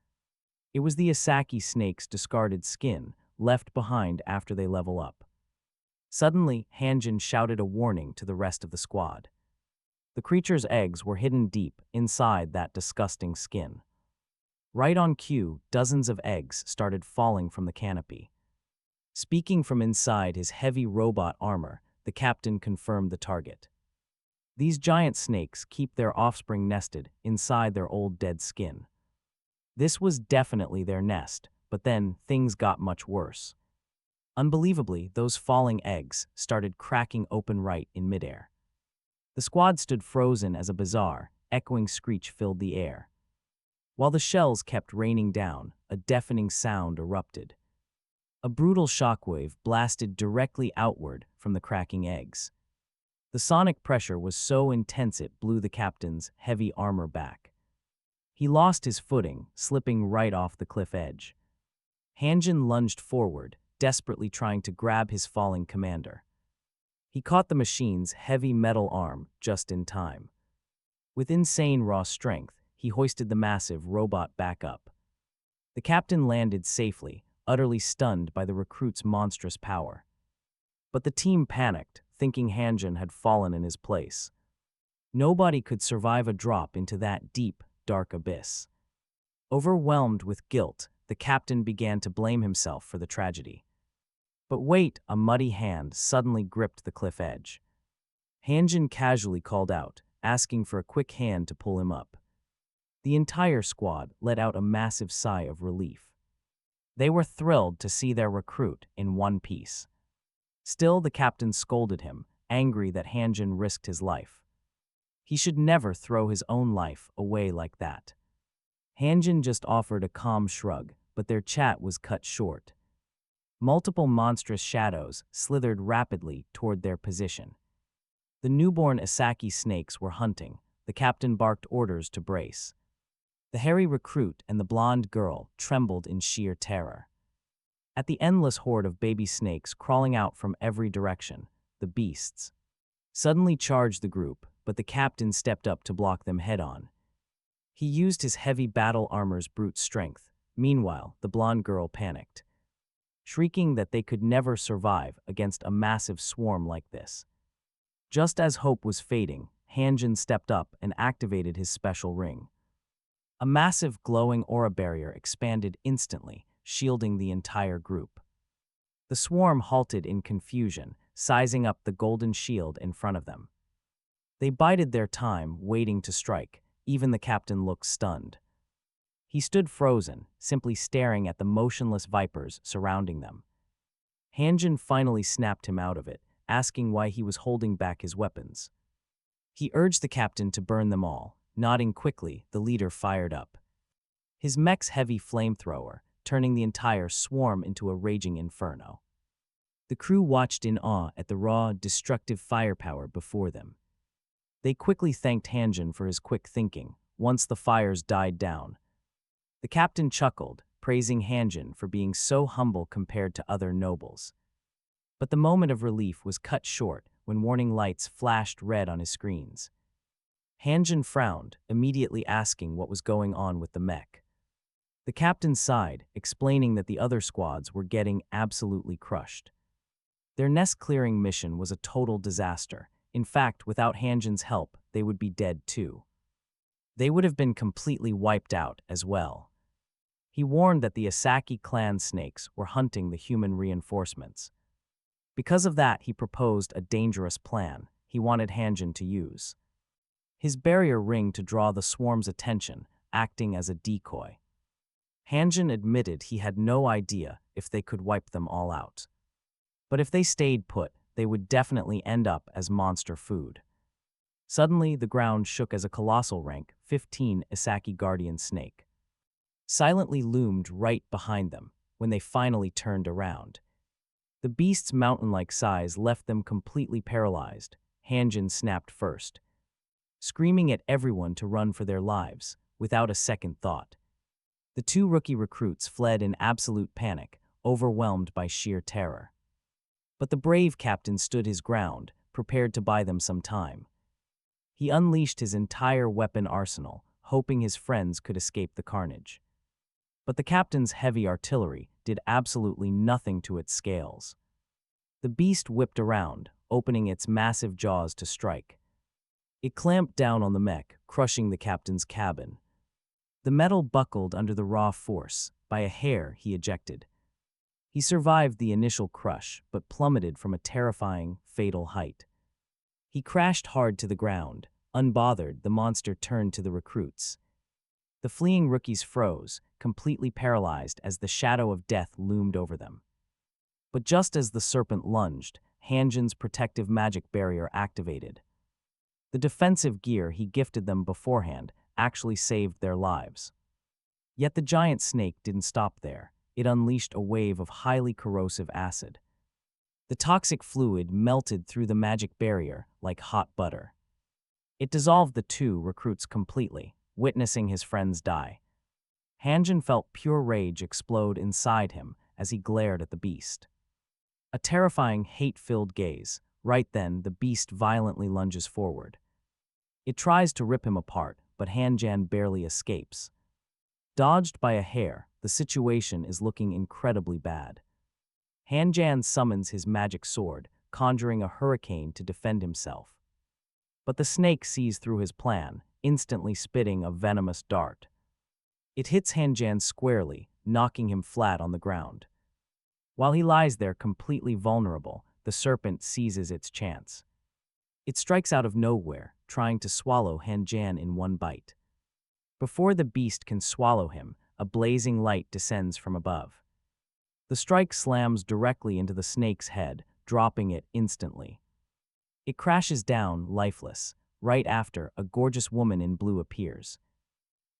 It was the Asaki snake's discarded skin, left behind after they level up. Suddenly, Hanjin shouted a warning to the rest of the squad. The creature's eggs were hidden deep inside that disgusting skin. Right on cue, dozens of eggs started falling from the canopy. Speaking from inside his heavy robot armor, the captain confirmed the target. These giant snakes keep their offspring nested inside their old dead skin. This was definitely their nest, but then things got much worse. Unbelievably, those falling eggs started cracking open right in midair. The squad stood frozen as a bizarre, echoing screech filled the air. While the shells kept raining down, a deafening sound erupted. A brutal shockwave blasted directly outward from the cracking eggs. The sonic pressure was so intense it blew the captain's heavy armor back. He lost his footing, slipping right off the cliff edge. Hanjin lunged forward, desperately trying to grab his falling commander. He caught the machine's heavy metal arm just in time. With insane raw strength, he hoisted the massive robot back up. The captain landed safely, utterly stunned by the recruit's monstrous power. But the team panicked, thinking Hanjin had fallen in his place. Nobody could survive a drop into that deep, dark abyss. Overwhelmed with guilt, the captain began to blame himself for the tragedy. But wait, a muddy hand suddenly gripped the cliff edge. Hanjin casually called out, asking for a quick hand to pull him up. The entire squad let out a massive sigh of relief. They were thrilled to see their recruit in one piece. Still, the captain scolded him, angry that Hanjin risked his life. He should never throw his own life away like that. Hanjin just offered a calm shrug, but their chat was cut short. Multiple monstrous shadows slithered rapidly toward their position. The newborn Asaki snakes were hunting. The captain barked orders to brace. The hairy recruit and the blonde girl trembled in sheer terror. At the endless horde of baby snakes crawling out from every direction, the beasts suddenly charged the group, but the captain stepped up to block them head-on. He used his heavy battle armor's brute strength. Meanwhile, the blonde girl panicked, shrieking that they could never survive against a massive swarm like this. Just as hope was fading, Hanjin stepped up and activated his special ring. A massive glowing aura barrier expanded instantly, shielding the entire group. The swarm halted in confusion, sizing up the golden shield in front of them. They bided their time, waiting to strike. Even the captain looked stunned. He stood frozen, simply staring at the motionless vipers surrounding them. Hanjin finally snapped him out of it, asking why he was holding back his weapons. He urged the captain to burn them all. Nodding quickly, the leader fired up his mech's heavy flamethrower, turning the entire swarm into a raging inferno. The crew watched in awe at the raw, destructive firepower before them. They quickly thanked Hanjin for his quick thinking. Once the fires died down, the captain chuckled, praising Hanjin for being so humble compared to other nobles. But the moment of relief was cut short when warning lights flashed red on his screens. Hanjin frowned, immediately asking what was going on with the mech. The captain sighed, explaining that the other squads were getting absolutely crushed. Their nest-clearing mission was a total disaster. In fact, without Hanjin's help, they would be dead too. They would have been completely wiped out as well. He warned that the Asaki clan snakes were hunting the human reinforcements. Because of that, he proposed a dangerous plan he wanted Hanjin to use. His barrier ring to draw the swarm's attention, acting as a decoy. Hanjin admitted he had no idea if they could wipe them all out. But if they stayed put, they would definitely end up as monster food. Suddenly, the ground shook as a colossal rank 15 Asaki guardian snake silently loomed right behind them when they finally turned around. The beast's mountain-like size left them completely paralyzed. Hanjin snapped first, screaming at everyone to run for their lives, without a second thought. The two rookie recruits fled in absolute panic, overwhelmed by sheer terror. But the brave captain stood his ground, prepared to buy them some time. He unleashed his entire weapon arsenal, hoping his friends could escape the carnage. But the captain's heavy artillery did absolutely nothing to its scales. The beast whipped around, opening its massive jaws to strike. It clamped down on the mech, crushing the captain's cabin. The metal buckled under the raw force. By a hair, he ejected. He survived the initial crush, but plummeted from a terrifying, fatal height. He crashed hard to the ground. Unbothered, the monster turned to the recruits. The fleeing rookies froze, completely paralyzed as the shadow of death loomed over them. But just as the serpent lunged, Hanjin's protective magic barrier activated. The defensive gear he gifted them beforehand actually saved their lives. Yet the giant snake didn't stop there. It unleashed a wave of highly corrosive acid. The toxic fluid melted through the magic barrier like hot butter. It dissolved the two recruits completely, witnessing his friends die. Hanjin felt pure rage explode inside him as he glared at the beast. A terrifying, hate-filled gaze. Right then, the beast violently lunges forward. It tries to rip him apart, but Hanjan barely escapes. Dodged by a hair, the situation is looking incredibly bad. Hanjan summons his magic sword, conjuring a hurricane to defend himself. But the snake sees through his plan, instantly spitting a venomous dart. It hits Hanjan squarely, knocking him flat on the ground. While he lies there completely vulnerable, the serpent seizes its chance. It strikes out of nowhere, trying to swallow Hanjan in one bite. Before the beast can swallow him, a blazing light descends from above. The strike slams directly into the snake's head, dropping it instantly. It crashes down, lifeless. Right after, a gorgeous woman in blue appears.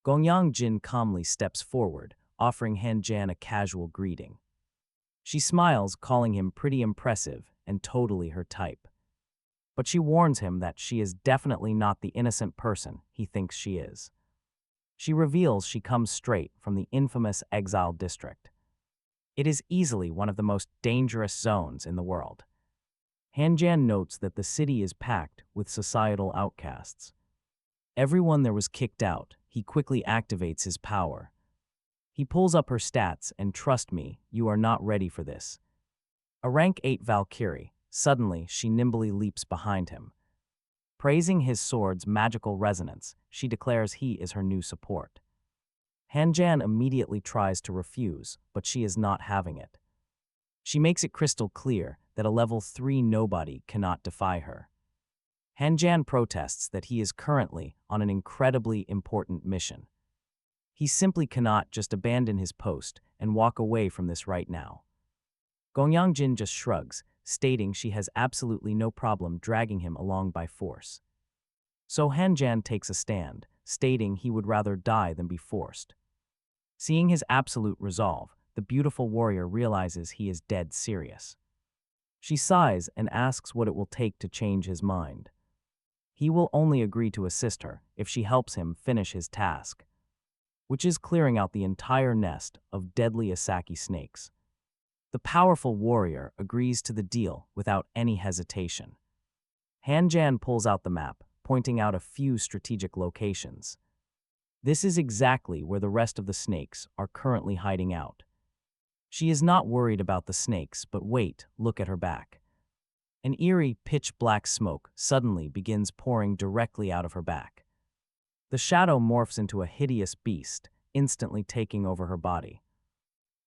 Gongyang Jin calmly steps forward, offering Hanjan a casual greeting. She smiles, calling him pretty impressive and totally her type. But she warns him that she is definitely not the innocent person he thinks she is. She reveals she comes straight from the infamous Exile District. It is easily one of the most dangerous zones in the world. Hanjan notes that the city is packed with societal outcasts. Everyone there was kicked out. He quickly activates his power. He pulls up her stats and, trust me, you are not ready for this. A rank 8 Valkyrie. Suddenly, she nimbly leaps behind him. Praising his sword's magical resonance, she declares he is her new support. Hanjan immediately tries to refuse, but she is not having it. She makes it crystal clear that a level 3 nobody cannot defy her. Hanjan protests that he is currently on an incredibly important mission. He simply cannot just abandon his post and walk away from this right now. Gongyang Jin just shrugs, stating she has absolutely no problem dragging him along by force. So Hanjan takes a stand, stating he would rather die than be forced. Seeing his absolute resolve, the beautiful warrior realizes he is dead serious. She sighs and asks what it will take to change his mind. He will only agree to assist her if she helps him finish his task, which is clearing out the entire nest of deadly Asaki snakes. The powerful warrior agrees to the deal without any hesitation. Hanjan pulls out the map, pointing out a few strategic locations. This is exactly where the rest of the snakes are currently hiding out. She is not worried about the snakes, but wait, look at her back. An eerie, pitch-black smoke suddenly begins pouring directly out of her back. The shadow morphs into a hideous beast, instantly taking over her body.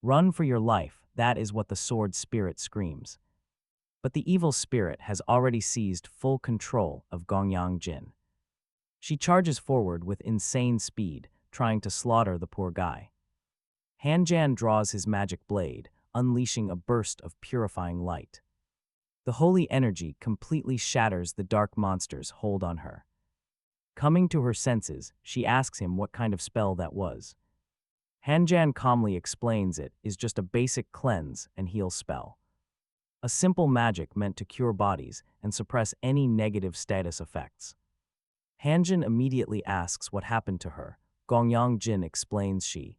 Run for your life, that is what the sword spirit screams. But the evil spirit has already seized full control of Gongyang Jin. She charges forward with insane speed, trying to slaughter the poor guy. Hanjan draws his magic blade, unleashing a burst of purifying light. The holy energy completely shatters the dark monster's hold on her. Coming to her senses, she asks him what kind of spell that was. Hanjan calmly explains it is just a basic cleanse and heal spell. A simple magic meant to cure bodies and suppress any negative status effects. Hanjin immediately asks what happened to her. Gongyang Jin explains she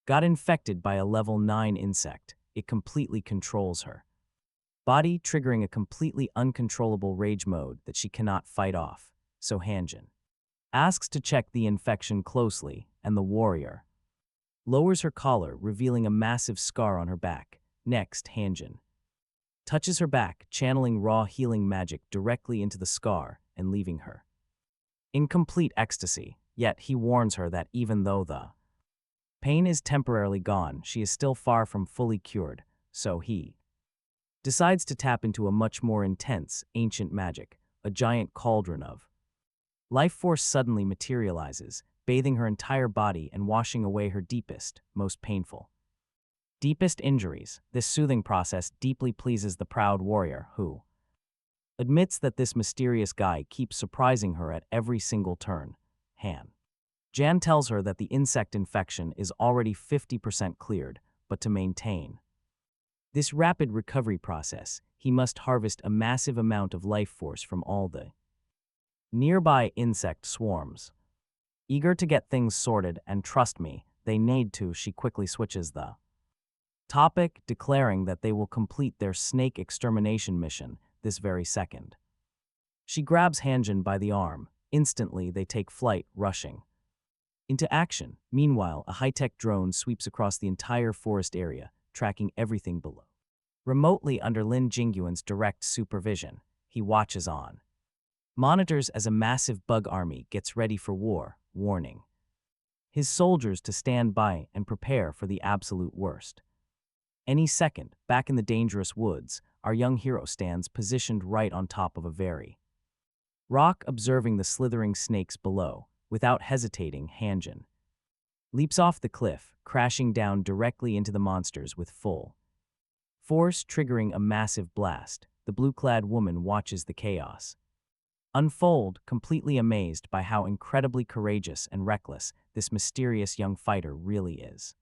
got infected by a level 9 insect. It completely controls her body, triggering a completely uncontrollable rage mode that she cannot fight off. So Hanjin asks to check the infection closely, and the warrior lowers her collar, revealing a massive scar on her back. Next, Hanjin touches her back, channeling raw healing magic directly into the scar and leaving her in complete ecstasy. Yet he warns her that even though the pain is temporarily gone, she is still far from fully cured, so he decides to tap into a much more intense, ancient magic. A giant cauldron of life force suddenly materializes, bathing her entire body and washing away her deepest, most painful injuries. This soothing process deeply pleases the proud warrior, who admits that this mysterious guy keeps surprising her at every single turn. Jan tells her that the insect infection is already 50% cleared, but to maintain this rapid recovery process, he must harvest a massive amount of life force from all the nearby insect swarms. Eager to get things sorted, and trust me, they need to, she quickly switches the topic, declaring that they will complete their snake extermination mission this very second. She grabs Hanjin by the arm. Instantly, they take flight, rushing into action. Meanwhile, a high-tech drone sweeps across the entire forest area, tracking everything below. Remotely under Lin Jingyuan's direct supervision, he watches on, monitors as a massive bug army gets ready for war, warning his soldiers to stand by and prepare for the absolute worst. Any second, back in the dangerous woods, our young hero stands positioned right on top of a very rock, observing the slithering snakes below. Without hesitating, Hanjin leaps off the cliff, crashing down directly into the monsters with full force, triggering a massive blast. The blue-clad woman watches the chaos unfold, completely amazed by how incredibly courageous and reckless this mysterious young fighter really is.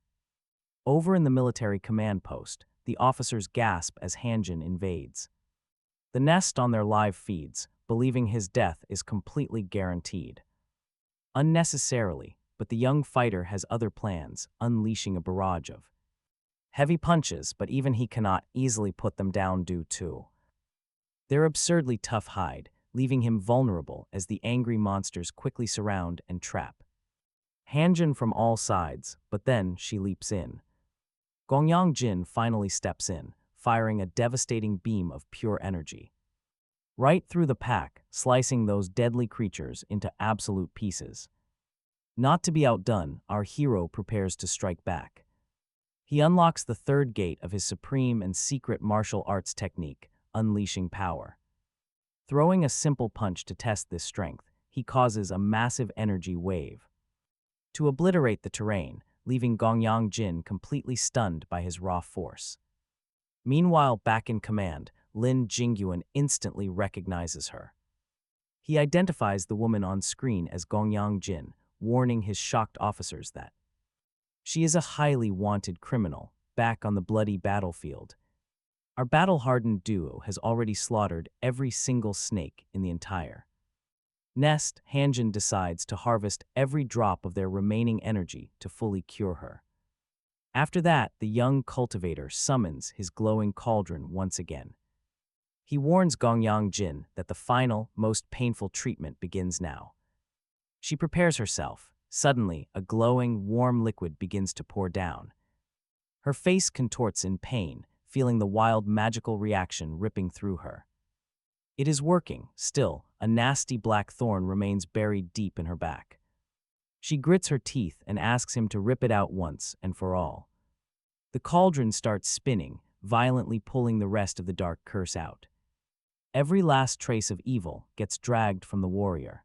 Over in the military command post, the officers gasp as Hanjin invades the nest on their live feeds, believing his death is completely guaranteed. Unnecessarily, but the young fighter has other plans, unleashing a barrage of heavy punches, but even he cannot easily put them down due to their absurdly tough hide, leaving him vulnerable as the angry monsters quickly surround and trap Hanjin from all sides. But then she leaps in. Gongyang Jin finally steps in, firing a devastating beam of pure energy right through the pack, slicing those deadly creatures into absolute pieces. Not to be outdone, our hero prepares to strike back. He unlocks the third gate of his supreme and secret martial arts technique, unleashing power. Throwing a simple punch to test this strength, he causes a massive energy wave to obliterate the terrain, leaving Gongyang Jin completely stunned by his raw force. Meanwhile, back in command, Lin Jingyuan instantly recognizes her. He identifies the woman on screen as Gongyang Jin, warning his shocked officers that she is a highly wanted criminal, back on the bloody battlefield. Our battle-hardened duo has already slaughtered every single snake in the entire nest. Hanjin decides to harvest every drop of their remaining energy to fully cure her. After that, the young cultivator summons his glowing cauldron once again. He warns Gongyang Jin that the final, most painful treatment begins now. She prepares herself. Suddenly, a glowing, warm liquid begins to pour down. Her face contorts in pain, feeling the wild magical reaction ripping through her. It is working. Still, a nasty black thorn remains buried deep in her back. She grits her teeth and asks him to rip it out once and for all. The cauldron starts spinning, violently pulling the rest of the dark curse out. Every last trace of evil gets dragged from the warrior.